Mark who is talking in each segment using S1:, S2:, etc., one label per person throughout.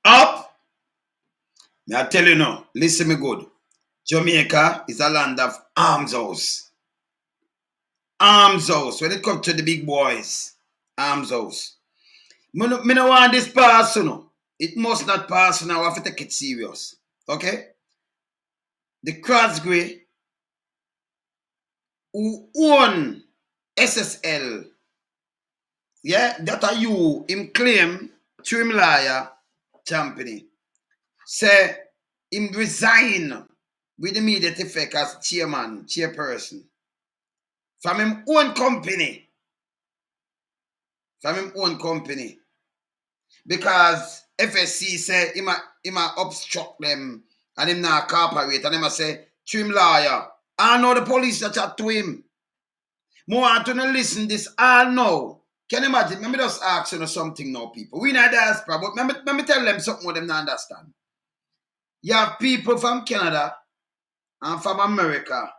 S1: Up! I tell you now, listen me good. Jamaica is a land of arms house. Arms house. When it comes to the big boys, arms house. Me no want this pass, you know. It must not pass now. I have to take it serious. Okay? The Coskerys who own SSL, yeah, that are you, him claim, to him liar, company. Say, him resign with immediate effect as chairperson. From him own company. From him own company. Because FSC say him a obstruct them and him not cooperate and him a say, to him liar. I know the police that chat to him. More want to listen this all now. Can you imagine? Let me just ask you something now, people. We not diaspora, but let me tell them something what them not understand. You have people from Canada and from America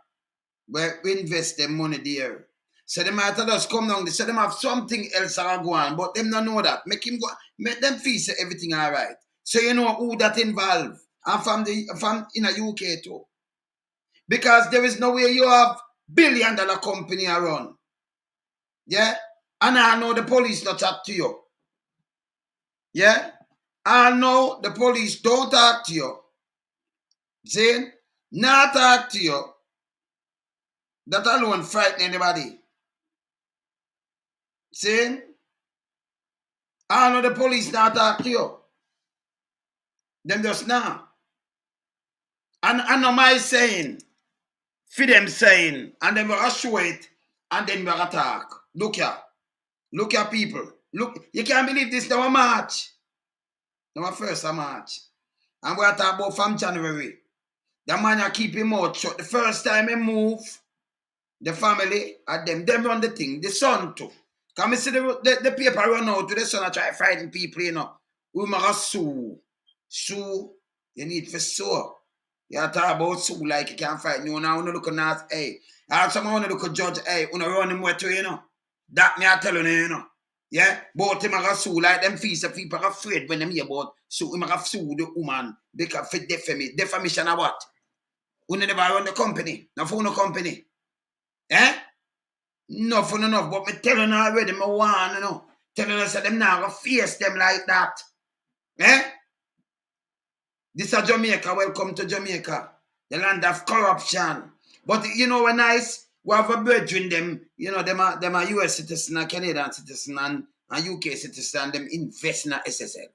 S1: where we invest their money there. So they might just come down, they say them have something else to go on, but them don't know that. Make them feel say everything all right. So you know who that involved. And from in the UK too. Because there is no way you have billion-dollar company around. Yeah? And I know the police not talk to you. Yeah? I know the police don't talk to you. See? Not talk to you. That alone frighten anybody. See? I know the police not talk to you. Them just now. And I know my saying, for them saying, and then we'll show it, and then we'll attack. Look here. Look here, people. Look, you can't believe this now a March. Now a first of March. And we're talking about from January. The man you keep him out shut. The first time he move, the family and them run the thing. The son too. Come see the paper run out to the son and try fighting people, you know. We must sue. Sue, you need for sue. You talk about sue like you can't fight. You now look at that, hey. I someone look at judge, hey, you run him wet, you know. That me I telling you, you know. Yeah, but him a sue like them fees of people are afraid when them hear about so him a sue the woman because for defamation or what? We never run the company, no for no company. Eh? No for enough, but me telling already, me want, you know. Telling us that them now gonna face them like that. Eh? This is Jamaica, welcome to Jamaica. The land of corruption. But you know what nice? We have a brethren them, you know, them are US citizen and Canadian citizen and UK citizen, them invest in a SSL.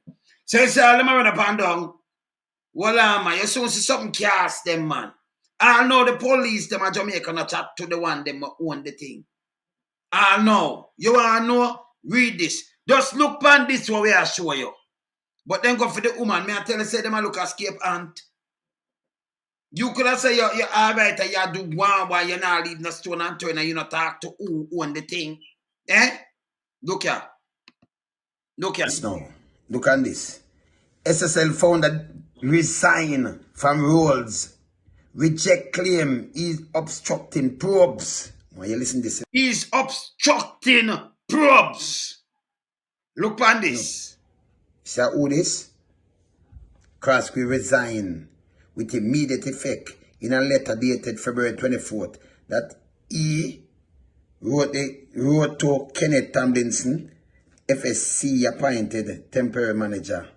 S1: So you say, let me run up and down. Well, man, you soon see something cast them, man. I know the police, them are Jamaica, not chat to the one, them own the thing. I know. You want to know? Read this. Just look on this what we are show you. But then go for the woman. Me I tell you, say them a look a escape aunt. You could have said you're all right and you do one while you're not leaving the stone and turn and you not talk to who own the thing. Eh? Look here. Look here. Now, look on this. SSL founder resign from roles. Reject claim is obstructing probes. When you listen to this. He's obstructing probes. Look on this. See who this? Croskery resign with immediate effect in a letter dated February 24th that he wrote to Kenneth Tomlinson, FSC appointed temporary manager.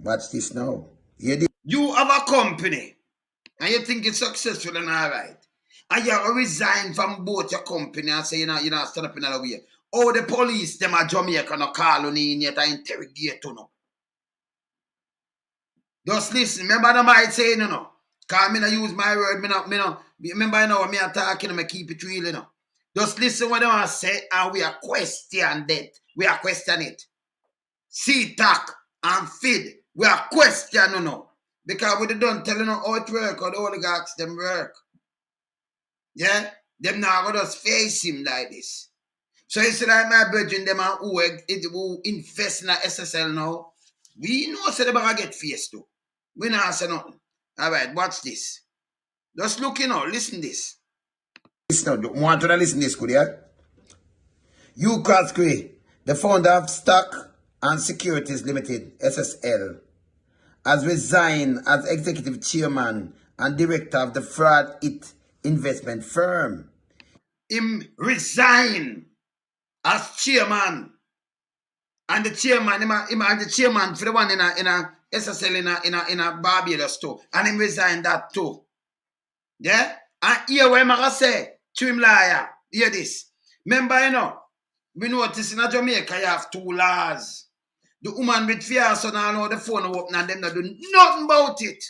S1: Watch this now. You have a company and you think it's successful and all right. And you resign from both your company and say you're not stand up in another way. Oh, the police, them are Jamaica, no call on in yet and interrogate you know. Just listen. Remember the might say, you know. Because me not use my word. Remember, you know, when me are talking, I keep it real, you know. Just listen what they want to say and we are question that. We are question it. C-TOC and Fid, we are question, you know. Because we don't tell you know how it work or the oligarchs them work. Yeah? Them now going to just face him like this. So you see like my brethren, them are who invest in a SSL now. We know so they going to get faced too. We not say nothing. All right, watch this. Just look, you know, listen this. Listen now, want to listen this, could you? Hugh Croskery, the founder of Stock and Securities Limited, SSL, has resigned as executive chairman and director of the Fraud It investment firm. Him resign as chairman. And the chairman, him the chairman for the one in a SSL in a Barbados too. And him resign that too. Yeah? And here what I say to him liar. Hear this. Remember, you know, we notice in Jamaica you have 2 laws. The woman with fear so now know the phone open and them not do nothing about it.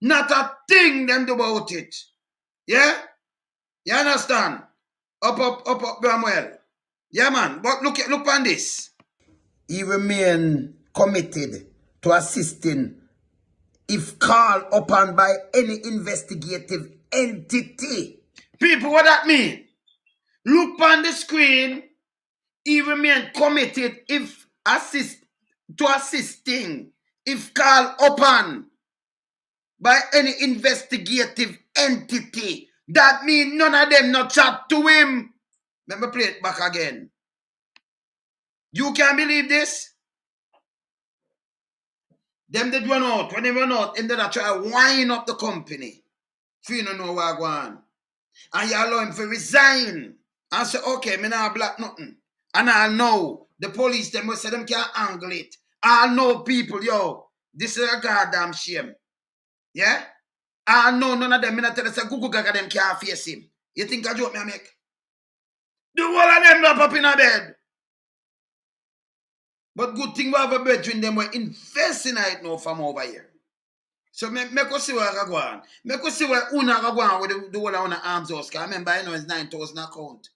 S1: Not a thing them do about it. Yeah? You understand? Up, Bramwell. Yeah, man. But look on this. He remain committed to assisting if called upon by any investigative entity. People, what that mean? Look on the screen. He remain committed if assisting if called upon by any investigative entity. That means none of them not chat to him. Let me play it back again. You can believe this? Them did run out. When they run out, and then I try to wind up the company. If you don't know where I go on. And you allow him to resign. And say, okay, me not black nothing. And I know the police, them will say them can't angle it. I know people, yo, this is a goddamn shame. Yeah? I know none of them, me not tell us a Google gaga them can't face him. You think I joke me I make? The whole of them not up in a bed. But good thing we have a between them, we're investing it now from over here. So make us see where I go on. Make us see where Una go on with the whole of Una arms house. Because remember, you know, it's 9,000 account.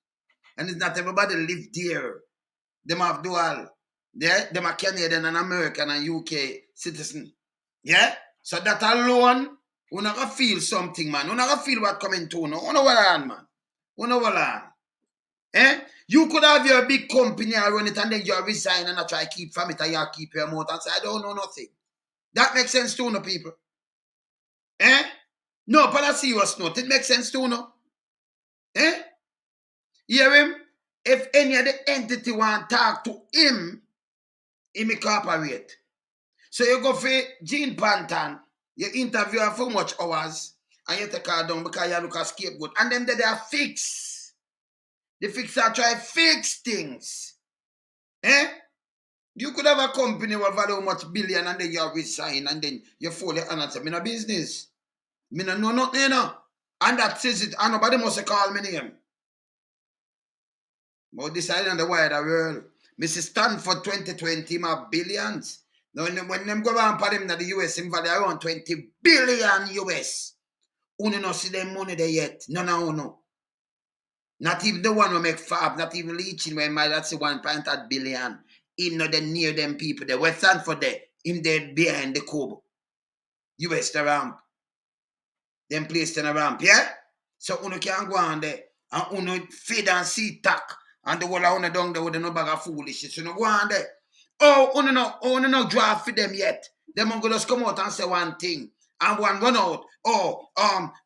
S1: And it's not everybody live there. Them have dual. Yeah? Them are Canadian and American and UK citizen. Yeah? So that alone, Una go feel something, man. Una go feel what coming to Una. Una what on, man. Una what on. Eh? You could have your big company and run it and then you resign and I try to keep from it and you keep your mouth and say, I don't know nothing. That makes sense to no people. Eh? No, but I see serious note. It makes sense to no. Eh? Hear him? If any of the entity want to talk to him, he may cooperate. So you go for Jean Pantan, you interview her for much hours, and you take her down because you look a scapegoat. And then they are fixed. The fixer try fix things. Eh? You could have a company with value much billion and then you resign and then you fall your hand and say, me no business. Me no know nothing, you know. And that says it, and nobody must call me name. But this island in the wider world. Mrs. Stanford 2020, my billions. Now when them go around for them in the US, in value around 20 billion US. Uno no see them money there yet. No. Not even the one who make fab, not even leeching when my that's 1.8 billion. Him not the near them people there. West Stanford there. Him there behind the cube. US the ramp. Them placed in a ramp, yeah? So uno can go on there. And uno Fid C-TOC. And the whole of uno down there with no bag of foolishness. So uno go on there. Oh, uno no draft for them yet. Them gonna just come out and say one thing. And one run out. Oh,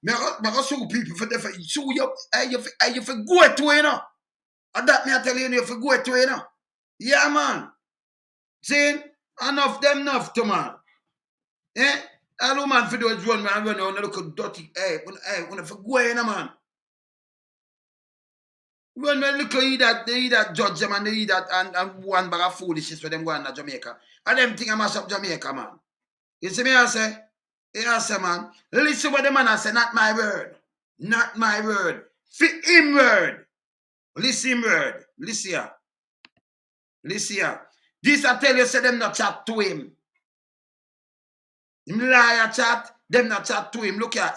S1: me go sue people for the sue you for go to, you know. And that me I tell you for go to, you know. Yeah, man. See? Enough them to man. Eh? All man for those run man run on look dirty. When for go, you know, man. When they look they that judge them and they that and one bag of foolishness for them going to Jamaica. And them think I mash up Jamaica, man. You see me I say? Yes, man. Listen what the man I say, not my word. Not my word. Fit him word. Listen him word. Listen here. Listen here. This I tell you, say them not chat to him. Him liar chat, them not chat to him. Look here.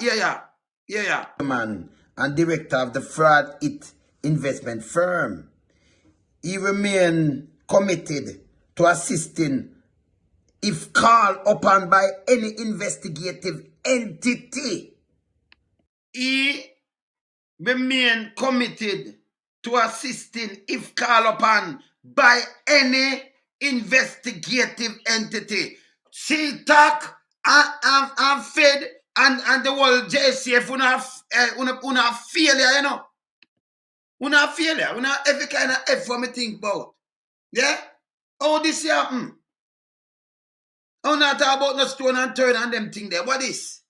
S1: Yeah. Man and director of the Fraud It investment firm. He remain committed to assisting if called upon by any investigative entity. He remain committed to assisting if called upon by any investigative entity. C-TOC and Fid and the whole JCF una failure, you know. Una failure. Una every kind of F for me think about. Yeah? How this happen? Oh, not talk about no stone and turn and them thing there. What is?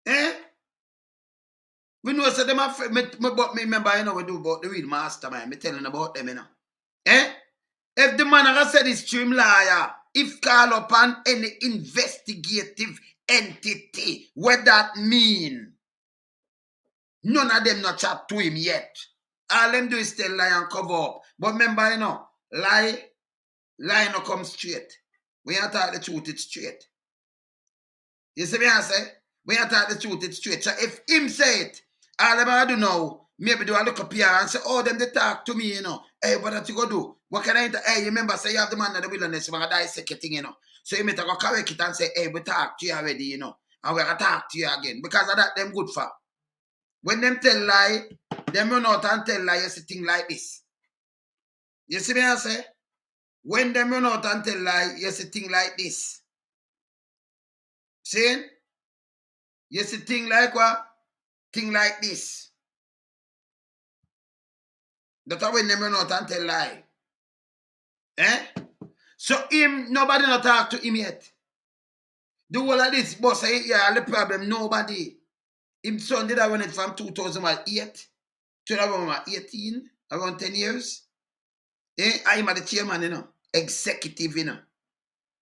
S1: Eh? We know so them have but me remember, you know, we do about the real mastermind. Me telling about them, you know. Eh? If the man has said he's stream liar, if call upon any investigative entity, what that mean? None of them not chat to him yet. All them do is tell lie and cover up. But remember, you know, lie no come straight. When you talk the truth, it's straight. You see me I say? When you talk the truth, it's straight. So if him say it, all them I do now, maybe do a look up here and say, oh, them they talk to me, you know. Hey, what that you go do? What can I do? Hey, you remember, say you have the man of the wilderness, you're going to dissect your thing, you know. So you may go correct it and say, hey, we talk to you already, you know. And we're going to talk to you again. Because of that, them good for. When them tell lie, them run out and tell lie, you see thing like this. You see me I say? When them run out and tell lie, you see thing like this. See? You see thing like what? Thing like this. That's when them run out and tell lie. Eh? So him, nobody not talk to him yet. The whole of this boss say, yeah, the problem, nobody. Him son did I run it from 2008 to around 18, around 10 years. Eh? I'm the chairman, you know. Executive, you know.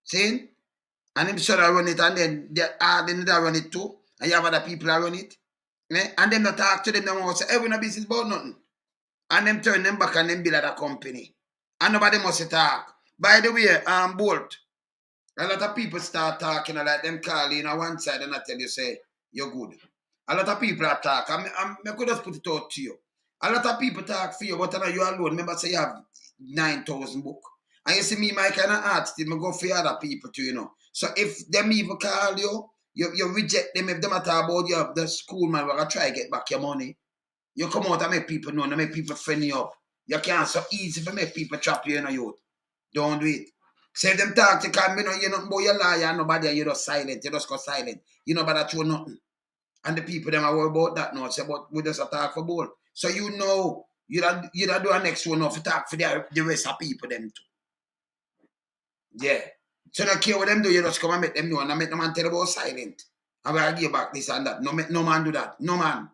S1: See? And him son I run it, and then they run it too. And you have other people that run it. Eh? And them not talk to them, they won't say, hey, we no business about nothing. And them turn them back and them build a company. And nobody must talk. By the way, Bolt, a lot of people start talking like them call you on one side and I tell you, say, you're good. A lot of people are talk. I could just put it out to you. A lot of people talk for you, but you alone. Remember, say you have 9,000 books. And you see me, my kind of artist, I go for other people too, you know. So if them even call you, you reject them. If them talk about you, the school man, we're going to try to get back your money. You come out and make people know, and make people friend you up. You can't so easy for make people trap you in a youth. Don't do it. Say them talk to come, you know, you're not about your liar and nobody, you're just silent. You just go silent. You know, but that you nothing. And the people them are worried about that now. Say, but we just talk for both. So you know, you don't do a next one off talk for the rest of people them too. Yeah. So don't care what them do, you just come and make them know and make them man tell about silent. And we'll give back this and that. No man do that. No man.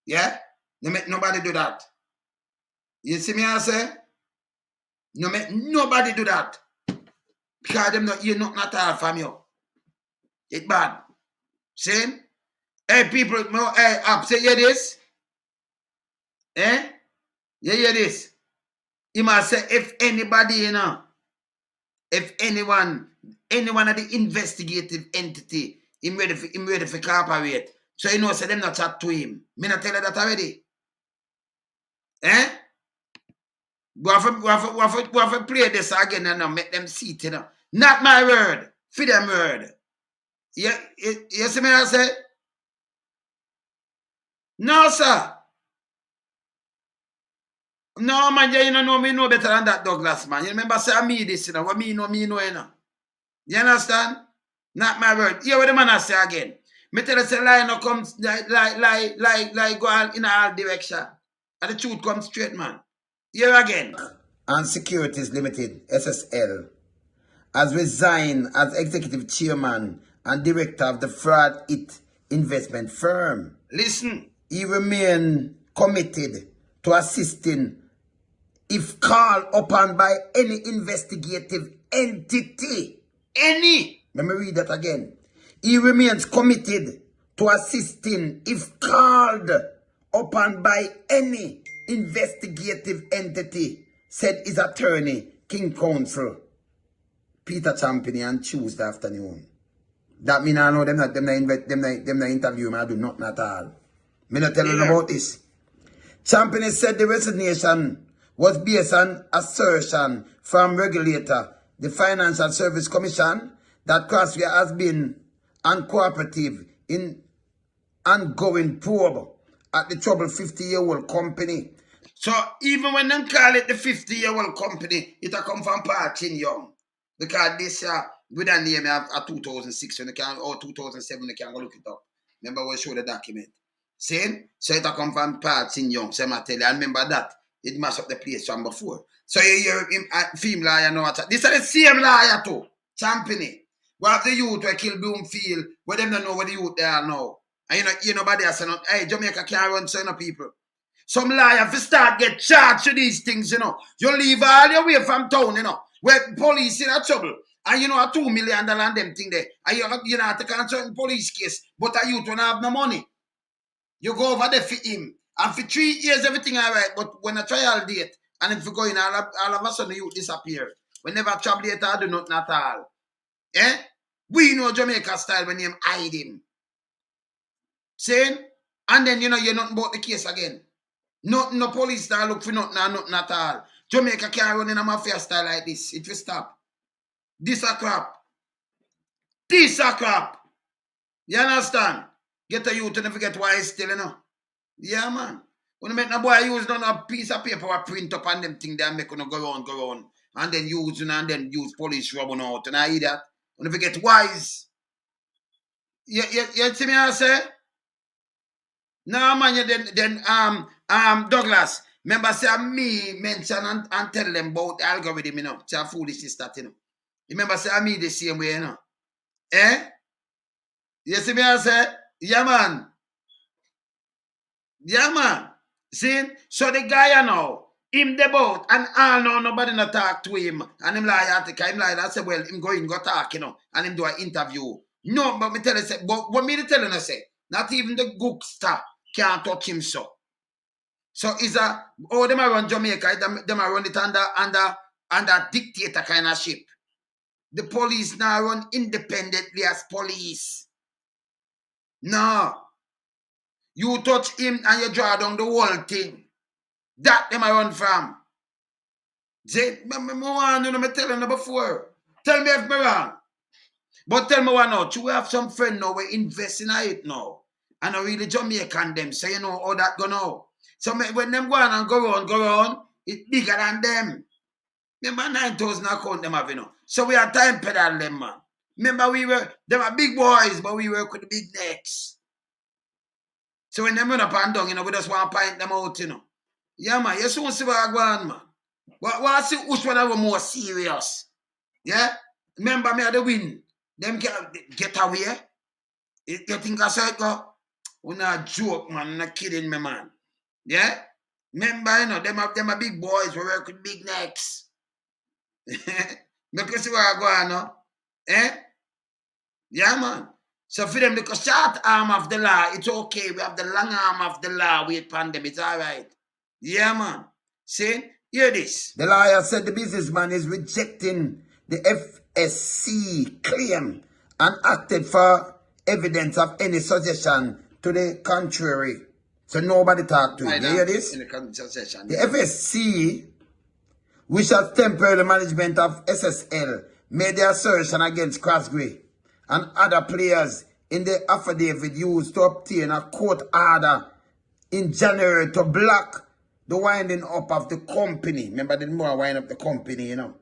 S1: Yeah? No make nobody do that. You see me I say? No make nobody do that. Because them not hear nothing at all from you. It's bad. See? Hey people, hey, up, say hear this? Eh? You hear this? He must say if anybody, you know, if anyone of the investigative entity, him ready for cooperate. So you know, say them not chat to him. Me not tell you that already. Eh? We have to play this again and make them see it, you know. Not my word. For them word. You see me I say? No, sir. No, man, you know me know better than that, Douglas, man. You remember say me this, you know. What me know, you know. You understand? Not my word. Hear what the man I say again. Me tell you, say lie no comes like go in all direction. And the truth comes straight, man. Here again. And Securities Limited, SSL, has resigned as executive chairman and director of the Fraud It investment firm. Listen. He remained committed to assisting if called upon by any investigative entity. Any. Let me read that again. He remains committed to assisting if called upon by any investigative entity, said his attorney, King Counsel Peter Champion on Tuesday afternoon. That mean I know them not interview me, I do nothing at all. Me not tell them about this. Champion said the resignation was based on assertion from regulator, the Financial Service Commission, that Coskerys has been uncooperative in ongoing probe at the troubled 50-year-old company. So even when they call it the 50-year-old company, it a come from Parkin Young. Because this with a name of 2006 when they can, or 2007 they can go look it up. Remember we show the document. See? So it a come from Parkin Young. So I tell you, I remember that. It mashed up the place from before. So you hear him film liar know what. This is the same liar too. Championny. We have the youth where kill Bloomfield, where them don't know where the youth they are now. And you know, nobody has said, hey, Jamaica can't run so people. Some liar, if you start get charged to these things, you know, you leave all your way from town, you know, where police in a trouble. And you know, a $2 million and them thing there. And you know, have to cancel police case, but a youth don't have no money. You go over there for him. And for 3 years, everything all right. But when a trial date, and if you go in, all of a sudden, you disappear. We never trouble date or do nothing at all. Eh? We know Jamaica style when you hide him. Saying? And then, you know, you're nothing about the case again. Nothing, no police that look for nothing or nothing at all. Jamaica can't run in a mafia style like this. It will stop. This a crap. This a crap. You understand? Get a youth and forget why he's still, you know. Yeah, man. When you make no boy use a piece of paper or print up on them thing, they make you go on. And then use police rubbing out. And I hear that. When you forget wise. You see me I say? No, man, you then Douglas. Remember, say me mention and tell them about the algorithm, you know. It's a foolishness that, you know. Remember, say me the same way, you know. Eh? You see me I say? Yeah, man. Yeah, man. See? So the guy, you know, him the boat, and all know nobody not talk to him. And him like, I say, well, him go talk, you know, and him do an interview. No, but me tell you, say, but what me tell you, say, not even the gookster can't touch him so. So is them are run Jamaica, them are run it under dictator kind of ship. The police now run independently as police. No. You touch him and you draw down the whole thing. That them I run from. Say, me tell you before. Tell me if me wrong. But tell me what now. You have some friend now we invest in it now. And I really Jamaican them. So you know how that go now. So when them go on and go on, it's bigger than them. Remember 9,000 account them have, you know. So we are time pedal them, man. Remember they were big boys, but we work with the big necks. So when them run up and down, you know, we just want to point them out, you know. Yeah, man, you soon see what I go on, man. But I see which one are more serious. Yeah? Remember me at the win. Them get away. You think I said go? We not joke, man. Not kidding me, man. Yeah? Remember, you know, them are big boys. We work with big necks. Make you see what I go on now. Eh? Yeah, man. So for them, the short arm of the law, it's okay. We have the long arm of the law. Wait upon them. It's all right. Yeah, man. See? Hear this. The lawyer said the businessman is rejecting the FSC claim and acted for evidence of any suggestion to the contrary. So nobody talked to him. You hear this? In the FSC, which has temporary management of SSL, made the assertion against Coskerys and other players in the affidavit used to obtain a court order in January to block the winding up of the company. Remember, they didn't want to wind up the company, you know.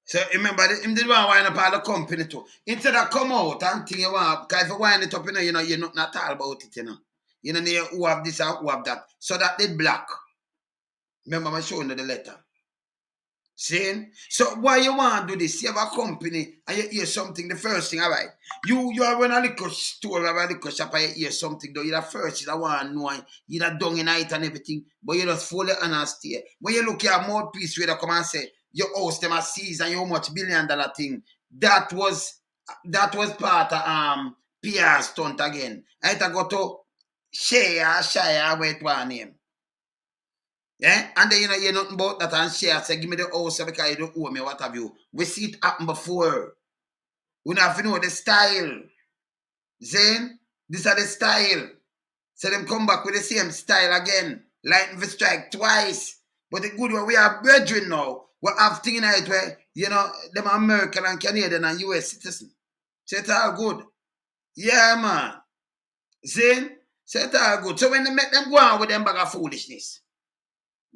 S1: So remember, him didn't want to wind up all the company too. Instead of come out and think you want, because if you wind it up, you know, you're not all about it, you know. You know, who have this and who have that. So that they block. Remember, I'm showing you the letter. Saying, so why you want to do this? You have a company and you hear something, the first thing, all right. You are run a liquor store or a liquor shop and you hear something, though. You're the first, you want to know, you're down in it and everything, but you just fully honest here. When you look at more piece where they come and say, your house, them a seize and you how much $1 billion thing, that was part of PR stunt again. I had to go to Shire, where it was name. Yeah, and then you know you're nothing about that and share. Say, give me the house because you don't owe me, what have you. We see it happen before. We don't have to know the style. Zane, these are the style. So them come back with the same style again. Lightning for strike twice. But the good one, we are brethren now. We have things in it where, you know, them American and Canadian and US citizens. So it's all good. Yeah, man. Zane, so it's all good. So when they make them go on with them bag of foolishness.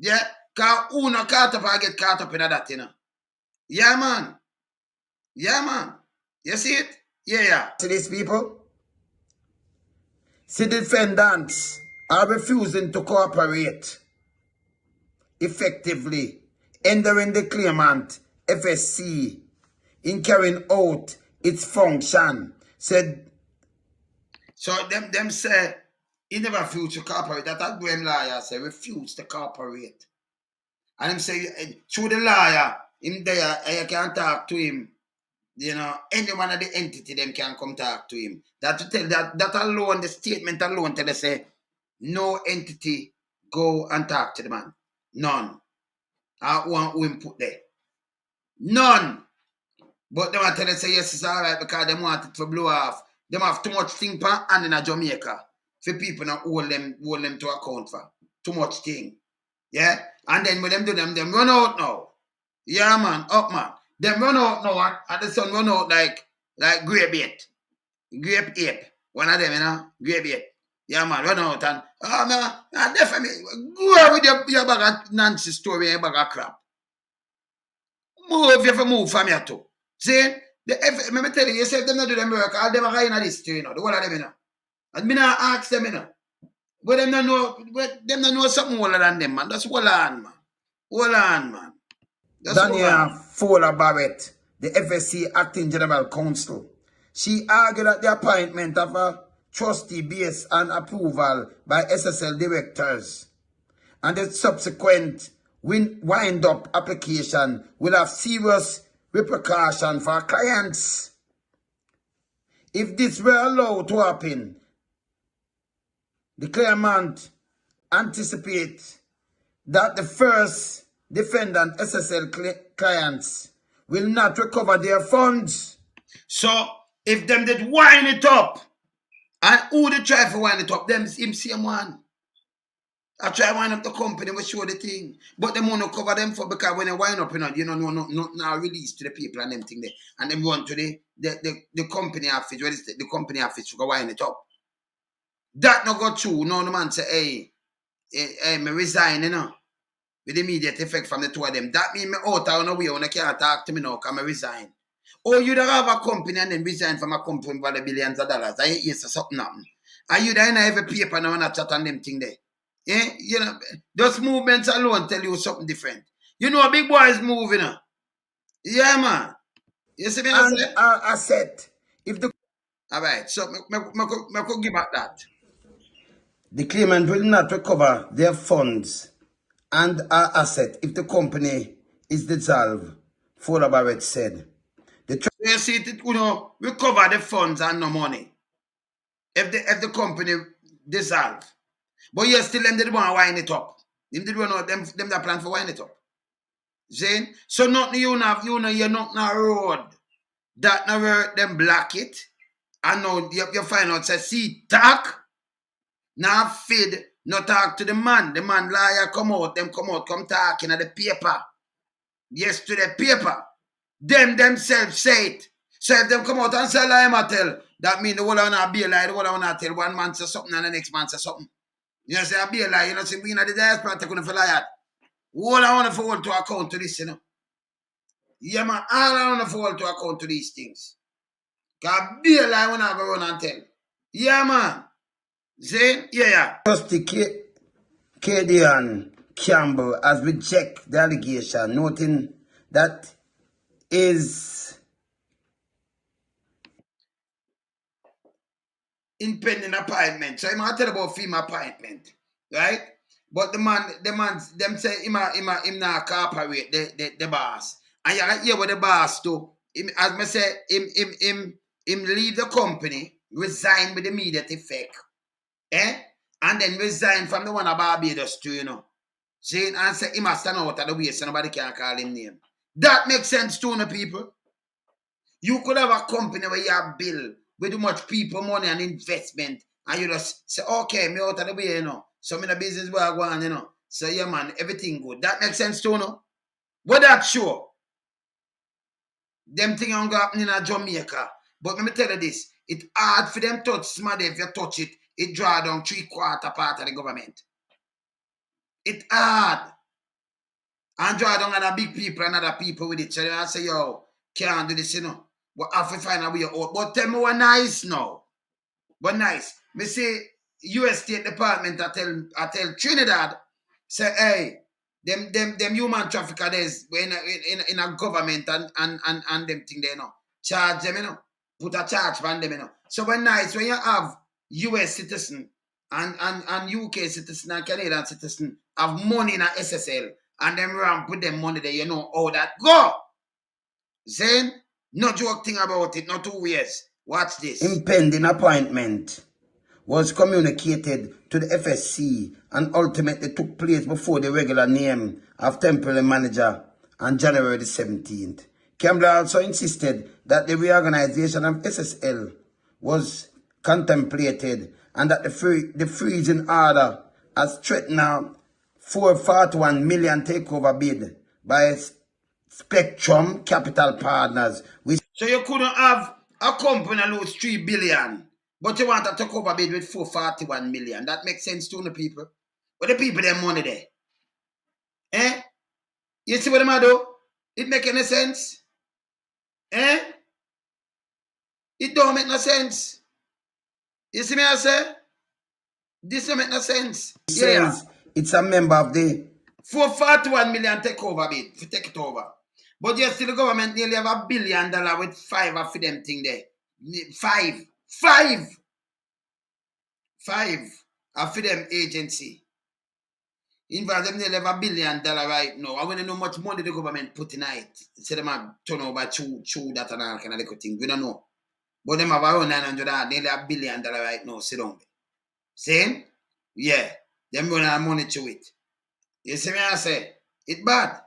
S1: Yeah, because who not caught up and get caught up in that, you know. Yeah, man. Yeah, man. You see it? Yeah. See these people? See defendants are refusing to cooperate effectively, hindering the claimant, FSC,
S2: in carrying out its function, said.
S1: So them say he never refused to cooperate. That a Graham lawyer say refuse to cooperate. And him say through the lawyer, him there, you can talk to him. You know, any one of the entity them can come talk to him. That to tell that alone, the statement alone tell us say no entity go and talk to the man. None. I want who him put there. None. But them tell us say yes, it's alright because them want it to blow off. Them have too much thing pan and in a Jamaica. For people not hold them to account for. Too much thing. Yeah? And then when them do them run out now. Yeah, man, up man. Them run out now and the sun run out like grape bait. Grape ape. One of them, you know, grape ape. Yeah, man, run out and man, definitely go with your bag of Nancy story and your bag of crap. Move if you move from here too. See? Let me tell you say them not do them work, all them are in this too, you know. The whole of them, you know. And me not ask them, you know. But them not know something older than them, man. That's hold on, man. Hold on, man.
S2: Daniel Fowler Barrett, the FSC Acting General Counsel. She argued that the appointment of a trustee based on approval by SSL directors and the subsequent wind-up application will have serious repercussions for clients. If this were allowed to happen, the claimant anticipates that the first defendant SSL clients will not recover their funds.
S1: So, if them did wind it up, and who did try to wind it up? Them him same one. I try to wind up the company, we show the thing. But them want to cover them for because when they wind up, you know, not now release to the people and them thing there. And them run to the company office, what is the company office to go wind it up. That not go through. No, the man say, hey, me resign, you know. With immediate effect from the two of them. That mean me out on the way when I can't talk to me now, because I resign. Or you don't have a company and then resign from a company for the billions of dollars. I hear something happen. And you don't have a paper now and I chat on them thing there. Yeah, you know, those movements alone tell you something different. You know, a big boy is moving. Yeah, man. You see me?
S2: And I said, if the
S1: all right, so I could give back that.
S2: The claimant will not recover their funds and are asset if the company is dissolved, Fowler Barrett said.
S1: You see it, you know, recover the funds and no money. If the company dissolve. But yes, still them did want to wind it up. Them did want them that plan for wind it up. See? So nothing you're not a road. That never them block it. And now you find out say C-TOC. Now Fid not talk to the man. The man liar come talking at the paper. Yes, to the paper. Them themselves say it. So if them come out and say lie, I tell, that mean the whole of them be a lie, the whole of them tell one man say something and the next man say something. You know, say I be a lie, you know, say we in the diaspora take on for lie. All I want to hold to account to this, you know. Yeah, man, all I want to hold to account to these things. Because be a lie when I go run and tell. Yeah, man. See? Yeah.
S2: Trustee Kadian Campbell has rejected the allegation, noting that is
S1: impending appointment. So I'm not tell about film appointment, right? But them say him not cooperate the boss. And you hear what the boss do. As I say, him leave the company, resign with immediate effect. And then resign from the one of Barbados too, you know. See, and say he must stand out of the way so nobody can call him name. That makes sense to the people. You could have a company where you have bill with too much people, money and investment, and you just say, okay, me out of the way, you know. So I'm in a business where I go on, you know. So yeah, man, everything good. That makes sense too, no? But that's sure. Them thing ain't happening in Jamaica. But let me tell you this. It's hard for them touch somebody. If you touch it, it draw down 3/4 part of the government. It's hard. And draw down other big people and other people with it. So they say, yo, can't do this, you know. But I have to find a way out. But tell me what nice now. But nice. Me say, US State Department, I tell Trinidad, say, hey, them human trafficker there's in a government and them thing there, you know. Charge them, you know. Put a charge on them, you know. So when nice when you have US citizen and UK citizen and Canadian citizen have money in a SSL and them run put them money there, you know how that go. Then no joke thing about it, not 2 years. Watch this.
S2: Impending appointment was communicated to the FSC and ultimately took place before the regular name of temporary manager on January the 17th. Campbell also insisted that the reorganization of SSL was contemplated and that the freezing order has threatened a $441 million takeover bid by Spectrum Capital Partners.
S1: So you couldn't have a company lose $3 billion, but you want to take over bid with $441 million. That makes sense to the people. But the people, their money there. Eh? You see what them do? It make any sense? Eh? It don't make no sense. You see me I say? This don't make no sense. Yeah.
S2: It's a member of the
S1: $441 million takeover bid to take it over. But yet still the government nearly have $1 billion with 5 of them thing there. 5 of them agency. In fact, them nearly have $1 billion right now. I want to know how much money the government put in it. Say them have turn over chew that and all kind of little thing. We don't know. But them have around 900, nearly $1 billion right now. Sit down. Same? Yeah. Them run our money to it. You see me I say? It's bad.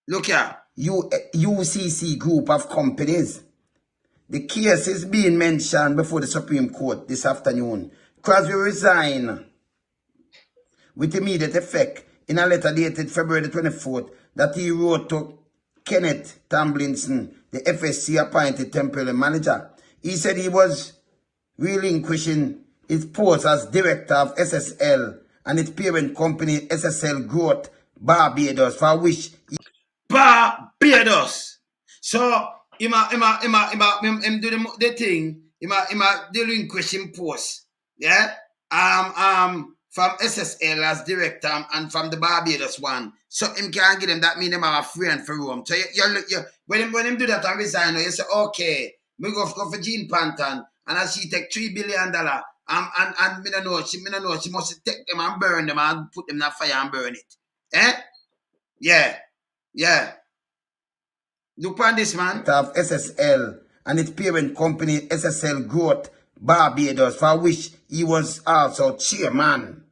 S1: Look here.
S2: UCC group of companies. The case is being mentioned before the Supreme Court this afternoon. Croskery resigned with immediate effect in a letter dated February the 24th that he wrote to Kenneth Tomlinson, the FSC appointed temporary manager. He said he was relinquishing his post as director of SSL and its parent company SSL Growth Barbados, for which
S1: Barbados. So him do the thing, him relinquishing post. Yeah? From SSL as director and from the Barbados one. So him can't get them, that mean him have a friend for room. So you when him do that and resign, you say, okay, me go for Jean Panton and as she take $3 billion and me don't know, she must take them and burn them and put them in the fire and burn it. Eh? Yeah. Look on this, man.
S2: Of SSL and its parent company SSL Growth Barbados, for which he was also chairman.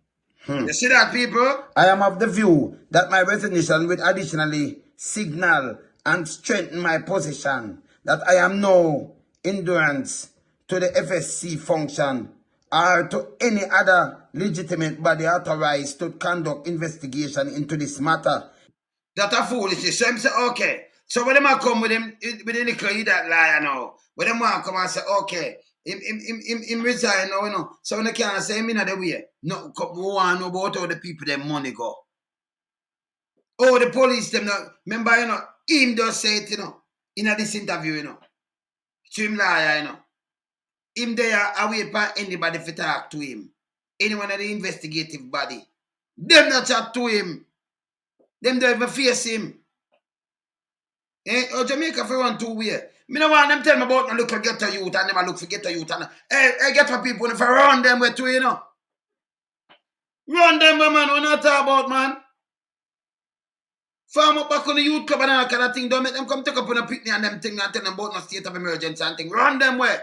S1: You see that, people?
S2: I am of the view that my resignation will additionally signal and strengthen my position that I am no hindrance to the FSC function or to any other legitimate body authorized to conduct investigation into this matter.
S1: That's a foolishness. So him say, okay. So when them come with him, with the little that liar now, when them want come and say, okay, him resign now, you know. So when they can't say him in the way, no, we want to know about how the people their money go. Oh, the police them now. Remember, you know, him just say it, you know, in this interview, you know. To him liar, you know. Him there, I wait for anybody to talk to him. Anyone of the investigative body. Them not chat to him. Them don't even face him. Eh? Jamaica for 1 2 years. Me no want them tell me about no look for ghetto youth and never look for ghetto youth. And hey, ghetto people, if I run them way too, you know. Run them way, man. We not talk about, man. Farm up back on the youth club and all kind of thing. Don't make them come take up on a picnic and them thing and tell them about no state of emergency and thing. Run them way.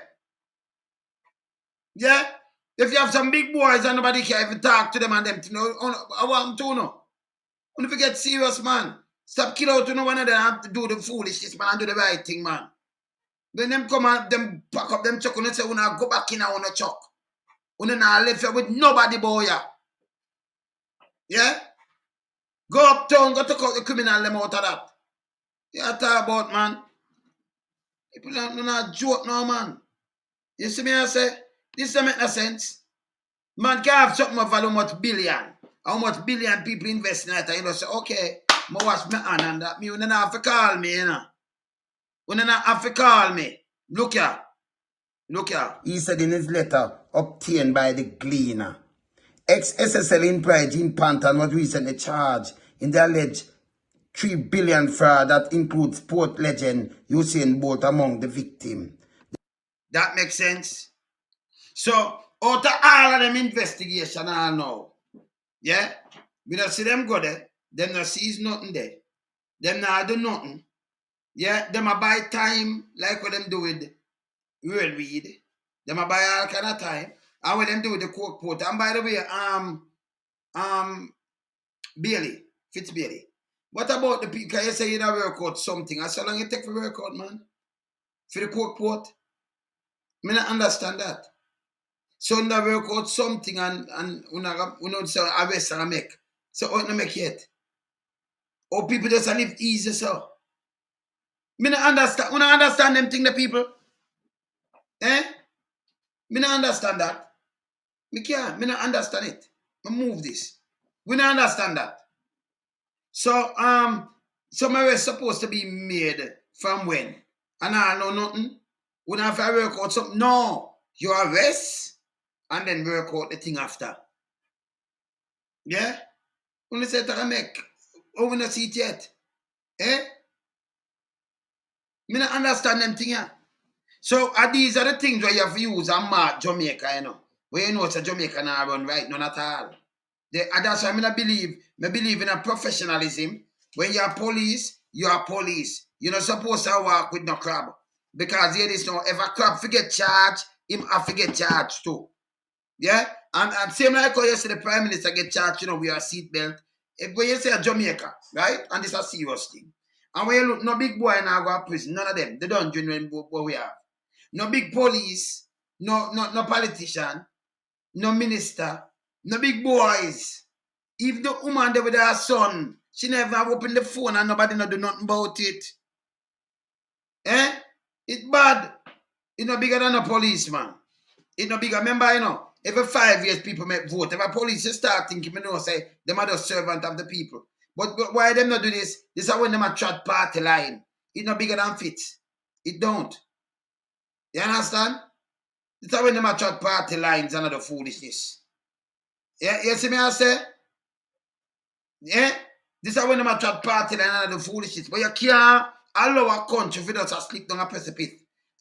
S1: Yeah? If you have some big boys and nobody can even talk to them and them, you know, I want them to know. When you get serious, man. Stop kill out to no one of them have to do the foolishness, man, and do the right thing, man. When them come and them pack up them chuck and say, when I go back in on a chuck. When I not left here with nobody, boy. Yeah? Go uptown, go take out the criminal them out of that. Yeah, talk about, man. People don't not joke now, man. You see me, I say, this don't make no sense. Man can't have something of value much billion. How much billion people invest in it, and you know, say, okay, I wash my hand and that. Me, you don't have to call me, you know. You don't have to call me. Look here.
S2: He said in his letter obtained by the Gleaner. Ex-SSL employee Jean Panton was recently charged in the alleged 3 billion fraud that includes sport legend Usain Bolt among the victims.
S1: That makes sense? So, out of all of them investigation I know, yeah, we don't see them go there, them not sees nothing there, them not do nothing, yeah, them a buy time like what them do with real weed, them a buy all kind of time, and what them do with the coke pot. And by the way, Bailey, Fitz Bailey, what about the people? Can you say you don't work out something? As long you take for work out, man, for the coke pot, I don't understand that. So you work out something and you say a rest and make. So what not make yet? Or people just live easy so. Me not understand. You don't understand them thing, the people. Eh? Me not understand that. Me can't. Me not understand it. Me move this. We don't understand that. So some arrest supposed to be made from when? And I know nothing. We don't have to work out something. No. You arrest and then work out the thing after. Yeah? Only say that I make. Oh, we not see it yet. Eh? Me not understand them thing here. So these are the things where you have to use and mark Jamaica, you know. Where you know it's a Jamaica now run right, none at all. That's why I believe in a professionalism. When you're police, you're police. You're not supposed to work with no crab. Because here is no, if a crab forget charge, him have to get charged too. Yeah? And same like how you say the Prime Minister get charged, you know, with a seatbelt. When you say a Jamaica, right? And this is a serious thing. And when you look, no big boy now go to prison, none of them. They don't join what we have. No big police, no politician, no minister, no big boys. If the woman there with her son, she never opened the phone and nobody not do nothing about it. Eh? It's bad. It's no bigger than a policeman. It's no bigger. Remember, you know, every 5 years people make vote. If a police start thinking, you know, say, them are the servant of the people. But why them not do this? This is when them a trot party line. It's no bigger than Fit. It don't. You understand? This is when them a trot party lines and other foolishness. Yeah, you see me I say? Yeah? This is when them a trot party line and other foolishness. But you can't allow a country for us to slip down a precipice.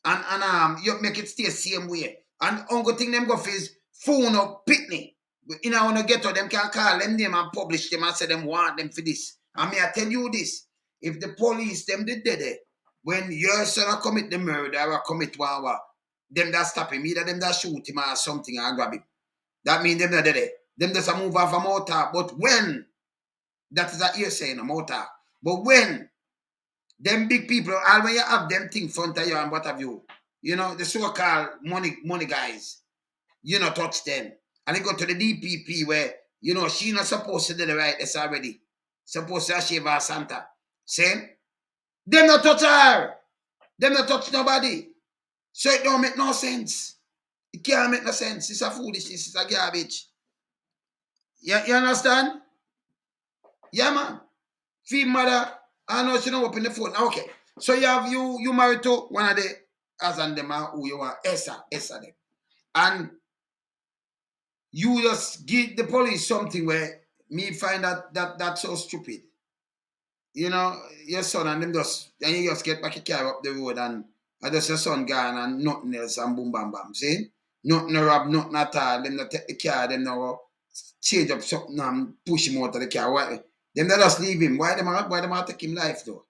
S1: And you make it stay the same way. And only thing them go for is phone up pitney. You know, when you get to them, can call them name and publish them and say them want them for this. And me I tell you this. If the police them did it, when your son commit the murder or commit one, them that stop him, either them that shoot him or something and grab him. That means them not dead. Them just move off a motor. But when, that is a hearsay in a motor. But when them big people, all when you have them thing front of you and what have you, you know, the so-called money guys, you know, touch them. And they go to the DPP where, you know, she not supposed to do the right this already. Supposed to shave her Santa. Same? Them not touch her. Them not touch nobody. So it don't make no sense. It can't make no sense. It's a foolishness. It's a garbage. You understand? Yeah, man. Feed mother. I know she don't open the phone. Okay. So you married to one of the as and them who you are. Essa them. And you just give the police something where me find that's so stupid. You know, your son and them and you just get back a car up the road and just your son gone and nothing else and boom bam bam. See? Nothing no rob, nothing at all. Them not take the car, them no change up something and push him out of the car. Why? Them not just leave him. Why them take him life though?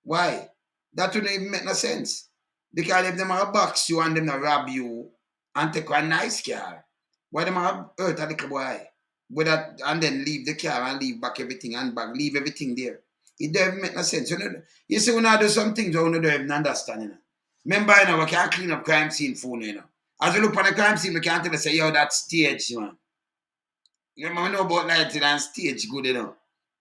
S1: Why? That wouldn't even make no sense. Because if them are box you and them not rob you and take a nice car, why them have hurt a little boy? With that, and then leave the car and leave back everything and back, leave everything there. It doesn't make no sense. You see, when I do some things, I don't even understand. You know? Remember, you know, we can't clean up crime scene phone, you know. As we look on the crime scene, we can't tell us, say, yo, that stage, man. You know, I know about lighting and stage good, you know.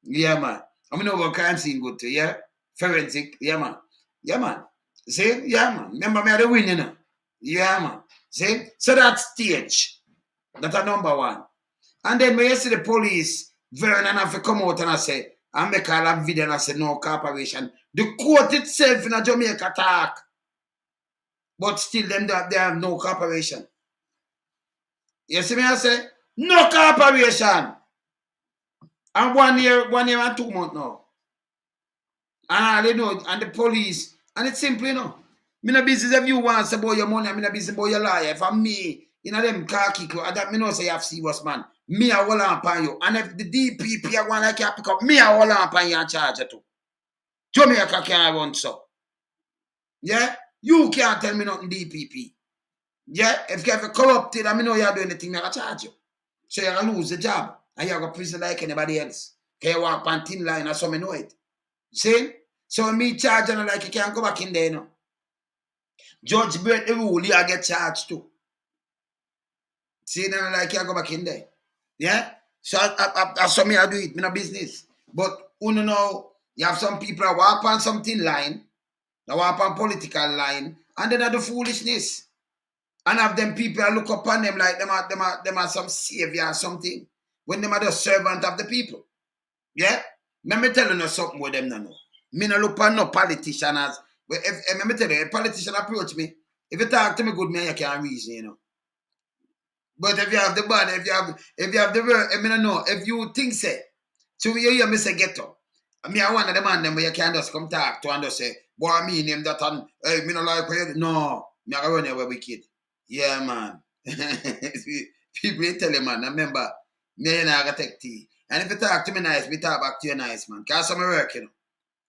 S1: Yeah, man. I know about crime scene good too, yeah? Forensic, yeah, man. Yeah, man. See? Yeah, man. Remember me at the win, you know. Yeah, man. See? So that stage. That's a number one. And then when you see the police, Vernon have to come out and I say, and make all a video and I say, no cooperation. The court itself in a Jamaica talk. But still, they have no cooperation. You see me I say? No cooperation. And 1 year and 2 months now. And they know, and the police, and it's simple, you know. Me no business if you want to about your money, me no business about your life. If I'm me, you know them khaki clothes, that me know say you have serious man. Me I hold on upon you. And if the DPP I want like you pick up, me I hold on upon you and charge you too. Jamaica can't run so. Yeah? You can't tell me nothing DPP. Yeah? If you have corrupted and me know you're doing anything, I charge you. So you're going to lose the job. And you're going to prison like anybody else. Can you walk on thin line or so me know it. See? So me charge you like you can't go back in there, you know. Judge break the rule, you get charged too. See, then like you go back in there. Yeah? So I saw me I do it, me no business. But you know, you have some people that walk on something line, that walk on political line, and then do foolishness. And have them people that look upon them like them are some savior or something. When them are the servant of the people. Yeah? Let me tell you something with them now. Me no look upon no politician as. But let me tell you, a politician approach me, if you talk to me good, man, you can't reason, you know. But if you have the bad, if you have the word, I mean, no, if you think say, so you hear me say get up. I mean, I want the man them where you can just come talk to and just say, boy, I mean him that and hey, me no like where you no, me I run away wicked. Yeah, man. People tell you, man, remember, me and I gotta take tea. And if you talk to me nice, me talk back to you nice, man. Cause I'm work, you know.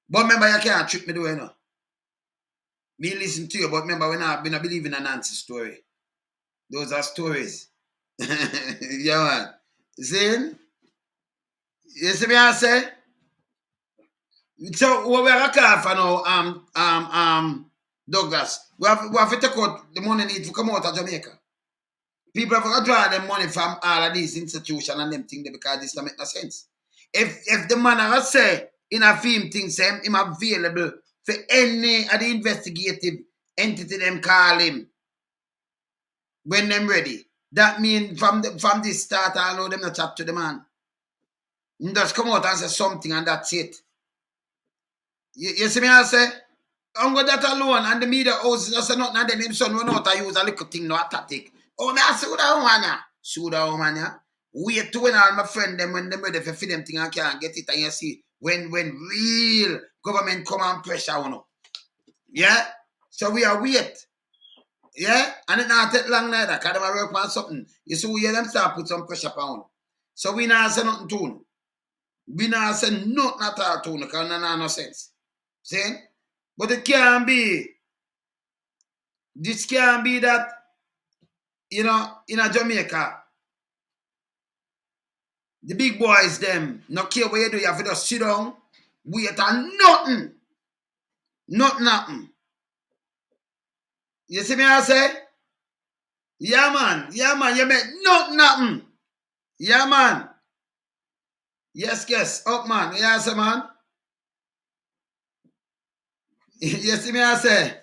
S1: But remember, you can't trick me the way, you know. Me listen to you, but remember, when I believe in a Nancy story. Those are stories. Yeah, man. See? You see me I say? So what we are call for now, Douglas. We have to take out the money need to come out of Jamaica. People have to draw them money from all of these institutions and them things because this don't make no sense. If the man I say in a film thing say him available for any of the investigative entity them call him when them ready. That means from this start I know them not chat to the man. Just come out and say something and that's it. You see me I say? I'm going that alone and the media house just say nothing and then him son run out and use a little thing, no tactic. Oh, me I see that woman ya. See that woman ya. Wait to when all my friend them when them ready for them thing and can't get it and you see when real government come and pressure on you. Yeah? So we are wait. Yeah? And it not take long neither because they work on something. You see we hear them start put some pressure on you. So we not say nothing to you. We not say nothing at all to you because it not no sense. See? But it can't be. This can't be that, you know, in a Jamaica, the big boys, them, not care what you do, you have to just sit down, wait and nothing. Nothing. You see me I say? Yeah, man, you make nothing. Yeah, man. Yes, up, man. Yeah, say, man. You see me I say?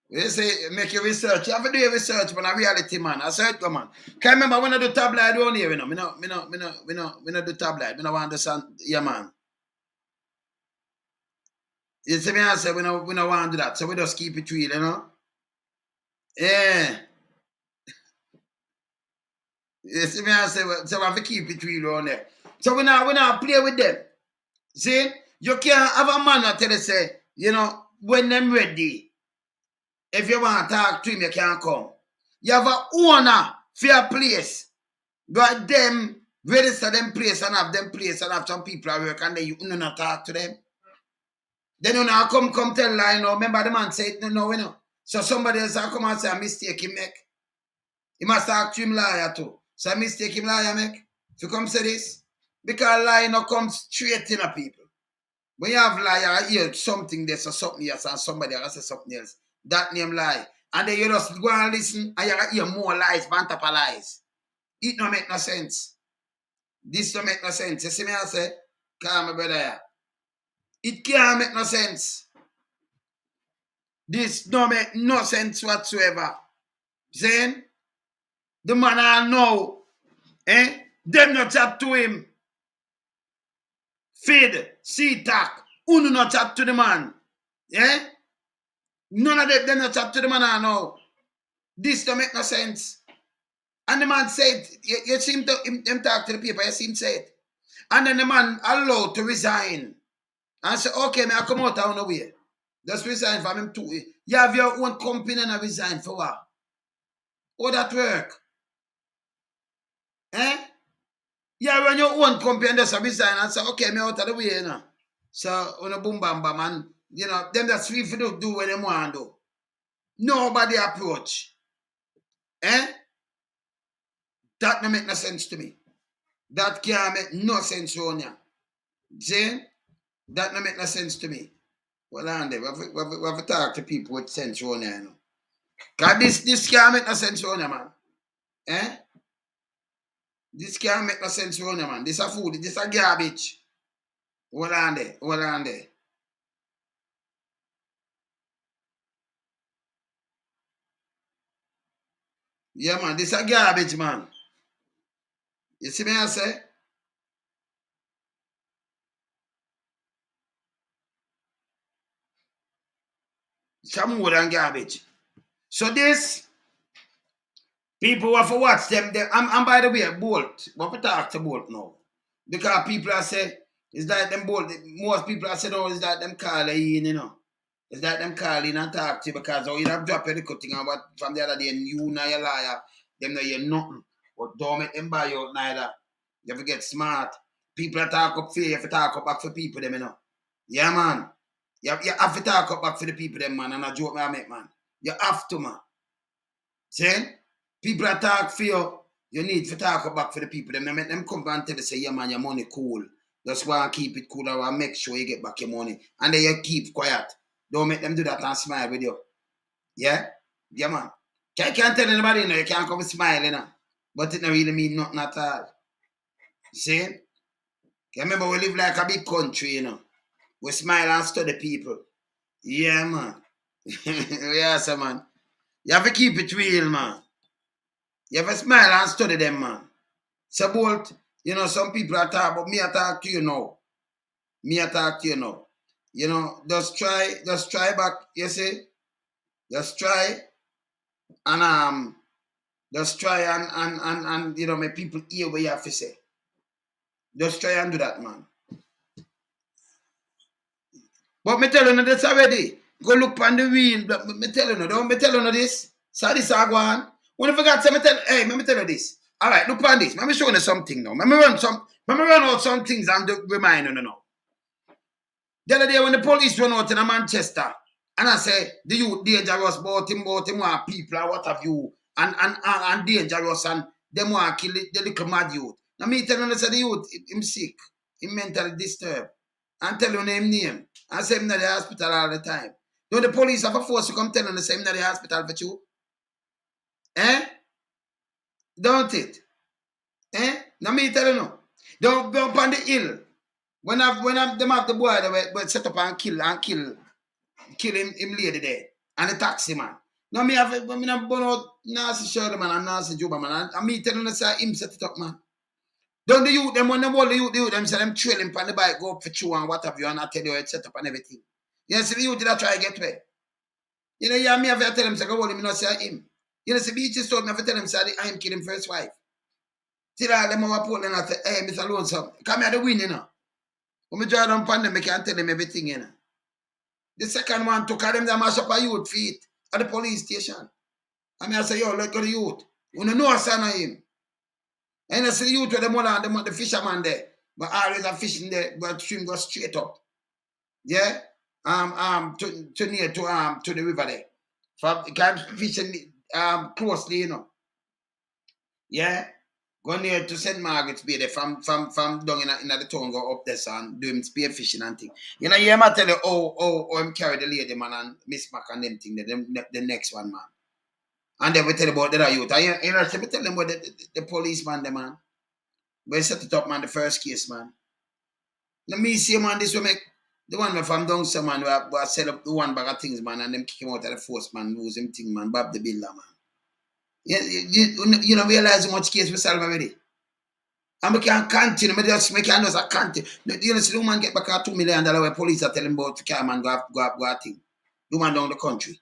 S1: You say, make your research. You have to do your research, man. A reality, man. I said, come on. Can't remember when I do tabloid on here, you know. We no do tabloid. We no want to understand, yeah, man. You see me I say, we no want to do that. So we just keep it real, you know. Yeah. You see me I say, so we have to keep it real on there. So we not play with them. See? You can't have a man that tell you, say, you know, when them ready, if you want to talk to him, you can't come. You have an owner for your place. But them register them place and have them place and have some people at work and then you not talk to them. Then you know come tell lie, you know. Remember the man said no, you know. So somebody else will come and say a mistake he make. He must talk to him liar too. So a mistake him liar make. If you come say this, because lie no come straight in a people. When you have liar, I hear something there, so something else, and somebody else say something else. That name lie. And then you just go and listen, and you hear more lies, on top of lies. It don't make no sense. This don't make no sense. You see me I say? Come my brother here. It can't make no sense. This don't make no sense whatsoever. Saying? The man I know, them not chat to him. Fid C-TOC. Who not chat to the man? Yeah? None of them not chat to the man I know. This don't make no sense. And the man said, you seem to him talk to the people, you see him say it. And then the man allowed to resign. And say, okay, I come out of nowhere. Just resign from him too. You have your own company and I resign for what? How that work? Eh? You run your own company and just resign and say, okay, I'm out of the way, you know. So, on a boom bam bam, and, you know, them that's free for do what they want to do. Nobody approach. Eh? That don't make no sense to me. That can't make no sense on you. See? That don't make no sense to me. Well, Andy, we have to talk to people with sense on you, you know. Because this can't make no sense on you, man. Eh? This can't make no sense on you, man. This a food, this a garbage. Hold on there. Yeah, man, this a garbage, man. You see me I say? Some more than garbage. So this, people have to watch them. And by the way, Bolt, what we talk to Bolt now? Because people are say, it's like them Bolt, most people are saying, oh, it's like them call in, you know. It's like them call in and talk to you because you have dropped the cutting and what from the other day and you know you're a liar. Them know you're nothing. But don't make them buy you out neither. You have to get smart. People are talk up for you have to talk up back for people them, you know. Yeah, man. You have to talk up back for the people them, man. And I joke me I make, man. You have to, man. See? People are talk for you. You need to talk up back for the people them. They make them come and tell you say, yeah, man, your money cool. Just want to keep it cool and make sure you get back your money. And then you keep quiet. Don't make them do that and smile with you. Yeah? Yeah, man. You can't tell anybody, you know, you can't come smile, you know. But it don't really mean nothing at all. See? You remember we live like a big country, you know. We smile and study people. Yeah, man. Yes, man. You have to keep it real, man. You have to smile and study them, man. So, Bolt, you know, some people are talking, but me I talk to you now. You know, just try back, you see? Just try and you know, make people hear what you have to say. Just try and do that, man. But me tell you this already. Go look on the wheel. But me tell you, don't me tell you this. So this is one. When you forgot, me tell you this. All right, look on this. Let me show you something now. Let me run out some things and remind you now. The other day when the police run out in Manchester, and I say the youth dangerous, about him want people and what have you, and dangerous, and them want to kill the little mad youth. Now me tell you, say the youth, him sick, him mentally disturbed, and tell you him name, and say him in the hospital all the time. Don't the police have a force to come tell you, say him in the hospital for you? Eh? Don't it? Eh? Now me tell you no. Don't go up on the hill. When them have the boy that will set up and kill him lady there. And the taxi man. Now me have burn out Nancy Shirley man and Nancy Juba man. And me telling them say him set it up, man. Don't the youth them when them all the youth them say them trail him on the bike, go up for chew and what have you, and I tell you it's set up and everything. You see the youth that try to get way. You know, yeah, me have to tell him say go hold him, not say him. You know, see Beaches told me have to tell him say I him kill him first wife. Till all them over Portland and say, hey, Mr. Lonesome, come here the win, you know. When we draw down upon them, I can't tell them everything, you know. The second one took them to mash up a youth feet at the police station. And I say, yo, look at the youth. You don't know a son of him. And I see the youth with the mother and the fisherman there. But always a fishing there, but swim go straight up. Yeah? To near to the river there. For fishing closely, you know. Yeah? Go near to St. Margaret's Bay there from down in the town, go up there and do him spear fishing and thing. You know, you might tell you, oh, him carry the lady, man, and Miss Mac and them thing, the next one, man. And then we tell about the other youth. And you know, we tell them about the policeman, the man. We set it up, man, the first case, man. Let me see, man, this will make the one from down some man, we set up the one bag of things, man, and them kick him out of the force, man, lose him thing, man, Bob the builder, man. You know, realize how much case we solve already. And we can continue, we can just continue. You know, see the woman get back $2 million where police are telling about the car man go thing. The man down the country.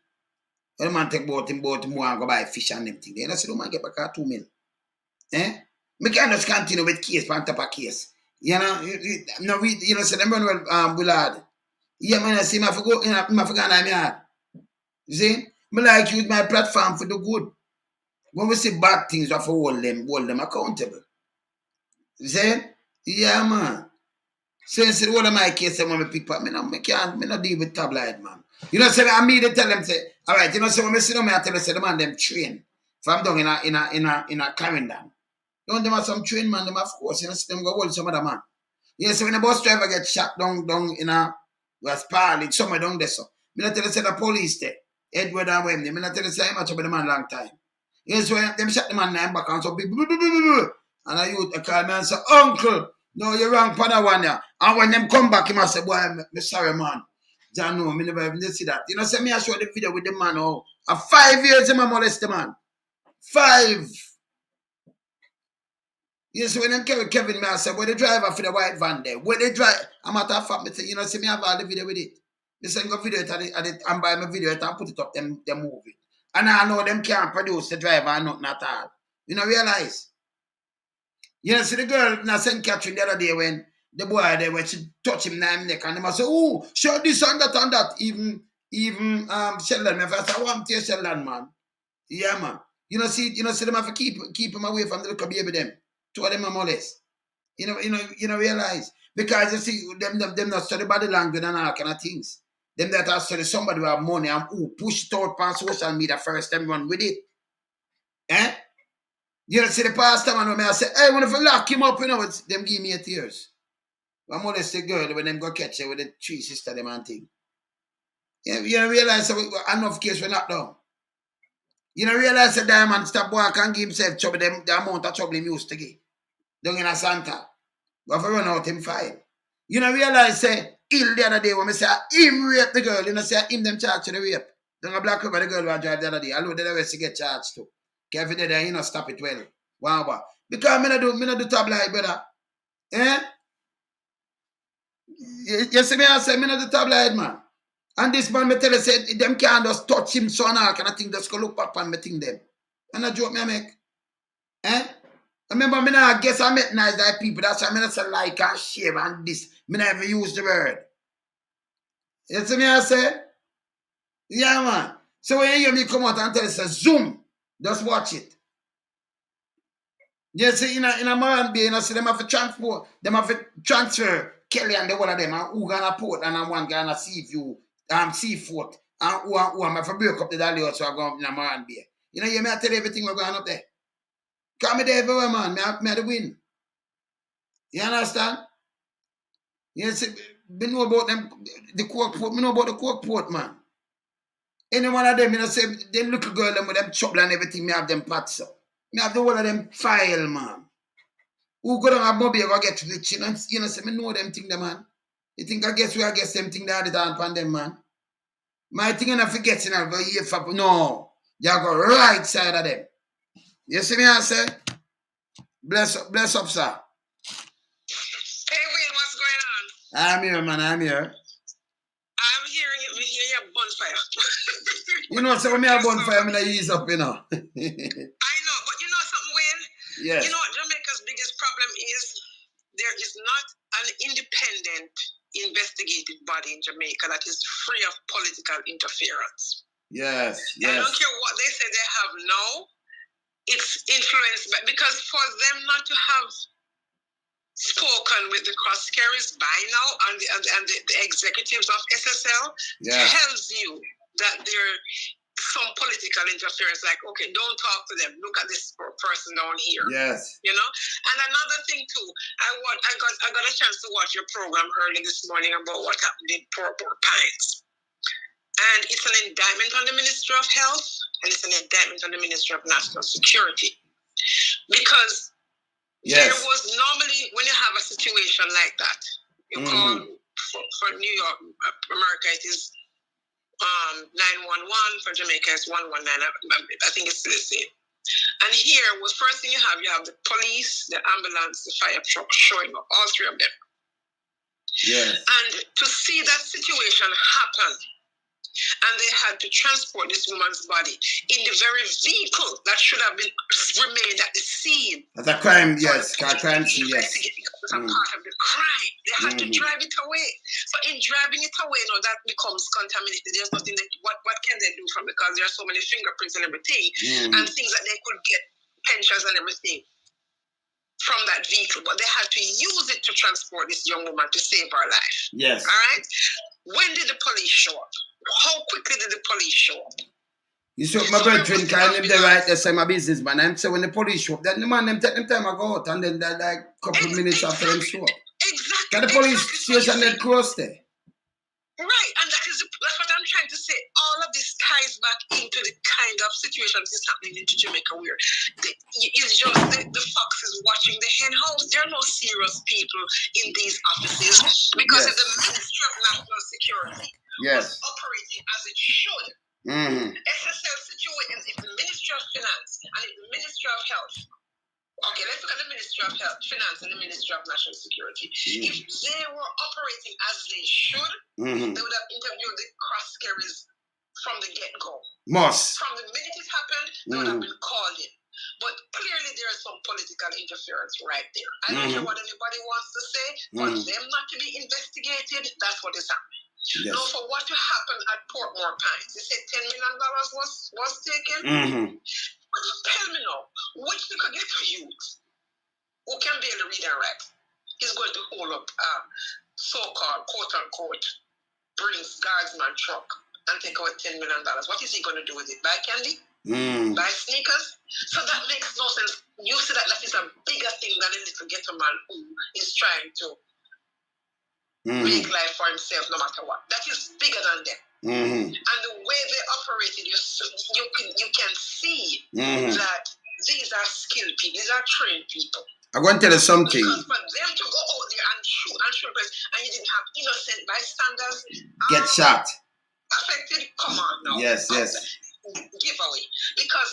S1: The man take boat more and go buy fish and them thing. You know, see the woman get back $2 million. We can't just continue with case on top of case. You know, so them run well, Bullard. Yeah, man, I see, I forgot, I forgot I'm yard. You see? I like use my platform for the good. When we see bad things, we have to hold them accountable. You see? Yeah, man. So instead of all of my case, when I pick up, I can't deal with tabloid, man. You know, say I mean, they tell them, say, all right, you know, so when I sit down, I tell them, say, the man, them train. If I'm down in a Clarendon. Don't them have some train, man, them of course, you know, see them go hold some other man. Yeah, so when the bus driver gets shot down in a was parley, somewhere down there, so. Me not tell you, say the police there. Edward and Wendy. Me not tell you, say much about the man long time. Yes, so them shot the man in back and so big. And I youth call me and say, Uncle, no, you're wrong for that one, yeah. And when them come back, he must say, boy, I'm sorry, man. John, no, me never even see that. You know, say me I show the video with the man, oh. 5 years, him molest the man. 5. Yes, when them carry Kevin, me I say, where the driver for the white van there? Where they drive? I'm at a fact, me say, you know, see me have all the video with it. They send go video it and buy my video it and put it up, them movie. And I know them can't produce the driver and nothing at all. You know, realize? You know, see the girl in St. Catherine the other day when the boy there when she touch him in neck and them I say, oh, show this and that. Even Sheldon, me first I want to hear Sheldon, man. Yeah, man. You know, see them have to keep him away from the little baby them. Two of them are molest. You know, realize. Because you see, them not study body language and all kind of things. Them that are study somebody who have money and who push it out on social media first, them run with it. You know, see the pastor man when I say, hey, when if I lock him up, you know, it's them give me a tears. I'm molest the girl when them go catch her with the 3 sister them and thing. You know, realize enough case we're not done. You know, realize the diamond stop work and give himself trouble, the amount of trouble he used to get. Down in a Santa. But if I run out him fine. You know, realize, say, ill the other day when I say, him rape the girl, you know, say, him them charged to the rape. Then a black river, the girl will drive the other day. I know the rest to get charged too. Kevin there, you know, stop it well. Wow. Because me not do tabloid, brother. You see me, I say, me not do tabloid, man. And this man, me tell you, say, them can't just touch him, so now, can I think just go look back and me think them. And I joke me, I make. Remember, I guess I met nice like people. That's why I not say like and share and this. I never use the word. You see me, I say? Yeah, man. So when you hear me come out and tell you, say, Zoom, just watch it. You see, in a Moran Bay, you know, see them have to transfer Kelly and the one of them, and who gonna port and one gonna Seaview, Seafoot, and who am have to break up the dolly so I go in a Moran Bay. You know, you may tell everything we're going up there. Come me there everywhere, man. Me the win. You understand? You see, me know about them, the Cork Port, me know about the Cork Port, man. Any one of them, you know, say, them little girl, them with them trouble and everything, me have them parts up. Me have the whole of them file, man. Who go down a Bobby go get rich, you know, say, me know them thing, them, man. You think I guess them thing that on upon them, man? My thing I forget, you know, go here for, no. You go right side of them. You see me, I say? Bless up, sir.
S3: Hey, Will, what's going on?
S1: I'm here, man, I'm here.
S3: I'm hearing it. We hear your bonfire.
S1: You know, so when me a bonfire, I'm going to ease up, you know.
S3: I know, but you know something, Will?
S1: Yes.
S3: You know what Jamaica's biggest problem is? There is not an independent investigative body in Jamaica that is free of political interference.
S1: Yes.
S3: I don't care what they say they have now. It's influenced by, because for them not to have spoken with the Coskerys by now and the executives of SSL tells you that there some political interference, like, okay, don't talk to them. Look at this person down here.
S1: Yes.
S3: You know? And another thing too, I got a chance to watch your program early this morning about what happened in Port Pines. And it's an indictment on the Ministry of Health, and it's an indictment on the Ministry of National Security. Because there was normally, when you have a situation like that, you call for New York, America, it is 911. For Jamaica, it's 119. I think it's still the same. And here, the first thing you have the police, the ambulance, the fire truck showing up, all 3 of them.
S1: Yes.
S3: And to see that situation happen, and they had to transport this woman's body in the very vehicle that should have been remained at the scene.
S1: That's a crime, yes. Crime scene, yes.
S3: It's a part of the crime. They had to drive it away. But in driving it away, that becomes contaminated. There's nothing that what can they do from, because there are so many fingerprints and everything, and things that they could get pensions and everything from that vehicle, but they had to use it to transport this young woman to save her life.
S1: Yes.
S3: All right? When did the police show up? How quickly did the police show up?
S1: You see, my brethren kind of the right, they say my businessman. I'm saying when the police show up, then the man them take them time to go out, and then they're like a couple of minutes after them show up.
S3: Exactly.
S1: Got the police station that cross there.
S3: Right, and that's what I'm trying to say. All of this ties back into the kind of situation that's happening in Jamaica, where it's just the fox is watching the hen house. There are no serious people in these offices, because if the Ministry of National Security was operating as it should, SSL situation, if the Ministry of Finance and if the Ministry of Health, okay, let's look at the Ministry of Health, Finance, and the Ministry of National Security. If they were operating as they should, they would have interviewed the Coskerys from the get-go. From the minute it happened, they would have been called in. But clearly there is some political interference right there. I don't care what anybody wants to say. For them not to be investigated, that's what is happening. Yes. Now, for what happened at Portmore Pines, they said $10 million was taken. Tell me now, which they could get to use, who can barely read and write, is going to hold up so-called, quote-unquote, Brinks Guardsman truck and take out $10 million. What is he going to do with it? Buy candy? Buy sneakers? So that makes no sense. You see that is a bigger thing than a little ghetto man who is trying to make life for himself no matter what. That is bigger than them. And the way they operated, you can see that these are skilled people, these are trained people.
S1: I'm going to tell you something.
S3: Because for them to go out there and shoot and you didn't have innocent bystanders
S1: get shot.
S3: Affected, come on now.
S1: Yes.
S3: Giveaway. Because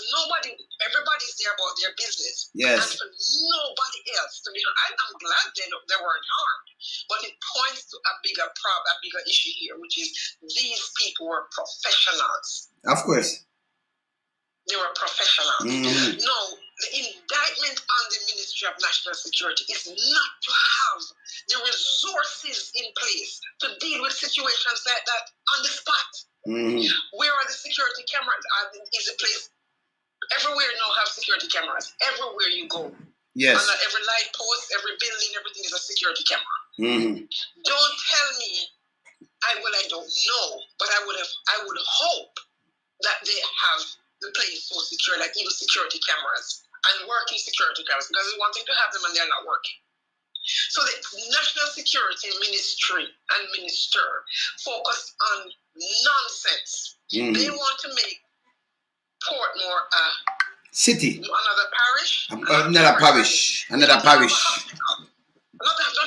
S3: everybody's there about their business.
S1: Yes.
S3: And for nobody else to be harmed. I'm glad they weren't harmed. But it points to a bigger problem, a bigger issue here, which is these people were professionals.
S1: Of course.
S3: They were professionals. No, the indictment on the Ministry of National Security is not to have the resources in place to deal with situations like that on the spot. Where are the security cameras? Is the place everywhere now have security cameras? Everywhere you go.
S1: Yes.
S3: On every light post, every building, everything is a security camera. Don't tell me I don't know, but I would hope that they have the place so secure, like even security cameras and working security cameras, because it's one thing to have them and they're not working. So the National Security Ministry and Minister focused on nonsense. They want to make Portmore a
S1: city,
S3: another parish,
S1: another parish.
S3: Not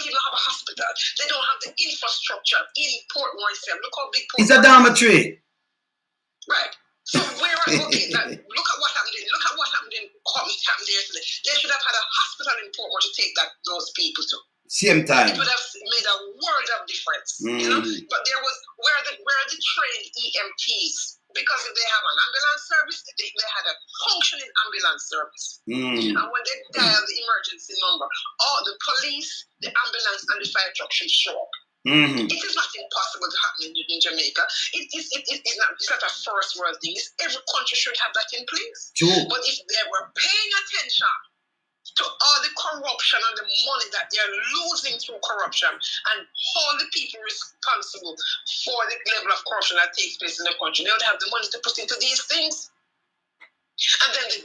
S3: even have a hospital. They don't have the infrastructure in Portmore itself. Look how big Portmore is.
S1: It's a dormitory.
S3: Right. So look at what happened in there today. They should have had a hospital in Portmore to take those people to.
S1: Same time.
S3: It would have made a world of difference. You know? But there was where the trained EMTs, because if they have an ambulance service, they had a functioning ambulance service. And when they dial the emergency number, all the police, the ambulance, and the fire truck should show up. It is not impossible to happen in Jamaica. It's not a first world thing. Every country should have that in place.
S1: True.
S3: But if they were paying attention to all the corruption and the money that they are losing through corruption, and all the people responsible for the level of corruption that takes place in the country, they would have the money to put into these things. And then the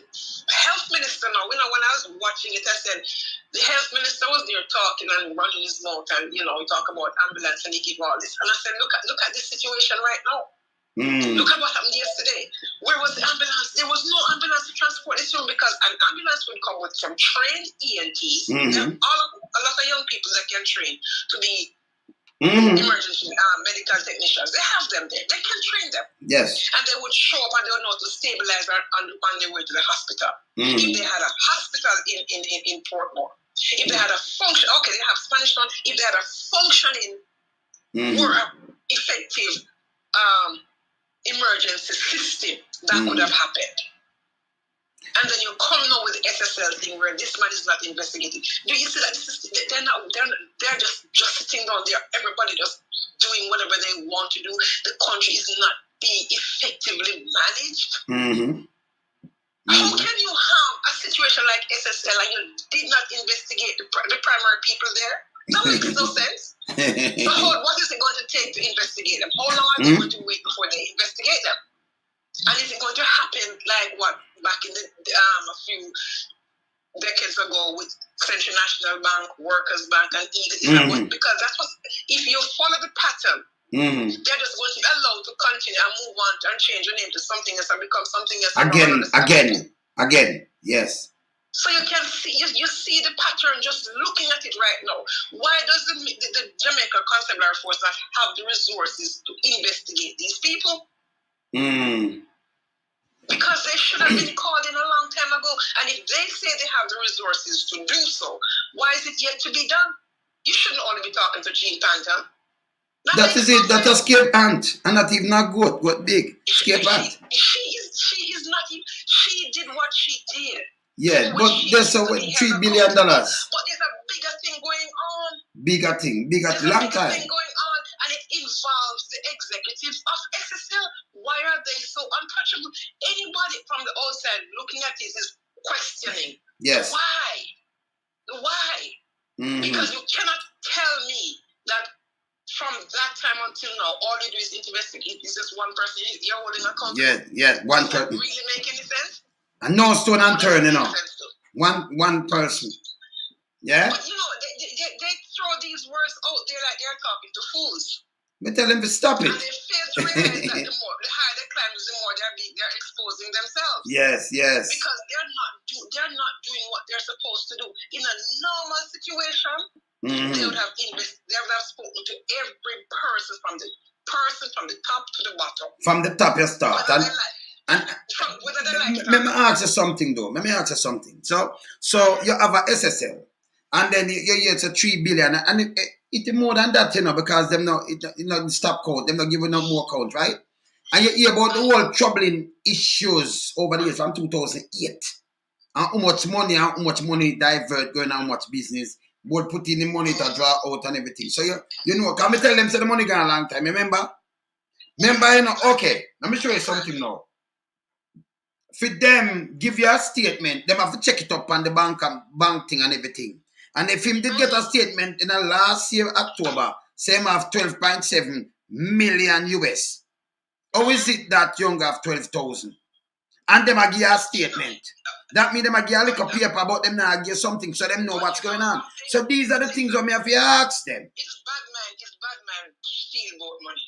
S3: health minister now, when I was watching it, I said, the health minister was there talking and running his mouth, and we talk about ambulance and he give all this. And I said, look at this situation right now. Look at what happened yesterday. Where was the ambulance? There was no ambulance to transport this young, because an ambulance would come with some trained ENTs. There are a lot of young people that can train to be emergency medical technicians. They have them there. They can train them.
S1: Yes.
S3: And they would show up and they would know to stabilize on their way to the hospital. If they had a hospital in Portmore, if they had a function, okay, they have Spanish one. If they had a functioning, more effective emergency system that could have happened. And then you come now with the SSL thing where this man is not investigating. Do you see that they're just sitting down there, everybody just doing whatever they want to do. The country is not being effectively managed. How can you have a situation like SSL and you did not investigate the primary people there? That makes no sense. So what is it going to take to investigate them? How long are they going to wait before they investigate them? And is it going to happen like what back in the a few decades ago with Central National Bank, Workers Bank, and even because that's what if you follow the pattern, they're just going to be allowed to continue and move on and change your name to something else and become something else.
S1: Again, yes.
S3: So you can see you see the pattern just looking at it right now. Why does the Jamaica Constabulary Force not have the resources to investigate these people? Because they should have been called in a long time ago. And if they say they have the resources to do so, why is it yet to be done? You shouldn't only be talking to Jean Panther.
S1: That is it. That's a scared ant, and not even a goat, but big scared ant.
S3: She is not even. She did what she did.
S1: Yeah, but there's a $3 billion. But
S3: there's a bigger thing going on.
S1: Bigger thing, long time.
S3: Thing going on, and it involves the executives of SSL. Why are they so untouchable? Anybody from the outside looking at this is questioning.
S1: Yes.
S3: Why? Because you cannot tell me that from that time until now, all you do is investigate. Is just one person you're holding account?
S1: Yeah, one person.
S3: Really make any sense?
S1: And no stone unturned, One person. Yeah?
S3: But they throw these words out there like they're talking to fools.
S1: Me tell them to stop it.
S3: And they fail to realize that the higher they climb, the more they're exposing themselves.
S1: Yes.
S3: Because they're not doing what they're supposed to do. In a normal situation, they would have spoken to every person from the top to the bottom. From the top you start.
S1: Let me ask you something though. So you have a SSL, and then it's a $3 billion, and it's more than that, because them not stop count, them not giving no more count, right? And you hear about the whole troubling issues over the years from 2008, and how much money divert going on, how much business, both put in the money to draw out and everything. So can we tell them say the money gone a long time? Remember, okay, let me show you something now. For them, give you a statement, them have to check it up on the bank thing and everything. And if him did get a statement in the last year, October, say him have 12.7 million US. How is it that young have 12,000? And them a give a statement. That means them a give a little paper about them now give something so them know what's going on. So these are the things that me have to ask them.
S3: It's bad man steal about money.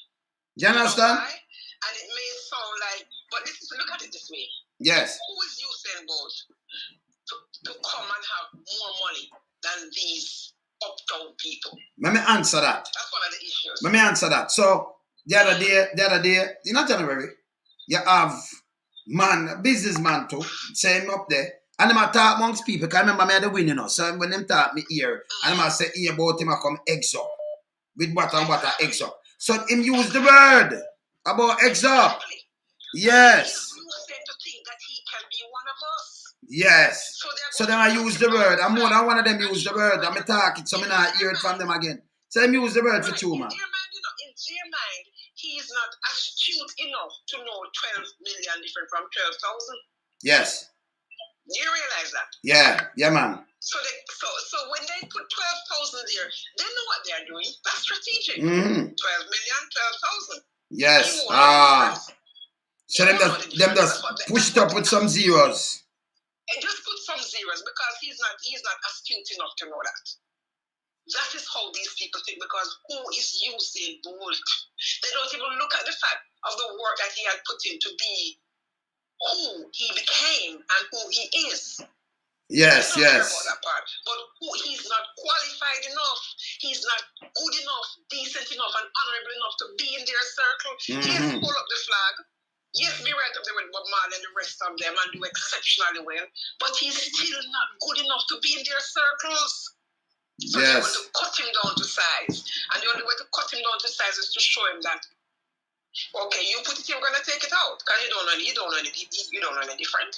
S1: Do you understand?
S3: And it may sound like, but look at it this way.
S1: Yes.
S3: Who is using both to come and have more money than these uptown people?
S1: Let me answer that.
S3: That's one of the issues.
S1: Let me answer that. So the other day, in January, you have businessman too, saying up there, and them a talk amongst people. Cause remember me had the win, So when them talk me here, and them a say here about him a come eggs up with butter eggs up. So him use the word about eggs up. Yes. Yes. So then I use the word. And more than one of them use the word. I'm talking, so I'm not hear it from them again. So them use the word for two, man.
S3: In their mind, he is not astute enough to know 12 million different from 12,000.
S1: Yes.
S3: Do you realize that?
S1: Yeah, man.
S3: So when they put 12,000 there, they know what they are doing. That's strategic. 12 million, 12,000.
S1: Yes. So them just push it up with some zeros.
S3: And just put some zeros because he's not astute enough to know that. That is how these people think, because who is using Bolt? They don't even look at the fact of the work that he had put in to be who he became and who he is.
S1: Yes.
S3: About that part. But he's not qualified enough. He's not good enough, decent enough, and honorable enough to be in their circle. Yes, pull up the flag. Yes, be right up there with Bob Marley and the rest of them and do exceptionally well. But he's still not good enough to be in their circles. So they're going to cut him down to size. And the only way to cut him down to size is to show him that Okay, you put it, you're gonna take it out because you don't know any different. You don't know any different.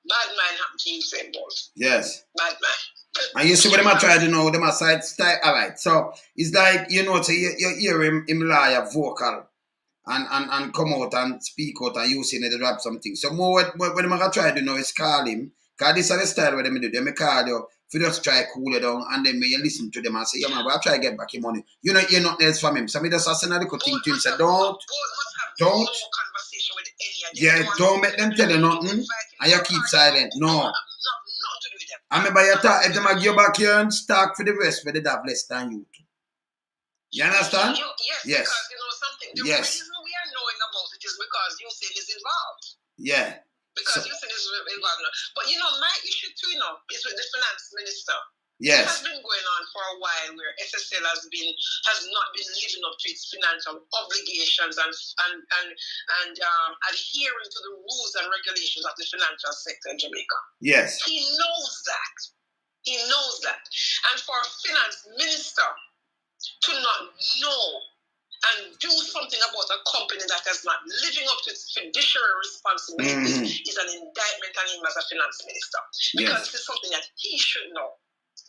S3: Bad man happen to you, same boss.
S1: Yes.
S3: Bad man.
S1: And you see what them are trying to know, them are side style. Alright, so it's like, you know, so you hear him liar vocal and come out and speak out and you see they drop something. So more what them are trying to know is call him, because this is the style where them do. They call you, if you just try to cool it down and then you listen to them and say, yeah man, but I try to get back your money. You know, you're not else from him. So me just send a little thing to him, say, don't. Don't make them tell you nothing and you keep silent. No. I remember you talk, if them give you back here and start for the rest where they have less than you. You understand?
S3: Yes. Because you know something. The reason we are knowing about it is because Usain is involved.
S2: Yeah.
S3: Because Usain is involved. But you know, my issue too, is with the finance minister.
S2: Yes.
S3: It has been going on for a while where SSL has not been living up to its financial obligations and adhering to the rules and regulations of the financial sector in Jamaica.
S2: Yes.
S3: He knows that. And for a finance minister to not know and do something about a company that is not living up to its fiduciary responsibilities is an indictment on him as a finance minister. Because this is something that he should know.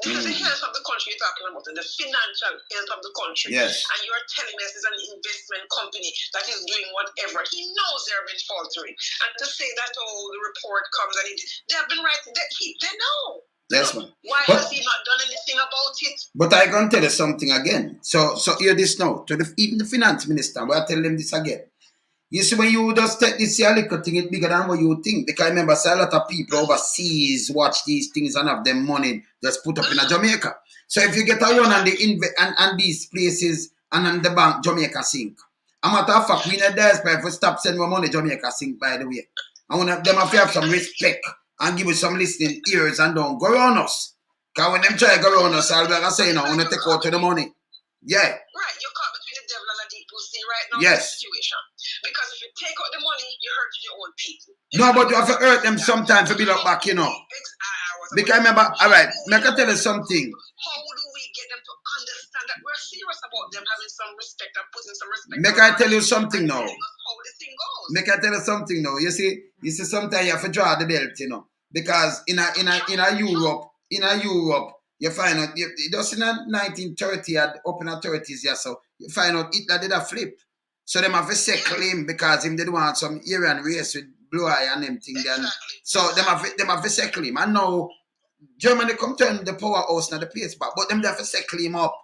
S3: This is the health of the country you're talking about, the financial health of the country.
S2: Yes.
S3: And you're telling me this is an investment company that is doing whatever. He knows they've been faltering. And to say that, the report comes and they have been writing, they know.
S2: Yes, man.
S3: Why has he not done anything about it?
S2: But I can tell you something again. So hear this now. Even the finance minister, but I tell them this again. You see, when you just take this little thing, it's bigger than what you think. Because I remember a lot of people overseas watch these things and have them money just put up in a Jamaica. So if you get a run on and these places and on the bank, Jamaica sink. A matter of fact, we need to stop sending more money, Jamaica sink, by the way. I want them to have some respect and give us some listening ears and don't go around us. Because when them try to go around us, I'll be saying, I want to take out the money. Yeah.
S3: Right, you're caught between the devil and the deep blue sea right now.
S2: Yes.
S3: Situation. Because if you take out the money, you're hurting your own people.
S2: No, but you have to hurt them sometimes to build up back, you know. Because I remember, all right, I can tell you something.
S3: How do we get them to understand that we're serious about them having some respect and putting some respect?
S2: Make I tell you something now.
S3: How the thing goes.
S2: Make I tell you something now. You see, sometimes you have to draw the belt, you know. Because in Europe, you find out, just in the 1930s, up in the 30s, yeah, so you find out Hitler did a flip. So them have to settle him because him did want some Aryan race with blue eye and them thing. Then. So them have to settle him. And now Germany come turn the powerhouse now the place back. But them have to settle him up.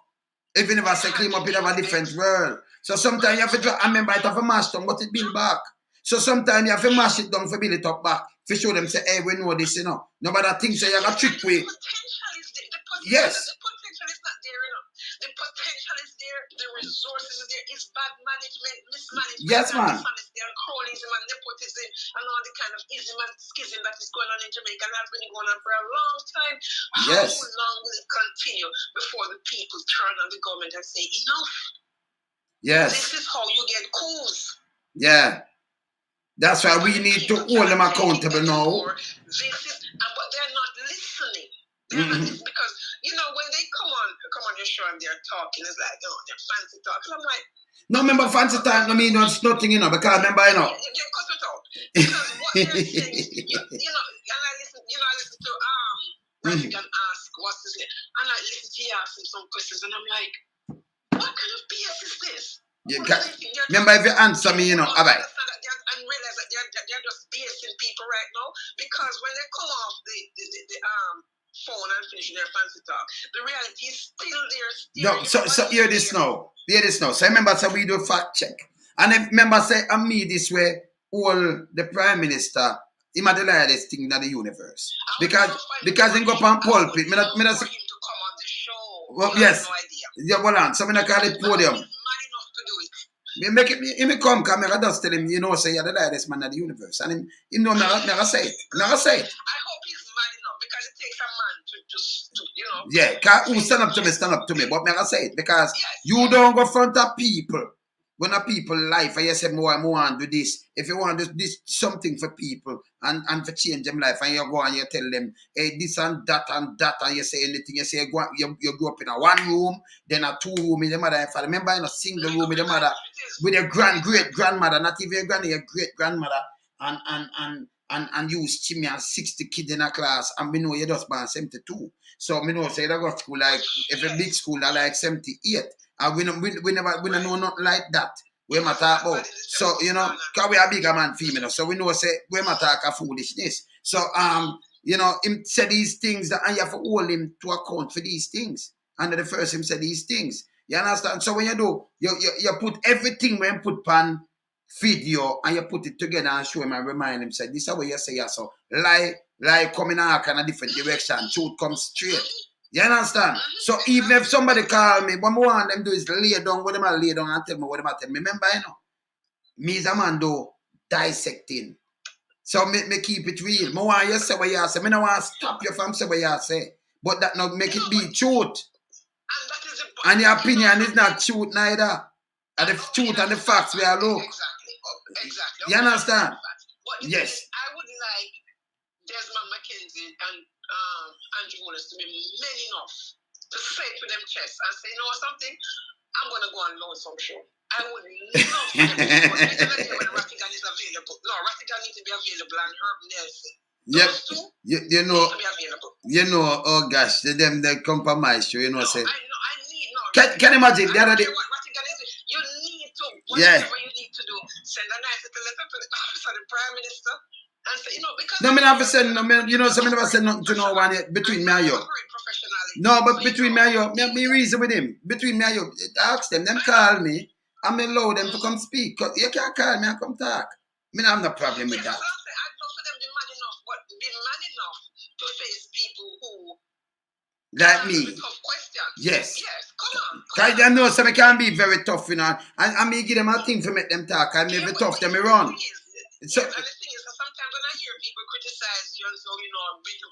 S2: If you never settle him up, you have a different world. So sometimes you have to I remember it have a mash down, but it build back. So sometimes you have to mash it down for build it up back. To show them say, hey, we know this, you know. Nobody thinks you have a trick way. Yes.
S3: The potential is not there, you know. The potential is there, the resources is there. It's bad management, mismanagement,
S2: yes, man.
S3: dishonesty and cronyism and nepotism and all the kind of ism and schism that is going on in Jamaica and has been going on for a long time.
S2: Yes.
S3: How long will it continue before the people turn on the government and say, enough?
S2: Yes.
S3: This is how you get coups.
S2: Yeah. That's why we need to hold them accountable now.
S3: But they're not listening. They're not listening because, you know, when they come on your show and they're talking, it's like, they're fancy talking. I'm like,
S2: no, remember fancy talk, no mean it's nothing, you know, because remember, you know.
S3: You cut it out. Because what they're saying, you know, and I listen to Rafik and ask, what's his name? And I listen to you ask him some questions, and I'm like, what kind of BS is this?
S2: Remember, if you answer me, you know, all right.
S3: And realize that they're just BSing people right now because when they come off the phone and finish their fancy talk, the reality is still there.
S2: No, so hear this now. Hear this now. So remember, so we do fact check. And if remember, say, and me this way, all the Prime Minister, he might lie this thing in the universe. Because he go up on pulpit.
S3: For him to come on the show.
S2: Well, yes.
S3: No idea.
S2: Yeah, well, on. So I'm going to call it podium. Make it, he may come, because I just tell him, you know, say, you're the lightest man of the universe. And he know, never say it. Never say it.
S3: I hope he's mad enough, because it takes a man to you know.
S2: Yeah, because who stand up to me, but never say it. Because you don't go front of people.
S1: when a people life, and you say, more want to do this. If you want to do this something for people and for change them life, and you go and you tell them, hey, this and that, and you say anything, you say, you grew up in a 1 room, then a 2 room with the mother and father. Remember, in a single room with the mother, with your great grandmother, not even your granny, your great grandmother, and you Jimmy and 60 kids in a class, and we know you just born 72. So we know say you go to school like every big school are like 78. And we never know nothing like that. We might talk about. So, you know, because we are bigger man female, so we know say we might talk a foolishness. So you know, him say these things that and you have to hold him to account for these things. And the first him said these things. You understand? So when you do, you put everything when you put pan video and you put it together and show him and remind him, say, this is what you say, yeah, so lie coming out in a different direction, truth comes straight. You understand? So even if somebody call me, what I want them to do is lay down what them I lay down and tell me what them I tell me. Remember, you know, me is a man do dissecting. So me keep it real. I want you say what you say. I don't want to stop you from say what you say. But that not make it be truth. And your opinion is not truth neither. And the truth and the facts we are look.
S3: Exactly.
S1: You understand?
S3: But
S1: yes.
S3: I would like Desmond McKenzie and Andrew Wallace to be men enough to say to them chest and say, you know something? I'm going to go and load some show. I would love for them to do when Ratigan is available. No, Ratigan needs to be available and Herb Nelson. Those two
S1: you know,
S3: need to be available.
S1: You know, oh gosh, them they compromise you, you know, say.
S3: I need no.
S1: Can you imagine the other day?
S3: You need to,
S1: whatever
S3: you need to do, send a nice little letter to the office of the Prime Minister and say, you know, because...
S1: No, I never said, no, you know, so I never said nothing to no one yet between me and you. No, but between me and you, me reason with him. Between me and you, ask them call me, and allow them to come speak. Cause you can't call me and come talk. I mean, I have no problem with that.
S3: I'd love for them to be man enough, but be man enough to face people who...
S1: Like me.
S3: Tough questions.
S1: Yes.
S3: Yes, come on.
S1: Because they know so I can be very tough, you know. And me give them a thing to make them talk. I may be tough, them run.
S3: So, and the thing is, sometimes when I hear people criticize you and so, you know, no.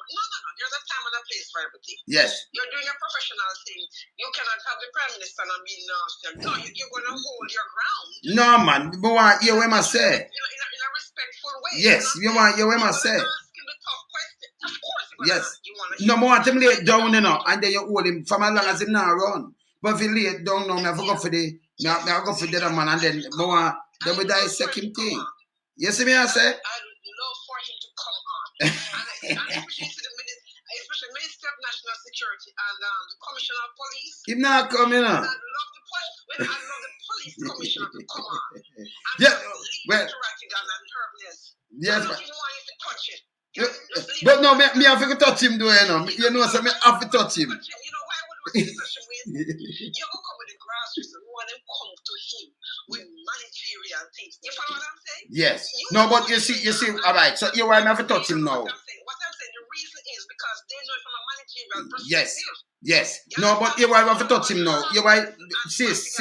S3: There's a time and a place for everything.
S1: Yes.
S3: You're doing your professional thing. You cannot have the Prime Minister and be nasty. No, you're going to hold your ground.
S1: No, man. But what you what I say?
S3: In a respectful way.
S1: Yes, you want you what I say?
S3: Asking the tough question. Of course
S1: yes. No more him lay it down, you know, and then you hold him from as long as him now run. But if he lay it down now, I go for the go for the other man and then more then we dissect him thing. You see me I say?
S3: I would love for him to come on. and especially Minister of National Security and the Commissioner of Police.
S1: Him not coming
S3: I'd
S1: up.
S3: love the police commissioner to come on. And
S1: yeah, well,
S3: yes, but he want you to touch it.
S1: But no, me have to touch him though, you know. You know, so me have to touch him.
S3: You know why would we touch him with? You go come with the grassroots and want them come to him with managerial things. You follow what I'm saying?
S1: Yes. No, but you see, all right. So you want me have to touch him now?
S3: What I'm saying, the reason is because they know it from a managerial perspective.
S1: Yes. No, but you want me have to touch him now? You want sis.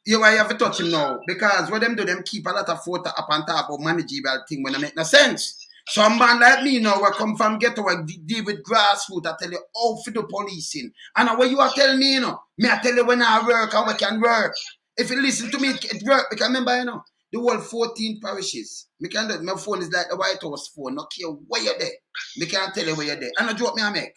S1: You want you have to touch him now because what them do, them keep a lot of photo up on top of managerial thing when it make no sense. Some man like me now will come from ghetto and deal with grassroots. I tell you how for the policing. And what you are telling me, you know, me I tell you when I work, how I can work. If you listen to me, it work. Because remember, you know, the whole 14 parishes. Me can do, my phone is like the White House phone. No care where you're there. Me can't tell you where you're there. And I joke me I make.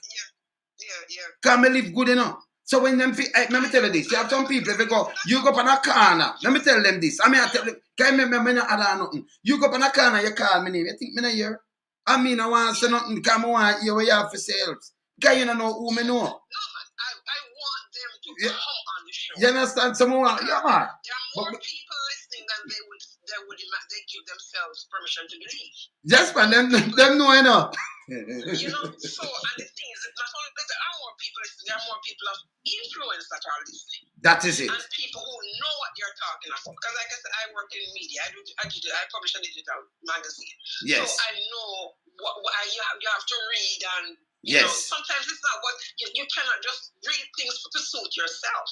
S3: Yeah.
S1: Because me live good enough. So when them, let me tell you this. You have some people, if you go up on a corner. Let me tell them this. I mean, I tell them, can't remember me not add nothing. You go up on a corner, you call me name. You think me not hear? I mean, I want to say nothing because I want to hear what you have for sales. Because you don't know who me know.
S3: No, man. I want them to come on the show.
S1: You understand? Someone, yeah, man.
S3: There are more people listening than they give themselves permission to believe.
S1: Yes, man. Them know, you know.
S3: You know, so, and the thing is, not only that there are more people listening, there are more people of influence that are listening.
S1: That is it.
S3: And people who know what you're talking about. Because like I said, I work in media. I publish a digital magazine.
S1: Yes.
S3: So I know what you have to read and you
S1: yes.
S3: know, sometimes it's not what you cannot just read things to suit yourself.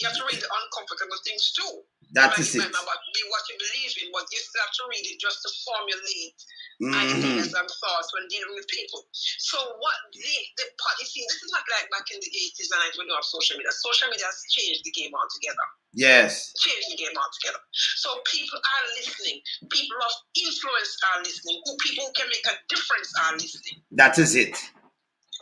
S3: You have to read the uncomfortable things too.
S1: That is it.
S3: Be what you believe in, but you still have to read it just to formulate ideas and thoughts when dealing with people. So what the policy, this is not like back in the 80s and 90s when you have social media. Social media has changed the game altogether.
S1: Yes.
S3: Changed the game altogether. So people are listening. People of influence are listening. People who can make a difference are listening.
S1: That is it.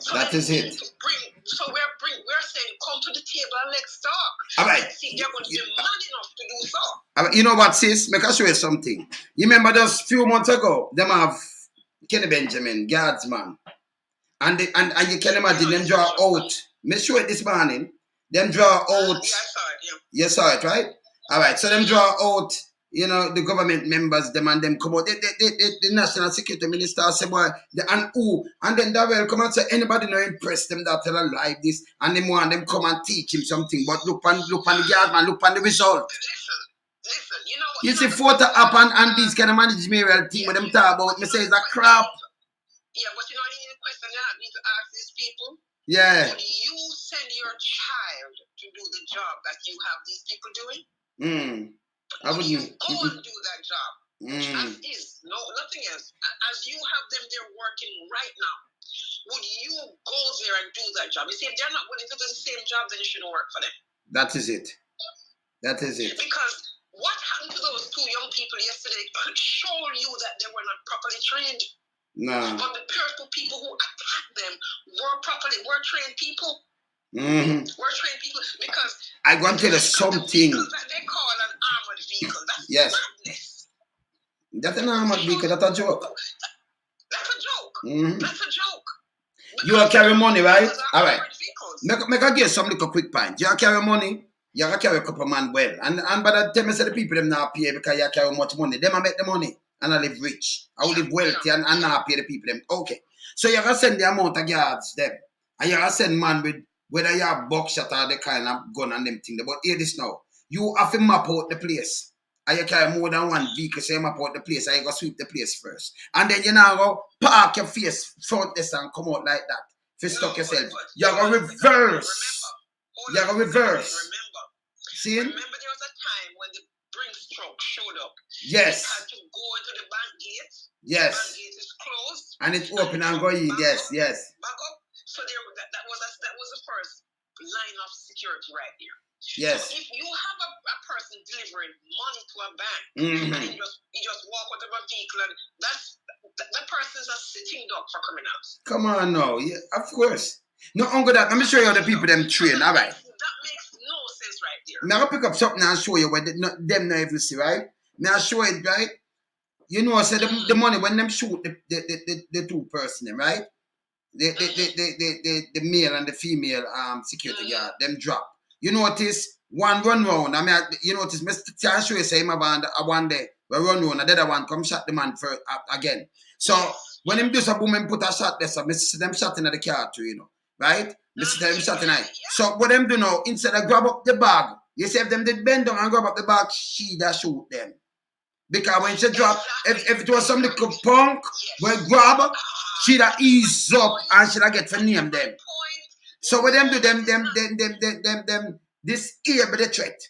S3: So
S1: that is it.
S3: We're saying, come to the table and let's talk.
S1: All right.
S3: Let's see, they're going to be man enough to do so.
S1: All right. You know what, sis? Make I show you something. You remember just a few months ago, them have Kenny Benjamin, guardsman. And you can imagine them draw out. Make sure it this morning. Them draw out.
S3: Yeah, I saw it, yeah.
S1: You saw it, right? All right. So them draw out, you know, the government members, them and them come out. The national security minister say, boy, and then that will come and say, anybody not impress them that tell a lie this, and them want them come and teach him something. But look on the guard, man, look on the result.
S3: Listen, you know what?
S1: You see photo up and these kind of managerial thing with them talk about, me say it's a crap.
S3: Yeah, but you know the question you need to ask these people?
S1: Yeah.
S3: Would you send your child to do the job that you have these people doing?
S1: I wouldn't.
S3: You go and do that job. As is, no, nothing else. As you have them there working right now, would you go there and do that job? You see, if they're not willing to do the same job, then you shouldn't work for them.
S1: That is it. That is it.
S3: Because what happened to those two young people yesterday could show you that they were not properly trained.
S1: No.
S3: But the people who attacked them were trained people.
S1: Were
S3: trained people because
S1: I want to tell you something.
S3: That they call an armored vehicle. That's madness.
S1: That's an armored vehicle. That's a joke.
S3: That's a joke. That's a joke.
S1: You will carry money, right? All right. Make I give some little quick point. You carry money. You carry a couple of man well. And by the time I say the people them not pay because you carry much money. Them I make the money. And I live rich. I will live wealthy and not pay the people them. Okay. So you can send the amount of guards them. And you can send man with whether you have buckshot or the kind of gun and them thing. But hear this now. You have to map out the place. And you carry more than one vehicle, so you map out the place and you go sweep the place first. And then you now go park your face front this and come out like that. If you stuck yourself. You go reverse. You go reverse. See?
S3: Remember there was a time when the Brinks truck showed up.
S1: Yes.
S3: You had to go into the bank gate.
S1: Yes.
S3: The bank gate is closed.
S1: And it's open and go in. Yes, yes.
S3: Back up. So that was the first line of security right there.
S1: Yes.
S3: So if you have a person delivering money to a bank and you just walk out of a vehicle and that person's a sitting duck for criminals.
S1: Come on now. Yeah, of course. No, uncle that. Let me show you how the people them train. All right.
S3: That makes no sense right there.
S1: Now I'll pick up something and show you where them not even see, right? Now I'll show it, right? You know, I said the money when them shoot the two person, right? The male and the female security guard, them drop. You notice one run round. I mean, you notice Mr. Show you say him about one day we run round, and the other one come shot the man for again. So when him do some boom and put a shot there, so Mr. them shot in the car too, you know, right? Mr. them shot in it. So what them do now, instead of grab up the bag, you see if them did bend down and grab up the bag, she that shoot them. Because when she drop, if it was some little punk, when grab, she'd ease up and she'd get to name them. So what them do, them this ear by the threat.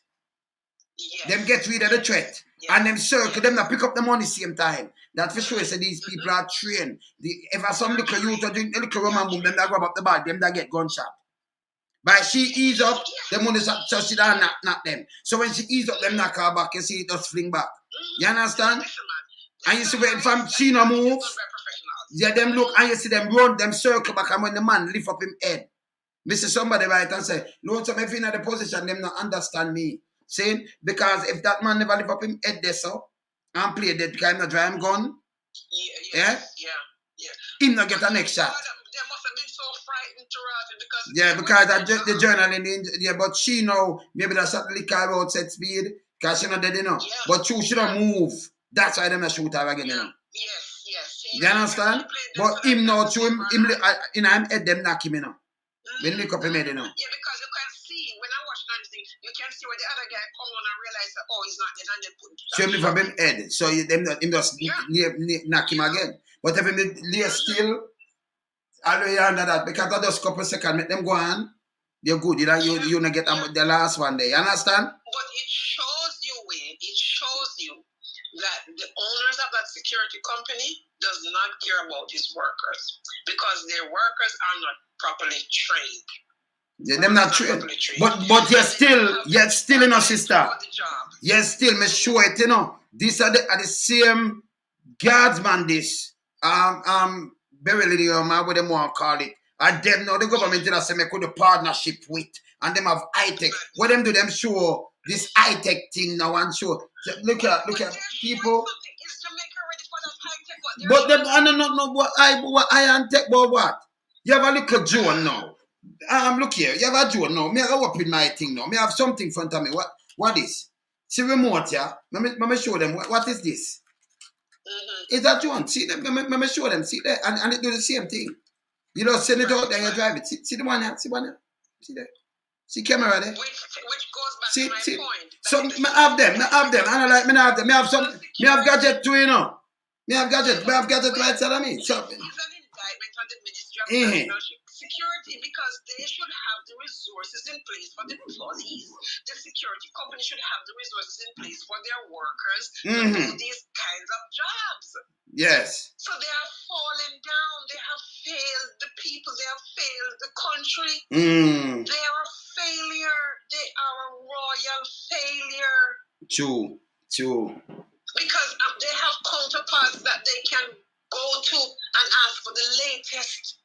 S1: Them get rid of the threat. And them circle, them not pick up the money same time. That for sure, so these people are trained. If some little youth or drink a little Roman boom, them that grab up the bag, them that get gunshot. But she ease up, the money so she don't knock them. So when she ease up, them knock her back, you see it just fling back. You understand? And you see when from she no move, yeah, them look and you see them run, them circle back, and when the man lift up him head, Mr. Somebody right and say, Lord, some if in the position, them not understand me. Saying, because if that man never lift up him head there, so, and play that kind of dry him gun, yeah, him not get a next shot.
S3: They must have been so frightened to
S1: yeah, because the journal in the but she know maybe that's at the liquor road set speed, because she not dead, you know. Yeah. But she don't move. That's why them not shoot her again, you know.
S3: Yes.
S1: You understand? But him now, to him in him head, them knock him, you know. When lick up him head, you know.
S3: Yeah, because you can see, when I watch anything, you can see where the other guy come on and realize that, oh, he's not dead, and they put it.
S1: So him lift up him head, so him just knock him again. But if him lay still, I'll lay under that, because I just couple seconds, make them go on, they're good, you know, you not get the last one there, you understand?
S3: But it shows you, Wayne, it shows you that the owners of that security company does not care about his workers because their workers are not properly trained.
S1: Yeah, them not trained. But you're still in a sister. You're still, me sure it, you know. These are the same guardsman this. Barely, what them want to call it. And them now the government you know, say me could do partnership with. And them have high-tech. What them do, them show this high-tech thing now and show. Look at people.
S3: Is Jamaica ready for that high-tech?
S1: But them, I don't know what I and tech, but what? You have a little Joan now. Look here, you have a Joan now. Me have up in my thing now. Me have something in front of me. What is? See remote, yeah? Let me show them. What is this? Is that Joan? See them? Let me show them. See there? And it do the same thing. You know, send it out there, you drive it. See the one here? See one here? See there? See camera there?
S3: Which goes back to my point.
S1: So me have them. I don't like me have them. Me have some. Me have gadget too, you know. Me have gadget right side of me. So.
S3: It's an indictment on the Ministry of National Security because they should have the resources in place for the police. The security company should have the resources in place for their workers to do these kinds of jobs.
S1: Yes.
S3: So they have fallen down. They have failed the people. They have failed the country. They are a failure. They are a royal failure.
S1: True.
S3: Because they have counterparts that they can go to and ask for the latest.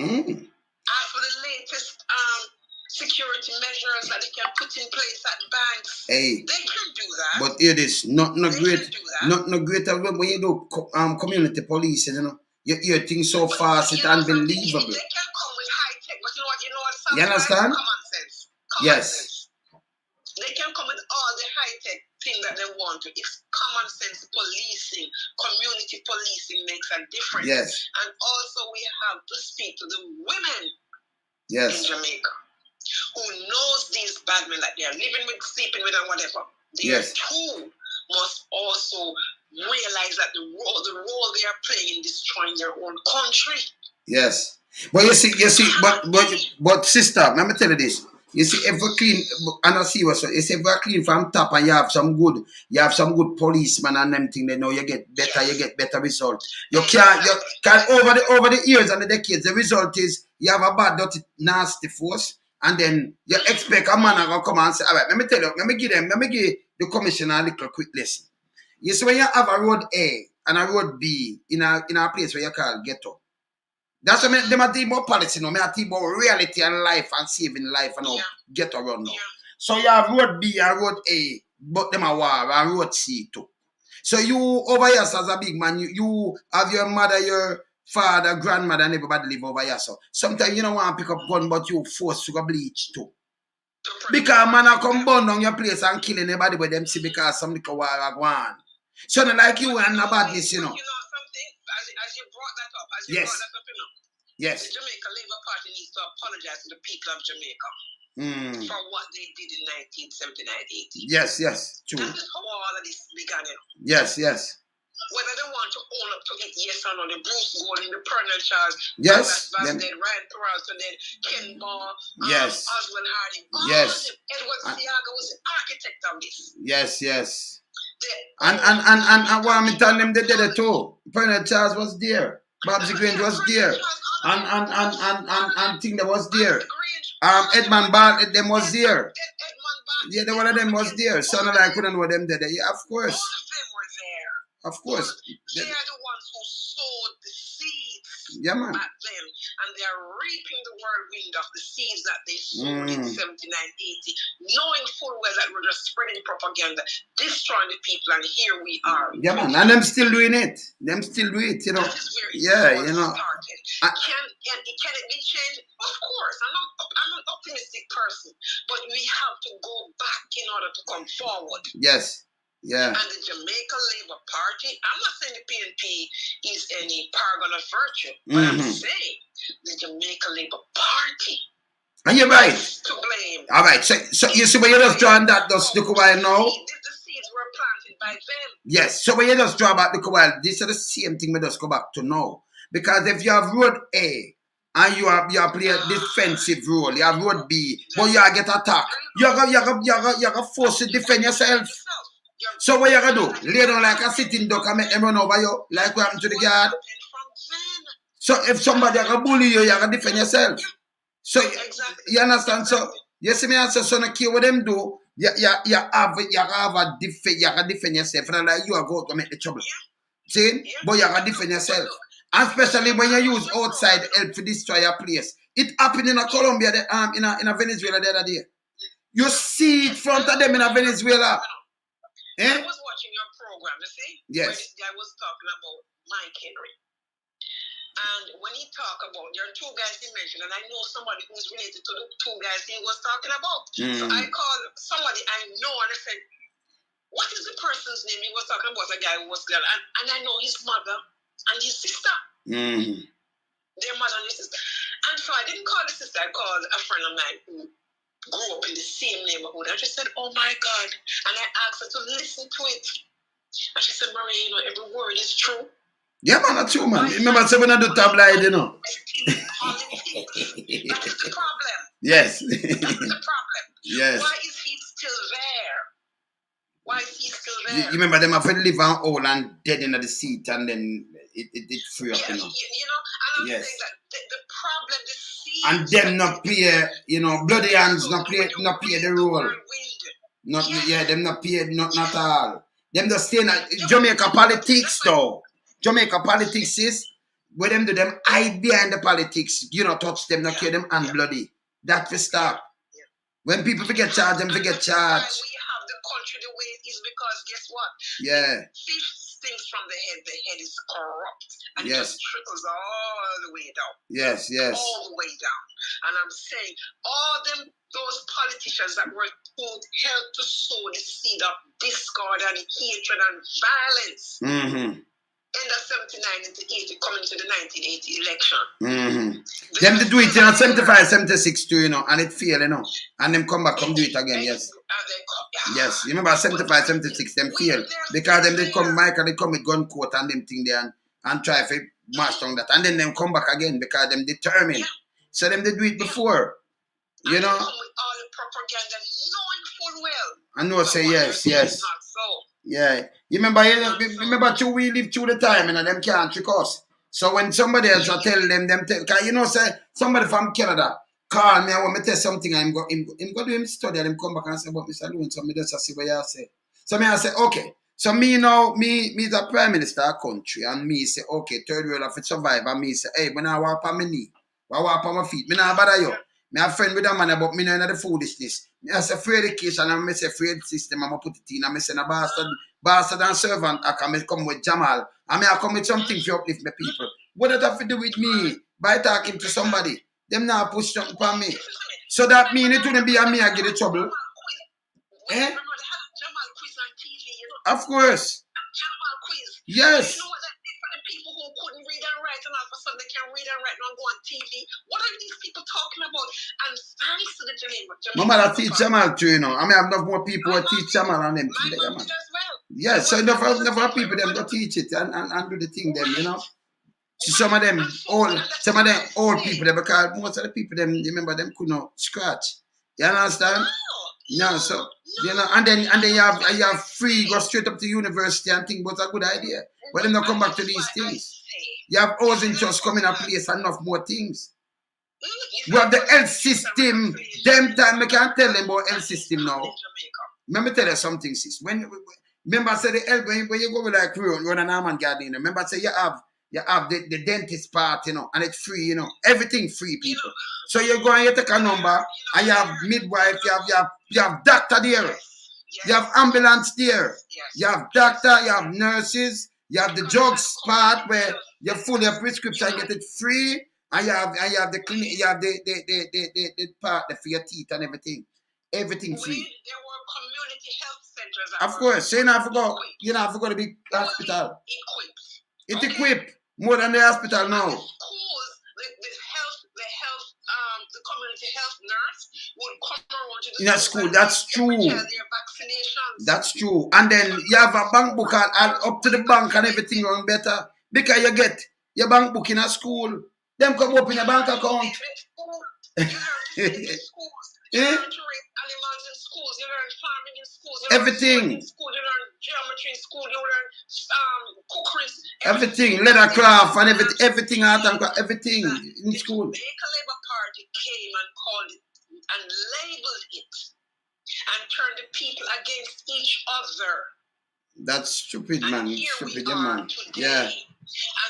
S3: Ask for the latest security measures that they can put in place at banks.
S1: Hey,
S3: they can do that.
S1: But it is not greater when you do community policing, you know. You hear things so fast, it's unbelievable.
S3: They can come with high tech, but you know what?
S1: You understand?
S3: Common sense. Sense. They can come with all the high tech thing that they want to. It's common sense policing. Community policing makes a difference.
S1: Yes.
S3: And also we have to speak to the women
S1: in
S3: Jamaica who knows these bad men that they are living with, sleeping with, and whatever. They too must also realize that the role they are playing in destroying their own country. Yes.
S1: But you see, but sister, let me tell you this. You see, if we clean, and I see what you say, if we clean from top and you have some good policemen and them thing, they know you get better result. You can't over the years and the decades, the result is you have a bad, dirty, nasty force, and then you expect a man to come and say, all right, let me tell you, let me give the commissioner a little quick lesson. You see, when you have a road A and a road B in a place where you call ghetto, that's what they are team about policy now. I team about reality and life and saving life and all get around now. So you have road B and road A, but them are war and road C too. So you over here as a big man, you have your mother, your father, grandmother, and everybody live over here. So sometimes you don't want to pick up gun, but you forced to go bleach too. Because man I come burn down your place and kill anybody with them see because some little war are gone. So not like you and no badness, you know.
S3: As you brought that up, you know.
S1: Yes.
S3: The Jamaica Labour Party needs to apologize to the people of Jamaica for what they did in 1979-80.
S1: Yes, true.
S3: That is how all of this began.
S1: Yes.
S3: Whether they want to own up to it, yes or no, the Bruce Golding, the Pernell Charles,
S1: Ryan
S3: Peralta, then Ken Barr, Oswald Harding, Edward Siaga was the architect of this.
S1: Yes. And what I'm telling them, they did it too. Pernell Charles was there. Babsy Grange was there. And thing that was there. Edmund Ball, them was there. Yeah, the one of them was there. So not I couldn't know them there. Yeah, of course.
S3: All of them were there.
S1: Of course.
S3: They are the ones who sowed the seeds
S1: man.
S3: back then. And they are reaping the whirlwind of the seeds that they sowed in 79-80, knowing full well that we're just spreading propaganda, destroying the people, and here we are.
S1: Yeah, man. And them still doing it. You know.
S3: That is where it started. Can it be changed? Of course. I'm an optimistic person. But we have to go back in order to come forward.
S1: Yes. Yeah.
S3: And the Jamaica Labour Party, I'm not saying the PNP is any paragon of virtue, but I'm saying the Jamaica Labour Party.
S1: And you're right.
S3: To blame.
S1: All right. So you see when you just drawing that, just look a while now.
S3: The seeds were planted by them.
S1: Yes. So when you just draw back, look a while, this is the same thing we just go back to now. Because if you have road A and you play a defensive role, you have road B, but you get attacked, you're gonna force to defend yourself. So what you gonna do? Lay down like a sitting duck and make them run over you, like what happened to the guard. So if somebody gonna bully you, you gotta defend yourself. So you understand? So you see me answer, so no care what them do. You have a defend yourself. And like you are going to make the trouble. See? But you gotta defend yourself. And especially when you use outside help to destroy your place. It happened in a Colombia, in a Venezuela the other day. You see it in front of them in a Venezuela.
S3: I was watching your program, you see?
S1: Yes.
S3: Where this guy was talking about Mike Henry. And when he talked about, there are two guys he mentioned, and I know somebody who's related to the two guys he was talking about. So I called somebody I know and I said, what is the person's name? He was talking about a guy who was there. And I know his mother and his sister. Their mother and his sister. And so I didn't call the sister, I called a friend of mine who grew up in the same neighborhood. I just said, oh my God. And I asked her to listen to it. And she said, Marie, you know, every word is true.
S1: Yeah, man, that's true, man. Remember, say when I do tabloid, you know.
S3: That is the problem.
S1: Yes.
S3: That's the problem.
S1: Yes.
S3: Why is he still there? Why is he still there?
S1: You remember them have to live on old and dead in the seat and then it free up, you know.
S3: You know, and I'm saying that the problem, the seed.
S1: And them not play, you know, bloody hands not play the role. Them not play not at all. Them just stay in Jamaica politics though. Jamaica politics is where them do them hide behind the politics, you know, touch them, not kill them and bloody. That will stop. When people forget charge, them forget charge.
S3: Why we have the country the way it is because guess what?
S1: Yeah.
S3: Fish stings from the head is corrupt. And it
S1: Yes.
S3: just trickles all the way down.
S1: Yes.
S3: All the way down. And I'm saying all those politicians that were told helped to sow the seed of discord and hatred and violence. End of 79 into 80, coming to the 1980 election.
S1: Them they do it in 75, 76 too, you know, and it fail, you know. And them come back, come do it again, yes. Yes, you remember 75, 76, them fail. Because them they come, Michael, they come with gun coat and them thing there and try to master on that. And then them come back again because them determined. So them they do it before. You know?
S3: Come with all the propaganda, knowing full well.
S1: I know, say yes.
S3: It's not so.
S1: Yeah. You remember too, we live through the time and them can't trick us. So when somebody else will tell them, cause you know, say somebody from Canada call me, I want me to tell something, I'm go do him study and him come back and say, but Mr. Loon, so me just see what you say. So me I say, okay. So me now, me the Prime Minister of country, and me say, okay, third world have to survive, and me say, hey, when I walk on my knee, I walk on my feet, me not bother you. Me have friend with a man about me know the foolishness. Me I say free education and me say free system, I'm put it in and me say a bastard and servant, I come with Jamal. And me I come with something to uplift my people. What does that have to do with me? By talking to somebody. Them now push something upon me. So that mean it wouldn't be a me I get in trouble. Eh? Of course. Yes.
S3: You know what that did for the people who couldn't read and write and all of a sudden they can read and write and go on TV? What are these people talking about? And thanks to the Jamaica.
S1: Mama that teach Jamal too, you know. I mean I have enough more people who teach Jamal and them thing there, man. Yes, so enough people them go teach it and do the thing them, you know. So some of them old people them because most of the people them remember them could not scratch. You understand? No, so you know, and then you have free, go straight up to university and think what's a good idea. But then they come back to these things. You have housing trust coming in place and enough more things. We have the health system. Them time I can't tell them about health system now. Let me tell you something, sis. Remember I said the health when you go with like run an arm and garden, remember I say you have the dentist part, you know, and it's free, you know. Everything free, people. So you go and you take a number and you have midwife, you have doctor there. You have ambulance there. You have doctor, you have nurses, you have the drugs part where you fill your prescription, get it free, and you have the clinic, you have the part for your teeth and everything. Everything free.
S3: There were community health centers.
S1: Of course, so you not forgot to be hospital. It equipped more than the hospital now.
S3: The schools, the community health nurse would come around to the
S1: school. That's true.
S3: Their vaccinations.
S1: That's true. And then you have a bank book and up to the bank and everything run better because you get your bank book in a school. Them come open a bank account.
S3: You learn in schools. You learn to raise animals in schools. You learn farming in schools. You
S1: Everything.
S3: learn in schools. You learn geometry in school, you learn cookeries.
S1: Everything, leather craft and everything art and everything in school.
S3: The Jamaica Labour Party came and called it and labeled it and turned the people against each other.
S1: That's stupid, man.
S3: And here
S1: Stupid,
S3: we are
S1: man.
S3: today.
S1: Yeah.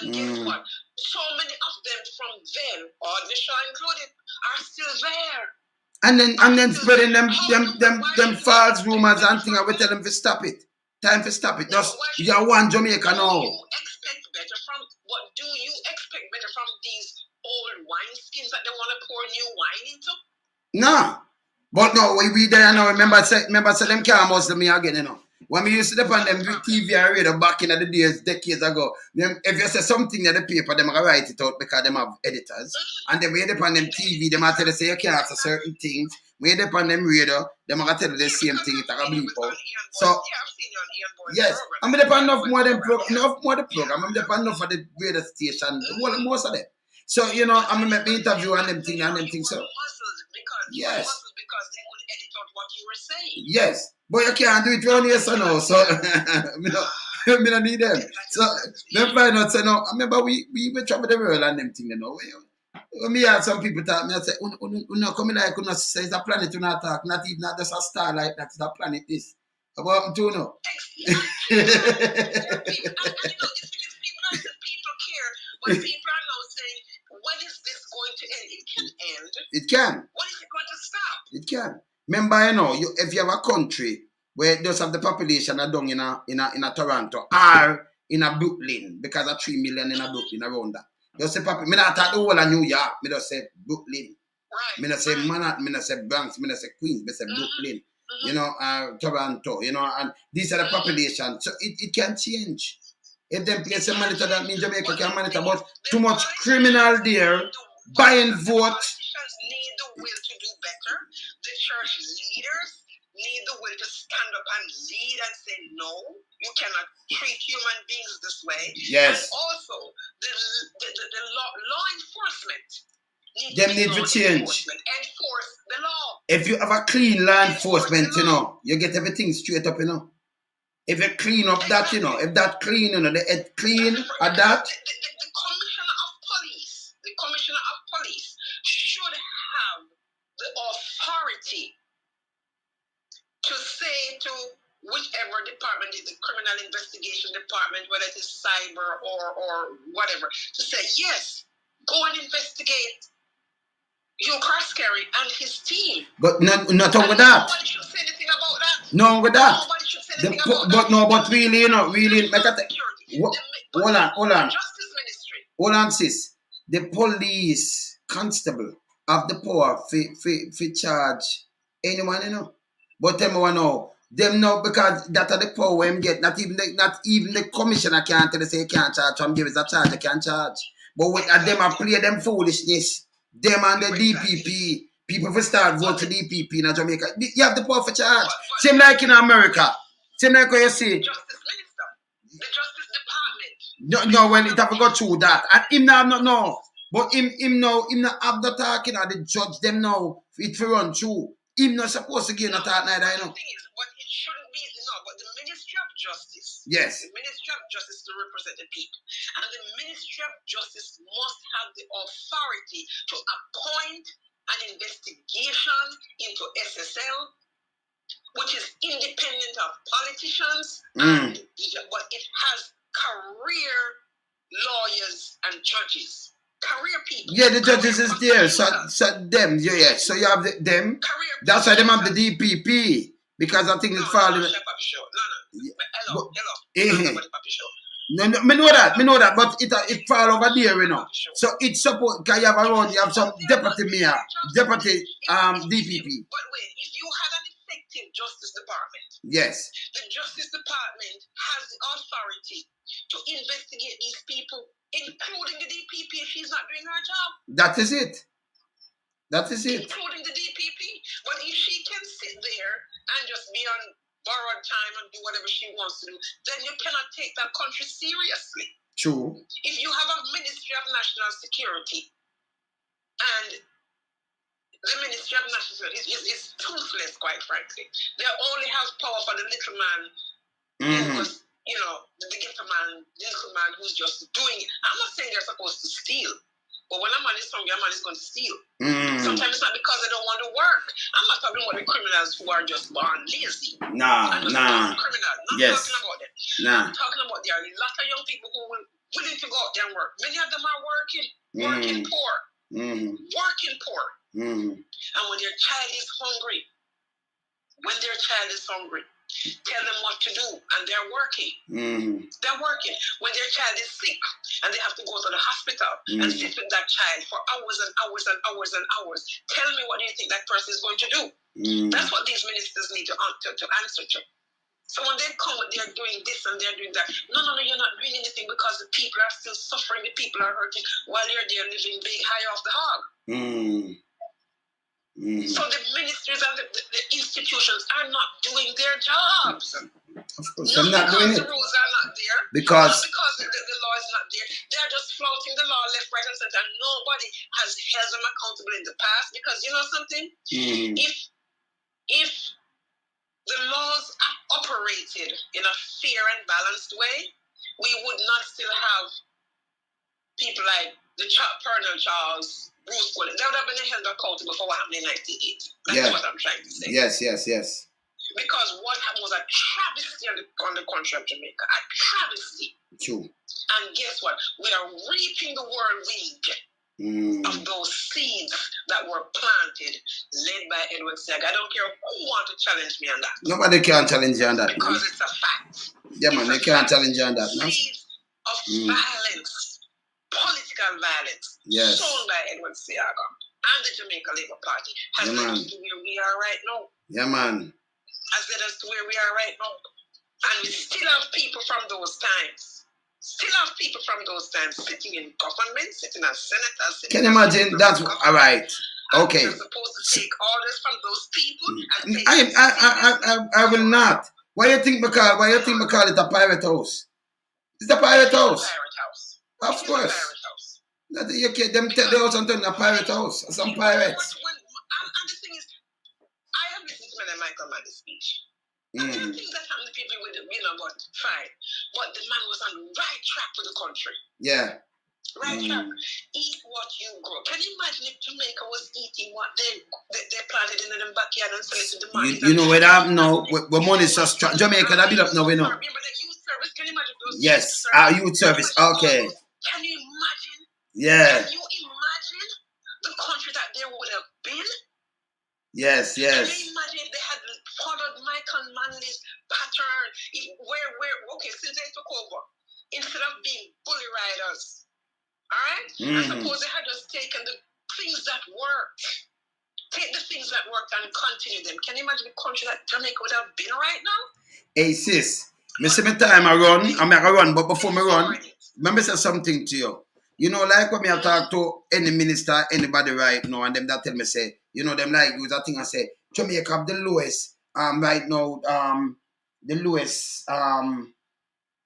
S3: And guess what? So many of them from them, all the show included, are still there.
S1: And then spreading them false rumors and things. I will tell them to stop it. Time to stop it. Just you want Jamaica now.
S3: Do you expect better from what? Do you expect better from these old wine skins that they want to pour new wine into?
S1: No. But no, we there now. Remember say them can't muscle me again, you know. When we used to depend on them TV and radio back in the days, decades ago, if you say something in the paper, them gonna write it out because them have editors. And then we depend on them TV, them gonna tell you say you can't say certain things. We depend on them radio, them gonna tell you the same thing. It's gonna bleep out. So yes, I'm depend enough more than the program. I'm depend enough for the radio station, most of them. So you know, I'm gonna make me interview and them thing. So yes.
S3: Because they would edit out what you were saying.
S1: Yes, but you can't do it around here, so no. So me don't need them. So them find out, say no. I remember we travel the world and them thing, you know. When me had some people talk, me I say, no come like you say it's a planet you not talk, not even not just a star like that, it's a planet this. About to know.
S3: And you know, the thing is, people care, but people are now saying, when is this going to end? It can end.
S1: It can.
S3: When is it going to stop?
S1: It can. Remember, you know, if you have a country where just have the population are down in a Toronto or in a Brooklyn, because of 3 million in a Brooklyn around that. Just say me not talk the whole of New York, me just say Brooklyn.
S3: Right.
S1: Me not say Manhattan, me not say Bronx, me not say Queens, me say Brooklyn. You know, Toronto, you know, and these are the population. So it can change. If them place a monitor, that means Jamaica can monitor, but too much criminal there, buying votes.
S3: Politicians need the will to do better. The church leaders need the will to stand up and lead and say, no, you cannot treat human beings this way.
S1: Yes.
S3: And also, the law enforcement
S1: need to change.
S3: Enforce the law.
S1: If you have a clean law enforcement, you know, you get everything straight up, you know. If you clean up that, you know, if that clean, you know, the head clean at that.
S3: The commissioner of police should have the authority to say to whichever department is the criminal investigation department, whether it is cyber or whatever, to say, yes, go and investigate Hugh Croskery and his team.
S1: But not over that.
S3: Nobody should say anything about that.
S1: No, with that.
S3: Nobody should say anything about that.
S1: But really, you know, really, hold on.
S3: Justice Ministry.
S1: Hold on, sis. The police constable have the power to charge anyone, you know. But them know because that are the power him get. Not even the commissioner can't tell you say you can't charge. Some give us a charge, you can't charge. But with them I play them foolishness. Them and the DPP. People will start vote for DPP in Jamaica. You have the power for charge. Same like in America. Same like what you see.
S3: The Justice Minister. The Justice Department.
S1: No, well, it have to go through that. And him now not know. But him have the talking or the judge them now. It will run through. Him not supposed to give no talk neither, you know.
S3: The thing is, but it shouldn't be, but the Ministry of Justice.
S1: Yes.
S3: The Ministry of Justice to represent the people. And the Ministry of Justice must have the authority to appoint an investigation into SSL, which is independent of politicians, but it has career lawyers and judges. Career people.
S1: Yeah, the judges is there. So them, yeah. So you have them. That's why them have the DPP. Because I think it's falling.
S3: Hello.
S1: No, me know that, but it fall over there, you know. So it's support because you have some deputy mayor, deputy DPP.
S3: But wait, if you had an effective Justice Department,
S1: yes,
S3: the Justice Department has the authority to investigate these people, including the DPP if she's not doing her job.
S1: That is it.
S3: Including the DPP. But if she can sit there and just be on borrowed time and do whatever she wants to do, then you cannot take that country seriously.
S1: True.
S3: If you have a Ministry of National Security and the Ministry of National Security is toothless, quite frankly. They only have power for the little man was, the ghetto man, the little man who's just doing it. I'm not saying they're supposed to steal, but when a man is hungry, a man is going to steal. Sometimes it's not because they don't want to work. I'm not talking about the criminals who are just born lazy. I'm just not criminal. Not talking about them. I'm talking about there are a lot of young people who will willing to go out there and work. Many of them are working poor. Working poor. And when their child is hungry, tell them what to do, and they're working. They're working. When their child is sick and they have to go to the hospital and sit with that child for hours and hours and hours and hours, tell me what do you think that person is going to do? That's what these ministers need to answer to. So when they come, they're doing this and they're doing that. No, you're not doing anything because the people are still suffering, the people are hurting while you're there living big high off the hog. So the ministries and the institutions are not doing their jobs.
S2: Of course, they're not doing it.
S3: The rules are not there.
S2: Because
S3: the law is not there. They're just flouting the law left, right, and center. And nobody has held them accountable in the past. Because you know something? If the laws operated in a fair and balanced way, we would not still have people like the Colonel Charles, Bruce Gordon. They would have been held accountable for what happened in 1980. That's what I'm trying to say.
S2: Yes.
S3: Because what happened was a travesty on the country of Jamaica. A travesty.
S2: True.
S3: And guess what? We are reaping the whirlwind of those seeds that were planted, led by Edward Saga. I don't care who wants to challenge me on that.
S2: Nobody can challenge you on that.
S3: Because it's a fact.
S2: Yeah, man, they can't challenge you on that.
S3: Seeds of violence, political violence, sown by Edward Saga and the Jamaica Labour Party has led us to where we are right now.
S2: Yeah, man.
S3: Has led us to where we are right now. And we still have people from those times. Sitting in government, sitting as senators.
S2: Can you imagine? That's all right. Okay.
S3: We're supposed to take orders from those people. And
S2: I will not. Why you think we call it a pirate house? It's a pirate house. Of course. You can't them tell the house and turn a pirate house. Some pirates.
S3: And the thing is, I have listened to Michael Manny's speech. And there are things that happen to people with but fine. But the man was on the right track for the country.
S2: Yeah.
S3: Right track. Eat what you grow. Can you imagine if Jamaica was eating what they planted in the backyard and selling to the market?
S2: You know where that now? Where money is just Jamaica, that build up now, we know.
S3: Remember the youth service? Can you imagine those?
S2: Yes, our youth service. Okay.
S3: Can you imagine?
S2: Yeah.
S3: Can you imagine the country that there would have been?
S2: Yes.
S3: Can you imagine if they had followed Michael Manley's pattern? Since they took over, instead of being bully riders, all right? I suppose they had just taken the things that worked. Take the things that worked and continue them. Can you imagine the country that Jamaica would have been right now?
S2: Hey, sis, me see me time I run, but before me run, remember say something to you. You know, like when me I talk to any minister, anybody right now, and them that tell me say, you know, them like use that thing I say, Jamaica have the lowest, right now, the lowest,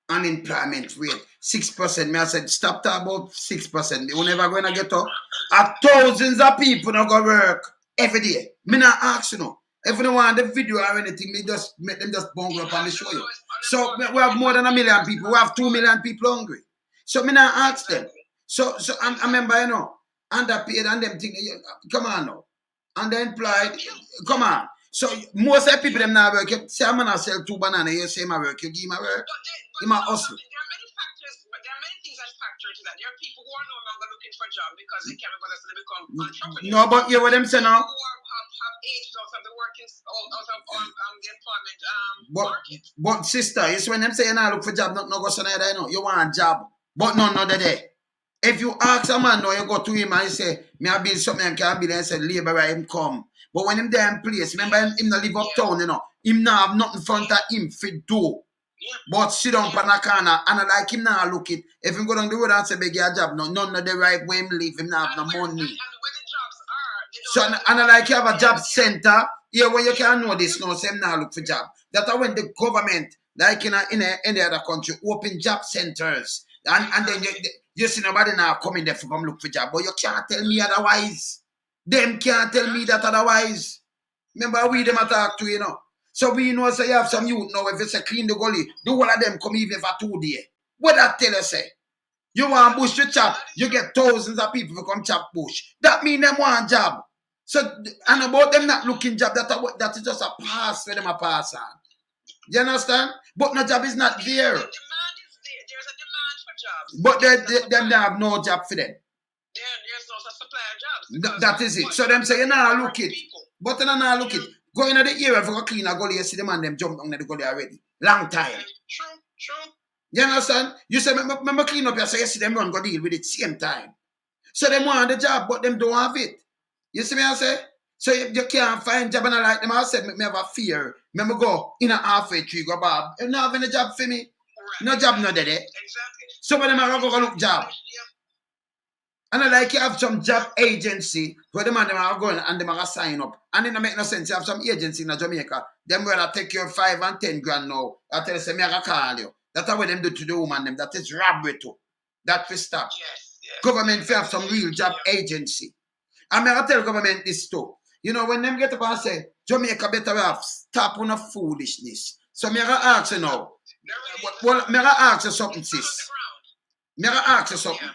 S2: unemployment rate, 6%. Me I said, stop talking about 6%. We're never going to get up. Thousands of people not go work every day. Me not ask you know. If you don't want the video or anything, me just make them just bungle up and show you. So we have more than 1 million people. We have 2 million people hungry. So me not ask them. So I remember, you know, underpaid and them thing. Come on now. Underemployed. Come on. So most of the people them now work. You say I'm gonna sell 2 bananas. You say my work. You give my work. Give my hustle.
S3: There are many factors, but there are many things that factor into that. There are people who are no longer looking for a job because they can't be bothered to become entrepreneurs.
S2: No, but you what them say now?
S3: People who have aged out of the working out of the employment market.
S2: But sister, it's when them say you not look for job, not go somewhere there, you know. You want a job, but none of the day. If you ask a man now, you go to him and you say, me I build something and can build, and say labor him come. But when him there in place, remember him not live uptown, you know. Him not have nothing in front of him fit do. But sit down on a corner and I like him now look it. If him go down the road and say beg your job, no, none of the right way him live, him not have no money.
S3: And where the jobs are,
S2: so and I like you have a job center. Here when you can know this now, say him now look for job. That's when the government, like in any other country, open job centers. And then you see nobody now coming there for come look for job. But you can't tell me otherwise. Them can't tell me that otherwise. Remember we them attack to, you know.
S1: So we know say you have some youth now, if you say clean the gully, the whole of them come even for 2 days. What that tell you say? You want bush to chop, you get thousands of people to come chop bush. That mean them want job. So, and about them not looking job, that is just a pass for them a pass on. You understand? But no job is not there.
S3: The demand is there. There's a demand for jobs.
S1: But they have no job for them.
S3: There's no supply of jobs.
S1: That is it. So them say, you know, look it. But you know, look it. Go into the area for a clean a gully, you see the man them jump down the gully already. Long time.
S3: True.
S1: You understand? You say, remember clean up here, so you see them run go deal with it same time. So them want the job, but them don't have it. You see me I say? So you can't find job and I like them. I said, me have a fear. Remember go in a halfway tree, go Bob. You not having a job for me? Right. No job, no there. Exactly. So when them are go look job. Yeah. And I like you have some job agency where them and them are going and them are sign up. And it don't make no sense. You have some agency in Jamaica. Them will take you 5 and 10 grand now. I tell you, say, me I call you. That's what them do to the woman them. That is robbery too. That will stop. Yes. Government will have some real job agency. And I tell government this too. You know, when them get up and say, Jamaica better have stop on a foolishness. So me I ask you now. Well, me I ask you something, sis. Me I ask you something.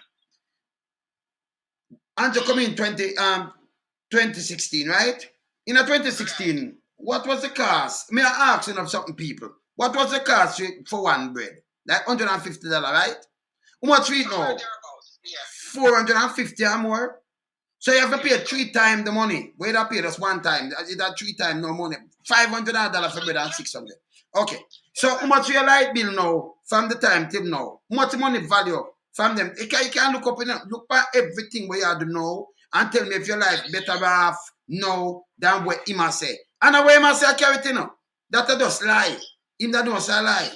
S1: And you come in 2016, right? In 2016, what was the cost? May I ask you of something, people? What was the cost for one bread? Like $150, right? How much we know? 450 or more. So you have to pay 3 times the money. Where you pay just 1 time. You that 3 times no money. $500 for bread and 600. Okay. So how much your light bill now from the time till now? How much money value? From them, you can look up in look at everything where you have to know and tell me if your life better off now than what he must say. And the way he must say, I carry it, you know. That just lie. Him that don't say lie.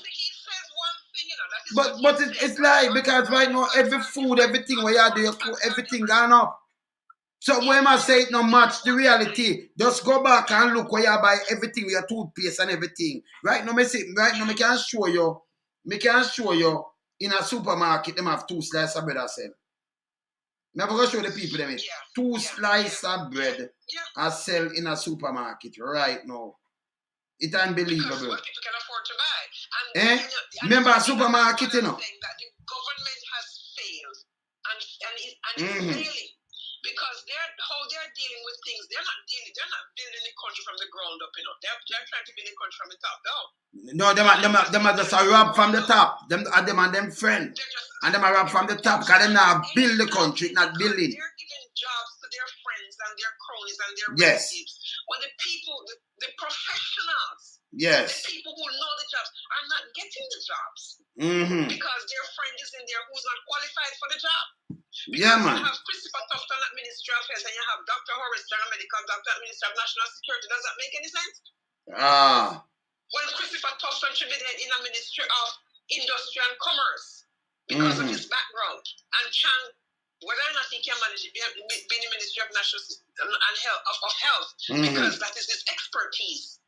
S1: But it's lie because right now every food, everything where you do, everything gone up. So when I say it no match the reality, just go back and look where you buy everything with your toothpaste and everything. Right now, I can show you. In a supermarket, them have 2 slices of bread I sell. I'm going to show the people them. 2 slices of bread I sell in a supermarket right now. It's unbelievable. Because what people can afford to buy. And remember a supermarket, you know? That the government has failed and it's failing. Because how they're dealing with things, they're not building the country from the ground up, you know. They're trying to build the country from the top down. No, them are just a rob from the top. Them and them friend. And them are rob from the top because they now build the country, not building. They're giving jobs to their friends and their cronies and their relatives. When the people, the professionals, the people who know the jobs are not getting the jobs. Because their friend is in there who's not qualified for the job. Because man. You have Christopher Tufton at Ministry of Health and you have Dr. Horace, General Medical Doctor at Ministry of National Security. Does that make any sense? When Christopher Tufton should be there in a Ministry of Industry and Commerce because of his background. And Chang, whether or not he can manage it, be in the Ministry of National and Health because that is his expertise.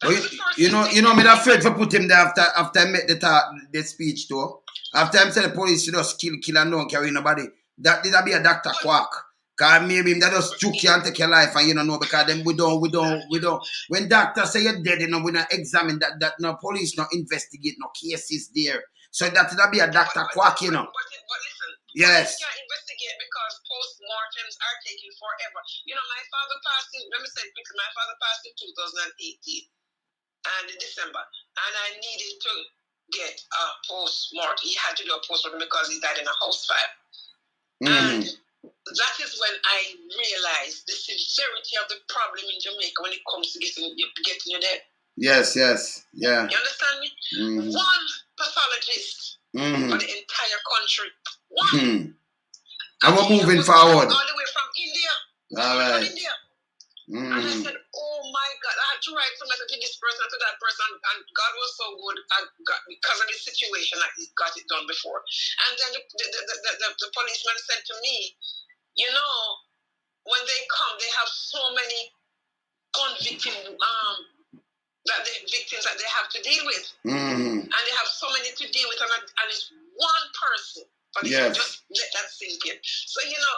S1: Well, you know, me that afraid for put him there after I met the speech too. After I said the police should just kill and don't carry nobody. That did be a Dr. Quack. Cause maybe that just choke you and take your life and you don't know because then we don't. When doctors say you're dead, you know, we don't examine that no police not investigate no cases there. So that be a Dr. Quack, you know. But listen, yes. You can't investigate because post-mortems are taking forever. You know, my father passed in, let me say it quickly, my father passed in 2018. And in December, and I needed to get a post-mortem. He had to do a post-mortem because he died in a house fire. And that is when I realized the severity of the problem in Jamaica when it comes to getting you dead. Yes, yeah. You understand me? One pathologist for the entire country. One. And we're moving forward. All the way from India. All right. From India. And I said, oh my God, I had to write something to this person, to that person, and God was so good because of the situation, I got it done before. And then the policeman said to me, you know, when they come, they have so many victims that they have to deal with. And they have so many to deal with, and it's one person
S3: But
S1: Yes.
S3: just let that sink in. So, you know,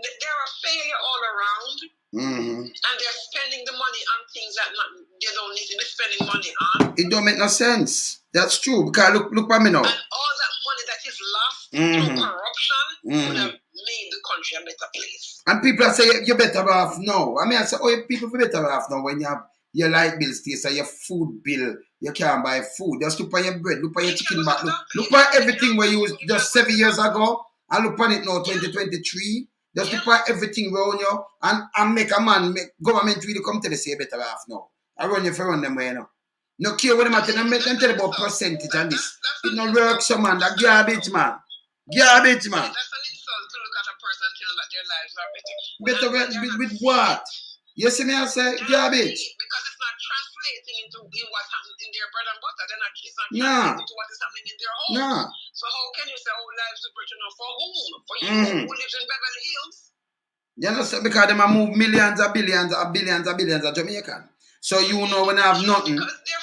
S3: they're a failure all around. And they're spending the money on things that they don't need to be spending money on.
S1: It don't make no sense. That's true. Because look at me now.
S3: And all that money that is lost through corruption would have made the country a better place.
S1: And people say you're better off now. I mean, I say, oh, people be better off now when you have your light bill stays or your food bill. You can't buy food. Just look on your bread, look on your chicken back. Look at everything where you was just 7 years ago. And look on it now, 2023. Just look at everything around you and make a man, make government really come to the say better off now. I run you for run them way now. No care what them at them tell about percentage and this. It no work so man, that garbage man. Garbage man.
S3: That's an insult to look at a person and tell that their lives are better.
S1: With what? You see me I say garbage.
S3: Because it's not translating into what's happening in their bread and butter. It's not translating into what is happening in their home.
S1: No.
S3: So how can you say lives are better now for whom? For you who lives in Beverly Hills?
S1: You know, because them move millions of billions of Jamaican. So you know when I have nothing.
S3: Because their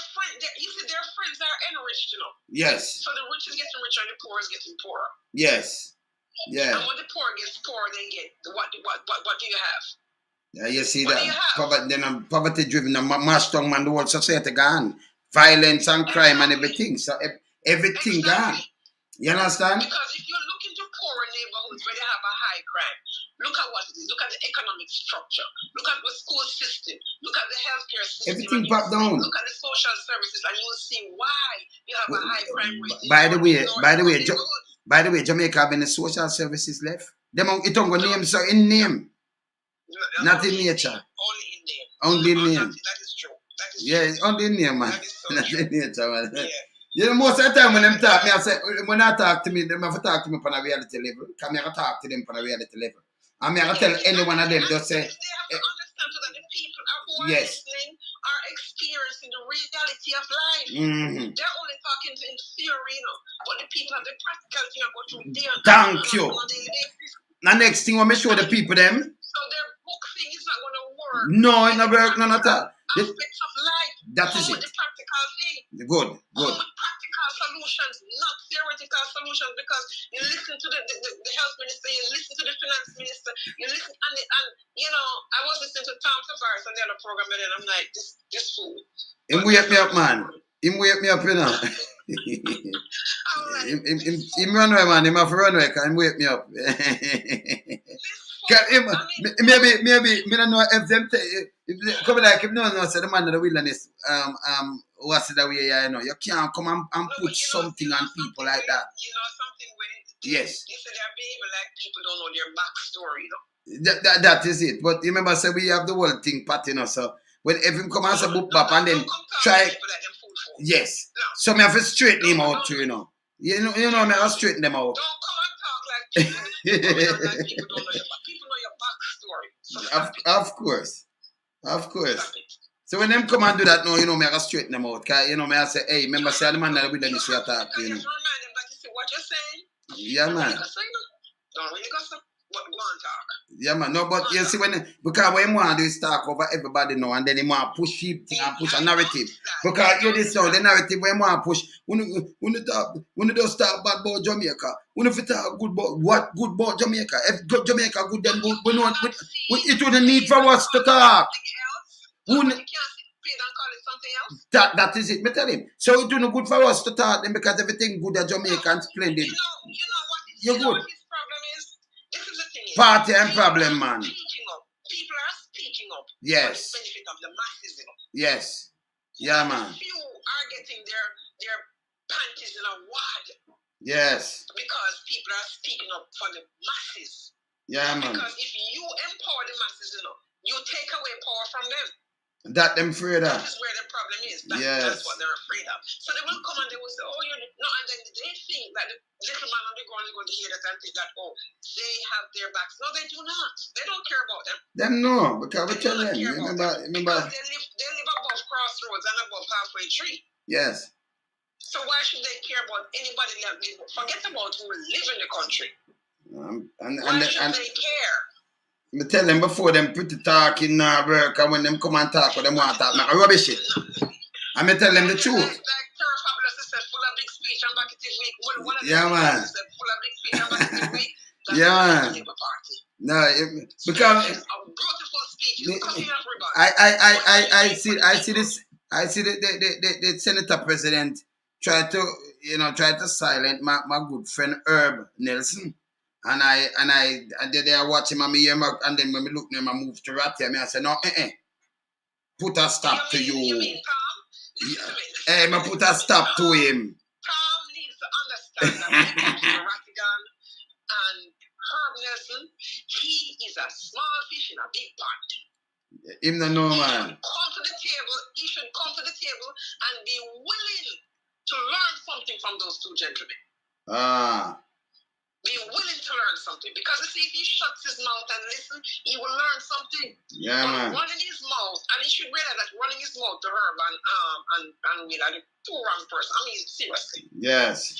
S3: friends are enriched, you know.
S1: Yes.
S3: So the rich is getting richer and the poor is getting poorer.
S1: Yes. Yeah.
S3: And when the poor gets poorer, they get what do you have?
S1: Yeah, you see
S3: what
S1: that poverty driven, the mass strong man, the whole society gone. Violence and crime and everything. So everything gone. You understand?
S3: Because if you look into poorer neighborhoods where they have a high crime, look at what it is. Look at the economic structure. Look at the school system. Look at the healthcare system.
S1: Everything popped down.
S3: Look at the social services, and you'll see why you have a high crime rate.
S1: By the way, Jamaica have any social services left? It don't go name, so in name. Not in nature.
S3: Only in name.
S1: Only in name.
S3: That is true.
S1: Yeah, only in name, man. Not in nature, man.
S3: Yeah.
S1: You know, most of the time when them talk, I say, when I talk to me, they have to talk to me on a reality level. Because I talk to them on a reality level. And I tell any one of them, just say,
S3: they have to understand that the people who are listening are experiencing the reality of life. They're only talking in theory, you know, but the people have the practical thing about their
S1: thank you. The next thing, when I show the people them.
S3: So their book thing is not going to work.
S1: No, it's not work, none at all.
S3: Aspects of life.
S1: That is it.
S3: The practical thing.
S1: Good.
S3: Practical solutions, not theoretical solutions, because you listen to the health minister, you listen to the finance minister, you listen, and you know, I was listening to Tom Tavares on the other program, and I'm like, this fool.
S1: Him wake me up, man. Him wake me up, you know. Him run away, man. Him have to run away, because him wake me up. Maybe, me don't know if them come like if no one knows the man of the wilderness, what's it that way, you know, you can't come and put something on people like that.
S3: You know something when
S1: yes.
S3: You say they're behaving like people don't know their backstory, you know.
S1: That is it. But you remember, say we have the whole thing pat, you know, so when everyone come and say book bap and then try. Yes. No. So me have to straighten him out too, you know. You know, me have to straighten them out.
S3: Don't come and talk like people don't know your people know your backstory. So
S1: of course. Of course. So when them come and do that now, you know, me have to straighten them out. Cause you know, me have to say, hey, remember say the man that we done this talk to, you know.
S3: Remind them that you see what you're saying.
S1: Yeah, man.
S3: Don't really gossip. What go on talk.
S1: Yeah, man. No, but you see because what he want to do is talk over everybody now, and then he want to push sheep thing and push a narrative. Because you this now, the narrative when he want to push, when you don't talk bad about Jamaica, when you talk good about Jamaica, if Jamaica good, then we know it wouldn't need for us to talk. That is it, me tell him. So it don't good for us to talk then because everything good at Jamaica and splendid.
S3: You know what
S1: good.
S3: His problem is? This is the thing.
S1: Party and problem, man.
S3: People are speaking up.
S1: Yes.
S3: For the benefit of the masses, you know.
S1: Yes. Yeah, man.
S3: Few are getting their panties in a wad.
S1: Yes.
S3: Because people are speaking up for the masses.
S1: Yeah, man.
S3: Because if you empower the masses, you know, you take away power from them.
S1: That them afraid of.
S3: That is where the problem is. That's what they're afraid of. So they will come and they will say, oh, you're no, and then they think that the little man on the ground is going to hear that and think that, oh, they have their backs. No, they do not. They don't care about them.
S1: Them no, because we tell them. Remember.
S3: Because they live above crossroads and above halfway tree.
S1: Yes.
S3: So why should they care about anybody that live? Forget about who live in the country. Why should they care?
S1: Me tell them before them put the talk in work, and when them come and talk, what them want to talk, make a rubbish it. And me tell them the truth.
S3: Like Fabulous said, full of big speech and back it is weak.
S1: Yeah, man.
S3: Full of big speech and back
S1: Yeah.
S3: Labour Party.
S1: No, because
S3: Beautiful speeches.
S1: I see this. I see the senator president try to silence my good friend Herb Nelson, and they are watching me and then when me look at I move to Ratty, I say no, put a stop to you.
S3: You mean Tom?
S1: Hey, me put a stop to him.
S3: Tom needs to understand that Rattigan and Herb Nelson, he is a small fish in a big pond.
S1: Him no know, man.
S3: He should come to the table and be willing to learn something from those two gentlemen. Be willing to learn something. Because you see, if he shuts his mouth and listen, he will learn something.
S1: Yeah, man.
S3: Running his mouth, and he should realize that running his mouth to Herb and Will are the two wrong person. I mean, seriously.
S1: Yes.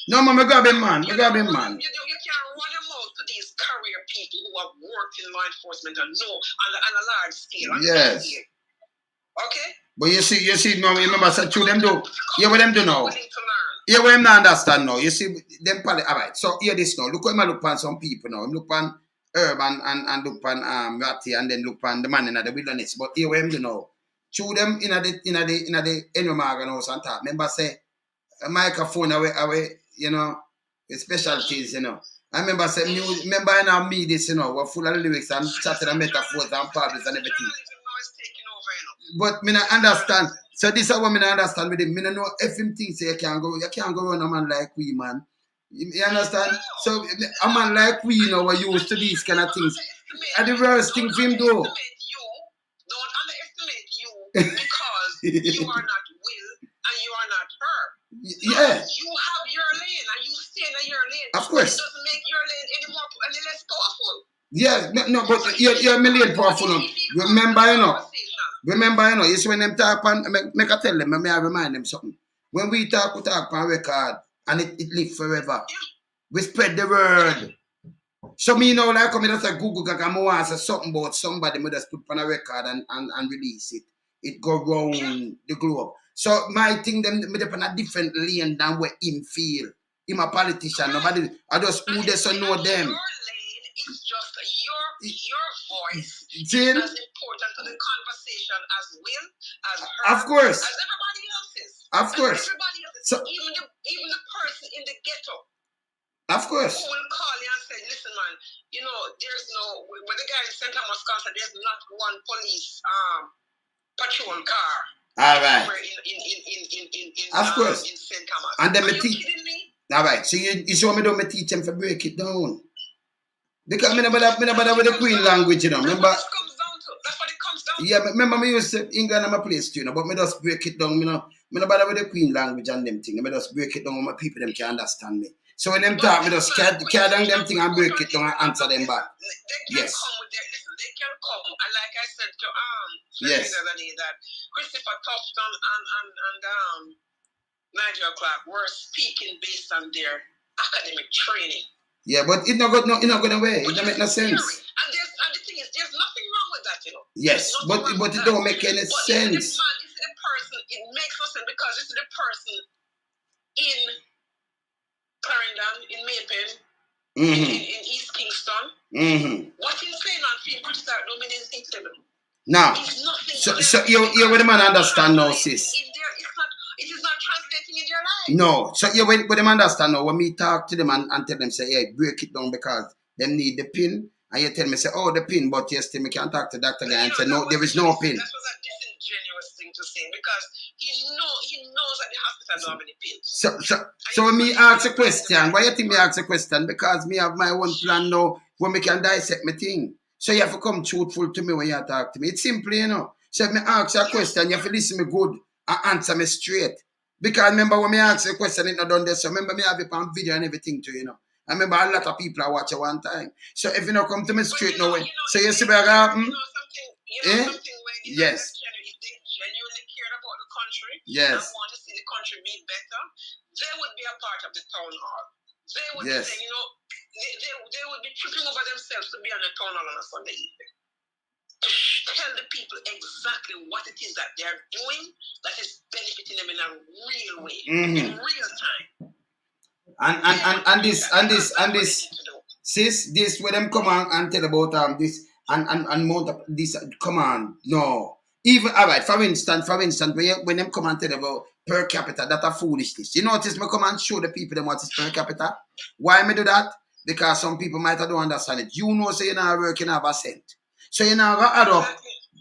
S1: No, man, me grab him, man. You can't run
S3: your mouth to these career people who have worked in law enforcement and know on a large scale.
S1: Yes.
S3: Okay?
S1: But you see, no, remember, so to them do. Yeah, what them do now. Yeah, what them not understand now. You see, them probably, all right, so hear this now. Look how him look on some people now. Him look on Herb and look on Ratty and then look on the man in the wilderness. But here what him do now. To them in the Enromagan house and talk. Remember say, a microphone away, the specialties, I remember say, me this, we're full of lyrics and chatting and metaphors and problems and everything. But me not understand. So this is what me not understand with him. Me not know if him thinks you can't go run a man like we, man. You understand? So a man like we, we're used to these kind of things. And the worst thing for him do.
S3: Don't underestimate you because you are not Will and you are not her.
S1: Yeah.
S3: You have your lane and you stay in your lane.
S1: Of course.
S3: It doesn't make your lane any less powerful.
S1: Yeah, no, but you're a million powerful. Remember, you see when them talk on, make I tell them, I remind them something. When we talk on record and it lives forever. Yeah. We spread the word. So me like come just a Google and I want to say something about somebody, me just put on a record and release it. It go round the globe. So my thing them me on a different lane than where him feel. Him a politician. Nobody I just who they so know them.
S3: Your lane is just your voice is
S1: See?
S3: as important to the conversation as Will, as her,
S1: of course.
S3: as everybody else's.
S1: Of course.
S3: Everybody else's.
S1: So,
S3: even the person in the ghetto.
S1: Of course.
S3: Who will call you and say, listen, man, there's no, when the guy in St. Thomas said there's not one police patrol car.
S1: All right. Of course.
S3: In St. Thomas.
S1: And then
S3: are you kidding me?
S1: All right. So you show me don't teach them to break it down. Because I bother with the Queen language, Remember?
S3: That's what it comes down to.
S1: Yeah, remember me used to England and my place too, but me just break it down, me no bother with the Queen language and them thing. Me just break it down with my people, them can understand me. So when them talk, me just carry down them thing and break it down and answer them back.
S3: Yes. They can come, and like I said to
S1: yes.
S3: the other day, that Christopher Tufton and Nigel Clark were speaking based on their academic training.
S1: Yeah, but it not good away. It don't make no sense.
S3: And the thing is, there's nothing wrong with that,
S1: Yes, but it don't make any sense.
S3: This is the person, it makes no sense because this is the person in Clarendon, in Maypen, in East Kingston. What he's saying on film, British don't mean anything to them.
S1: Now, so you what the man understand now, sis.
S3: It is not translating in their life.
S1: No, so you what them understand now, when me talk to them and tell them, say, hey, break it down because them need the pin, and you tell me, say, oh, the pin, but yes, still me can't talk to Dr. Guy and say, no, there is no pin.
S3: That was a disingenuous thing to say because he knows that the hospital don't have any pins.
S1: So when me ask a question, why you think me ask a question? Because me have my own plan now when me can dissect my thing. So you have to come truthful to me when you talk to me. It's simple, So if me ask you a question, you have to listen me good and answer me straight. Because remember when me ask a question, it not done this. So remember me have it on video and everything too, I remember a lot of people are watching one time. So if you don't come to me straight no way. So you see what happen?
S3: Something when
S1: yes.
S3: If they genuinely cared about the country
S1: yes.
S3: and want to see the country be better, they would be a part of the town hall. They would
S1: yes.
S3: be saying, they would be tripping over themselves to be on the town hall on a Sunday evening. To tell the people exactly what it is that they're doing that is benefiting them in a real way, in real time.
S1: And this Sis, this where them come on and tell about this and mount up this. Come on, no. Even all right. For instance, when them come and tell about per capita, that a foolishness. You notice me come and show the people them what is per capita. Why me do that? Because some people might not understand it. You know, so you're not working have a cent. So you now add up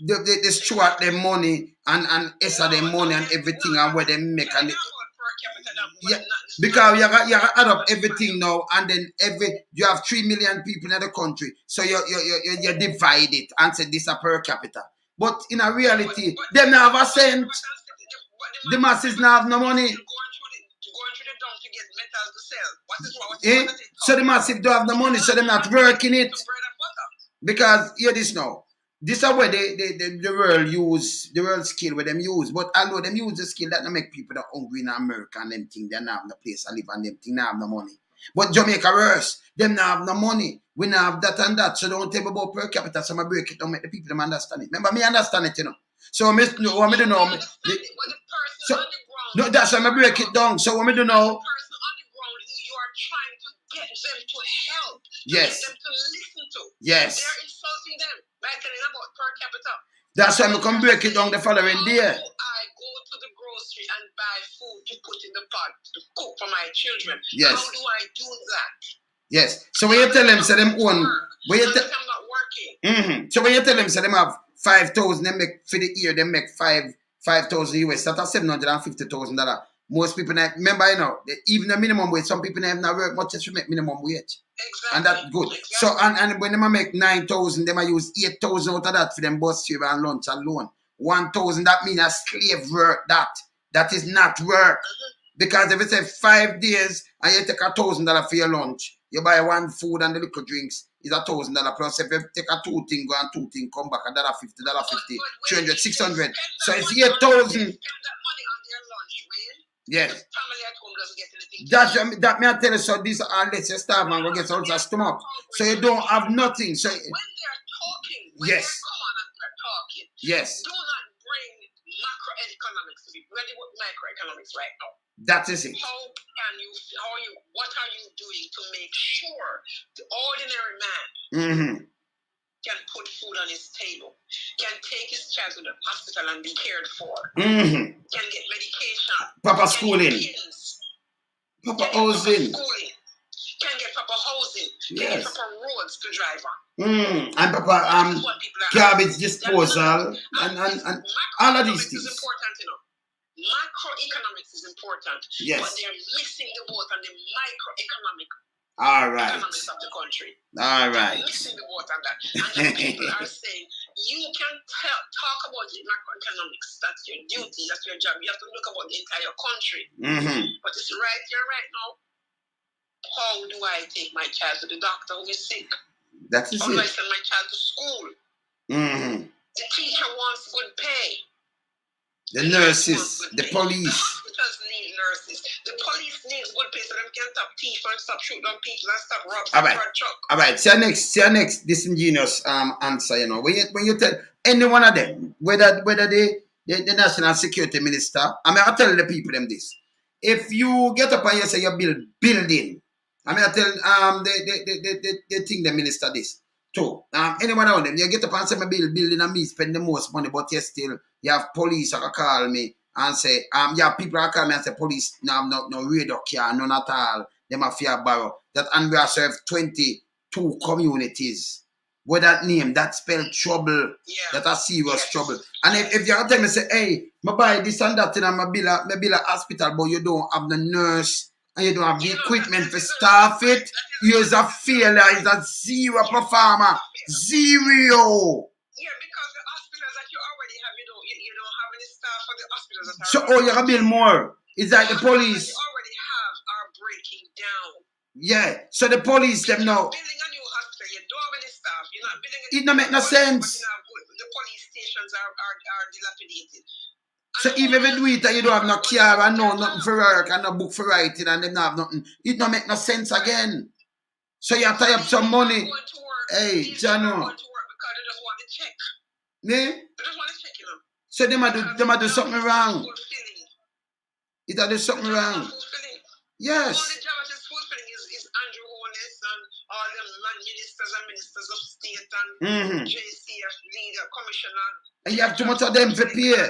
S1: the steward their money and Esa their money and everything and where they make and yeah, because you got add up everything now and then you have 3 million people in the country, so you divide it and say this a per capita. But in a reality, them not have a cent. The masses not have no money. So the massive don't have the money, so they're not working it. Because hear this now. This is where the world use the world skill where them use. But although them use the skill that make people that hungry in America and them think they not have no place to live and them think they have no money. But Jamaica worse. Them not have no money. We not have that and that. So don't tell me about per capita. So I break it down, make the people them understand it. Remember me understand it, you know. So I do know. So no, that's why I break it down. So what I do know.
S3: Get them to help,
S1: yes.
S3: Get them to listen to.
S1: Yes.
S3: They're insulting them by telling about per capita.
S1: That's why I can break it down the following day.
S3: I go to the grocery and buy food to put in the pot to cook for my children.
S1: Yes.
S3: How do I do that?
S1: Yes. So when you tell them, say them own. When you
S3: I'm not working.
S1: So when you tell them, say them have 5,000, they make for the year, they make 5,000 US. That's $750,000. Most people, remember, you know, even the minimum wage, some people have not work much as we make minimum wage.
S3: Exactly.
S1: And that's good. Exactly. So, and when they make 9,000, they might use 8,000 out of that for them bus fare and lunch alone. 1,000, that means a slave work that is not work. Because if it's 5 days and you take $1,000 for your lunch, you buy one food and the liquor drinks is $1,000 plus. If you take a 2 thing, go and 2 thing, come back $1.50, $1.50, 300, 600. So it's 8,000. Yes.
S3: The family at home doesn't get anything.
S1: That may I tell you, so these are let's just starve and go get all that stomach. So you don't have nothing. So
S3: when they're talking,
S1: yes.
S3: They come on and they're talking,
S1: yes.
S3: Do not bring macroeconomics to me. We're dealing with microeconomics right now.
S1: That is it.
S3: What are you doing to make sure the ordinary man can put food on his table, can take his child to the hospital and be cared for, can get medication,
S1: Papa schooling,
S3: Papa
S1: housing,
S3: can get Papa housing, can get Papa roads to drive on.
S1: And Papa garbage disposal and all of these things.
S3: Is important, you know. Macroeconomics is important,
S1: yes.
S3: But they're missing the boat on the microeconomic.
S1: All right.
S3: Economics of the country.
S1: All right.
S3: They're missing the boat on that. And the people are saying, you can talk about the macroeconomics. That's your duty. That's your job. You have to look about the entire country. But it's right here, right now. How do I take my child to the doctor who is sick?
S1: That is
S3: How do I send my child to school? The teacher wants good pay.
S1: The nurses, the police.
S3: Hospitals need nurses. The police needs good pay so them can stop thief and stop shooting on people and stop robbing truck.
S1: All right. See your next disingenuous answer. You know, when you tell any one of them, whether the national security minister, I tell the people them this. If you get up and you say you build building, I tell the thing the minister this. too. Anyone of them, you get up and say, my building and me spend the most money, but you have police that call me and say, people that call me and say, police, no radar car, none at all. Them a fear borrow. That and we have served 22 communities. With that name, that spell trouble. Yeah. That a serious trouble. And if you tell me, say, hey, I buy this and that and I build a hospital, but you don't have the nurse and you don't have the equipment to staff it, you're a failure, is a zero performer. Zero.
S3: Yeah, because the hospitals that you already have, you don't have any staff for the hospitals that
S1: so, you can build more. It's like the police.
S3: You already have are breaking down.
S1: Yeah, so the police, them now.
S3: Building a new hospital, you don't have any staff. You're not building
S1: it don't make no sense.
S3: The police stations are dilapidated.
S1: So even if you do it and you don't have no car and nothing for work and no book for writing and them not have nothing, it don't make no sense again. So you have to have some money. Hey, Jano.
S3: They just want to check.
S1: Me?
S3: They just want to check,
S1: So they might do something wrong. It do something wrong. Yes.
S3: The only job that is fulfilling is Andrew colonists and all the ministers and ministers of state and JCF leader, commissioner.
S1: And you have too much of them to pay.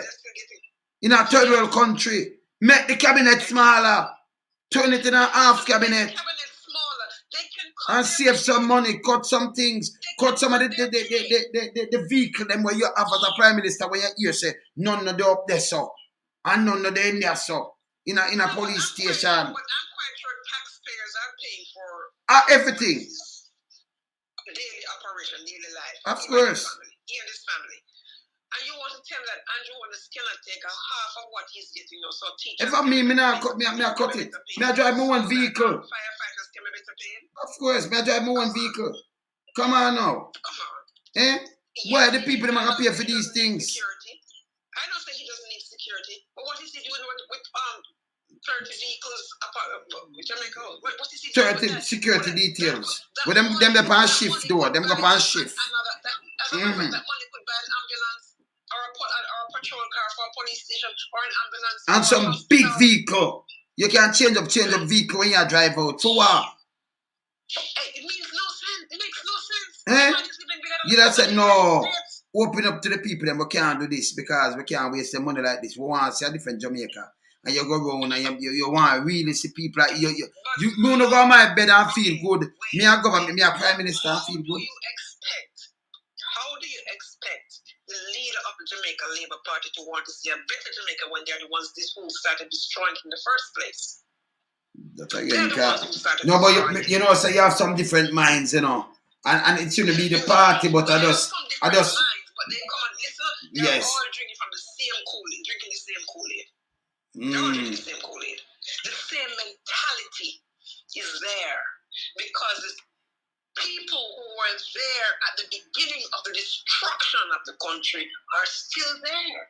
S1: In a third world country, make the cabinet smaller. Turn it in a half cabinet. And save some money, cut some things, cut some of the vehicle them where you have as a prime minister where you hear say, none of the up there so. And none of the in there so. In a police station.
S3: But I'm quite sure taxpayers are paying for
S1: everything.
S3: Daily operation, daily life.
S1: Of course.
S3: He and his family. And you want to tell that Andrew Wallace cannot take a half of what he's getting, so teachers.
S1: If I me not cut it. Me I drive my one vehicle.
S3: Firefighters can be better paid.
S1: Of course, me I drive my one vehicle. Come on now.
S3: Come on.
S1: Eh? Why the people them are pay for these things?
S3: Security. I don't say he doesn't need security, but what is he doing with 30 vehicles with Jamaica? What is he doing
S1: 30
S3: with
S1: security details. But them on shift though. Them go on shift.
S3: That money could buy an ambulance or a patrol car for a police station or an ambulance.
S1: And some big vehicle. You can change up vehicle when you drive out. So what?
S3: It means no sense. It makes no sense.
S1: You just said no. Open up to the people and we can't do this because we can't waste the money like this. We want to see a different Jamaica. And you go around and you want to really see people like you want to go on my bed and feel good. Me a government, me a prime minister and feel good.
S3: How do you expect the leader of the Jamaica Labour Party to want to see a better Jamaica when they're the ones who started destroying it in the first place?
S1: That's again, no, but you know, so you have some different minds, you know. And it shouldn't be the party, but I just
S3: but they come and listen. They're all drinking from the same Kool-Aid, drinking the same Kool-Aid. They're all drinking the same Kool-Aid. The same mentality is there because people who were there at the beginning of the destruction of the country are still there.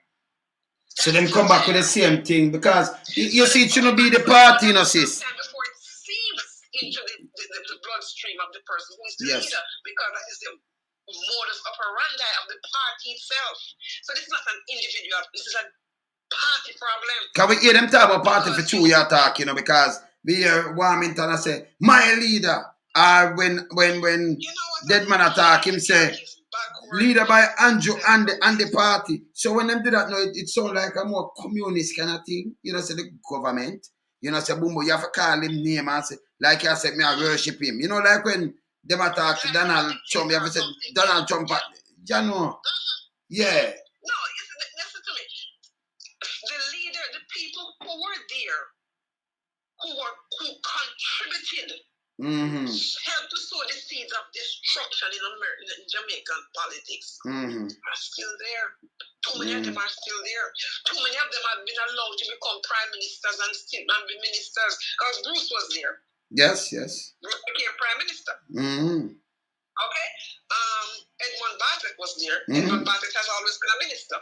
S1: So them come back with the same thing because you see, it shouldn't be the party, you know, sis.
S3: Before it seeps into the bloodstream of the person who is the leader, because that is the modus operandi of the party itself. So this is not an individual, this is a party problem.
S1: Can we hear them talk about party for 2 years talk, you know, because we hear Warmington and say, my leader. Or when dead man attack him say, leader by Andrew and the party. So when them do that, no, it sounds like a more communist kind of thing. You know, say the government. You know, say Bumbo, you have to call him name and say, like I said, me I worship him. You know, like when them attack to Donald Trump, you have to say Donald Trump, you know. Yeah.
S3: No, listen to me. The leader, the people who were there, who contributed, helped to sow the seeds of destruction in Jamaican politics are still there. Too many of them are still there. Too many of them have been allowed to become prime ministers and still not be ministers because Bruce was there.
S1: Yes.
S3: Bruce became prime minister. Okay. Edmund Bartlett was there. Edmund Bartlett has always been a minister.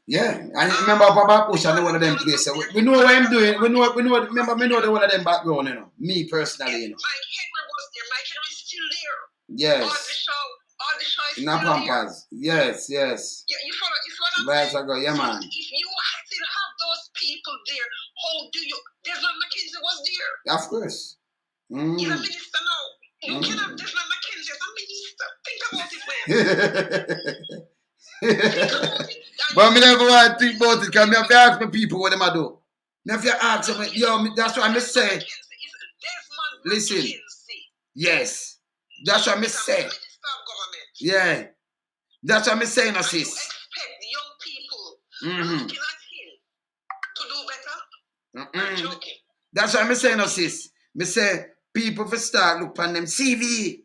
S1: Yeah, and remember Papa Bush and one of them places. We know what I'm doing. We know. Remember, me know the one of them background, you know. Me personally, you know.
S3: Mike Henry was there. Mike Henry is still there.
S1: Yes.
S3: All the show is
S1: still
S3: Pampas.
S1: There. Yes.
S3: You follow what I'm saying?
S1: Ago, yeah, man.
S3: If you still have those people there, how do you? Desmond McKenzie was there.
S1: Of course.
S3: He's a minister now. You can have Desmond McKenzie as a minister. Think about it, man.
S1: But me never want to think about it because me have to ask my people what them a do. Me have to ask them, that's what I say. Listen. Yes. That's what I say. Yeah. That's what I'm saying, sis.
S3: You expect young people looking at him to do better? I'm joking.
S1: That's what I'm saying, sis. Me say, people for start look on them CV.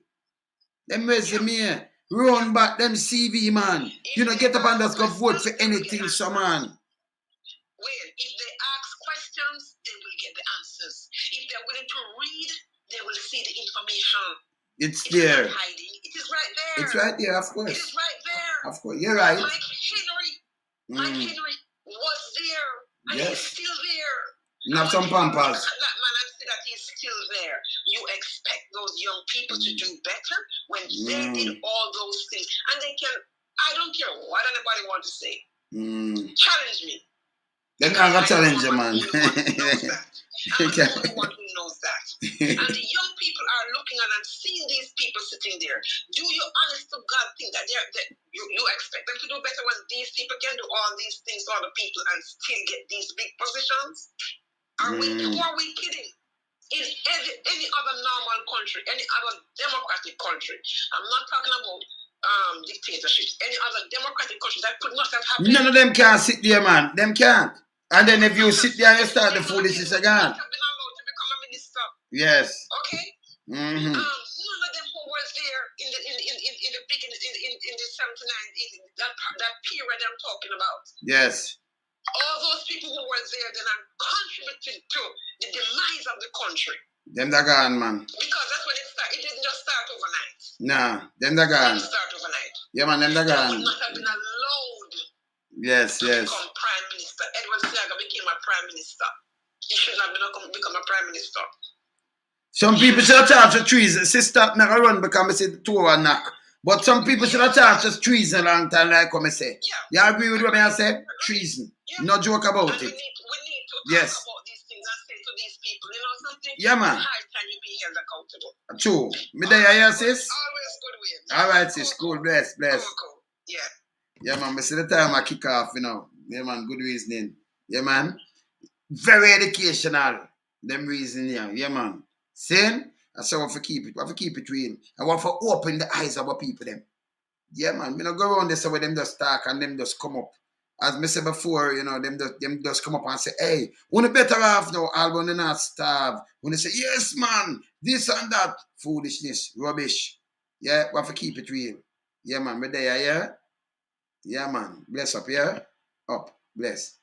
S1: Them resume. Run back them CV, man. You know, get up and just go vote for anything, so man.
S3: Well, if they ask questions, they will get the answers. If they're willing to read, they will see the information.
S1: It's there.
S3: Not hiding. It is right there.
S1: It's right there, of course.
S3: It is right there.
S1: Of course, you're right.
S3: Mike Henry was there. And he's still there.
S1: Not some pampas.
S3: That man, I say that he's still there. You expect those young people to do better when they did all those things. And they can, I don't care what anybody wants to say. Challenge me.
S1: They're not gonna challenge you, man.
S3: I'm the only one who knows that. And the young people are looking at and seeing these people sitting there. Do you honest to God think that you expect them to do better when these people can do all these things to other people and still get these big positions? Who are we kidding? In any other normal country, any other democratic country, I'm not talking about dictatorships, any other democratic country, that could not have happened.
S1: None of them can sit there, man. Them can't. And then if you sit there and you start the foolishness again.
S3: Have been allowed to become a minister.
S1: Yes.
S3: Okay. None of them who was there in the beginning in the 79, that period I'm talking about.
S1: Yes.
S3: All those people who were there then are contributing to the demise of the country.
S1: Them that gone, man.
S3: Because that's when it started. It didn't just start overnight.
S1: Nah, them that gone.
S3: It didn't start overnight.
S1: Yeah, man, them that gone.
S3: They would not have been allowed
S1: yes,
S3: to become prime minister. Edward Seaga became a prime minister. He should not have become a prime minister.
S1: Some people should have charged for treason. Sister not run because I say the two and knock. But some people should have charged for treason a long time, like I say.
S3: Yeah.
S1: You agree with what I say? Treason.
S3: Yeah.
S1: No joke about
S3: and
S1: it.
S3: We need to
S1: yes.
S3: talk about these things and say to these people, you know something?
S1: Yeah, man.
S3: It's high time you be held accountable.
S1: True. Me there, yeah, sis?
S3: Always good way.
S1: Alright, sis. Cool. Bless.
S3: Cool. Yeah.
S1: Yeah, man. I see the time I kick off, you know. Yeah, man. Good reasoning. Yeah, man. Very educational. Them reasoning, yeah, man. Saying, I say I want to keep it. I want to keep it real. I want to open the eyes of our people, them. Yeah, man. We don't go around this where them just talk and them just come up. As I said before, you know, them just come up and say, hey, we're better off now, Albon, they're not starve. When they say, yes, man, this and that. Foolishness, rubbish. Yeah, we have to keep it real. Yeah, man, we're there, yeah? Yeah, man. Bless up, yeah? Up. Bless.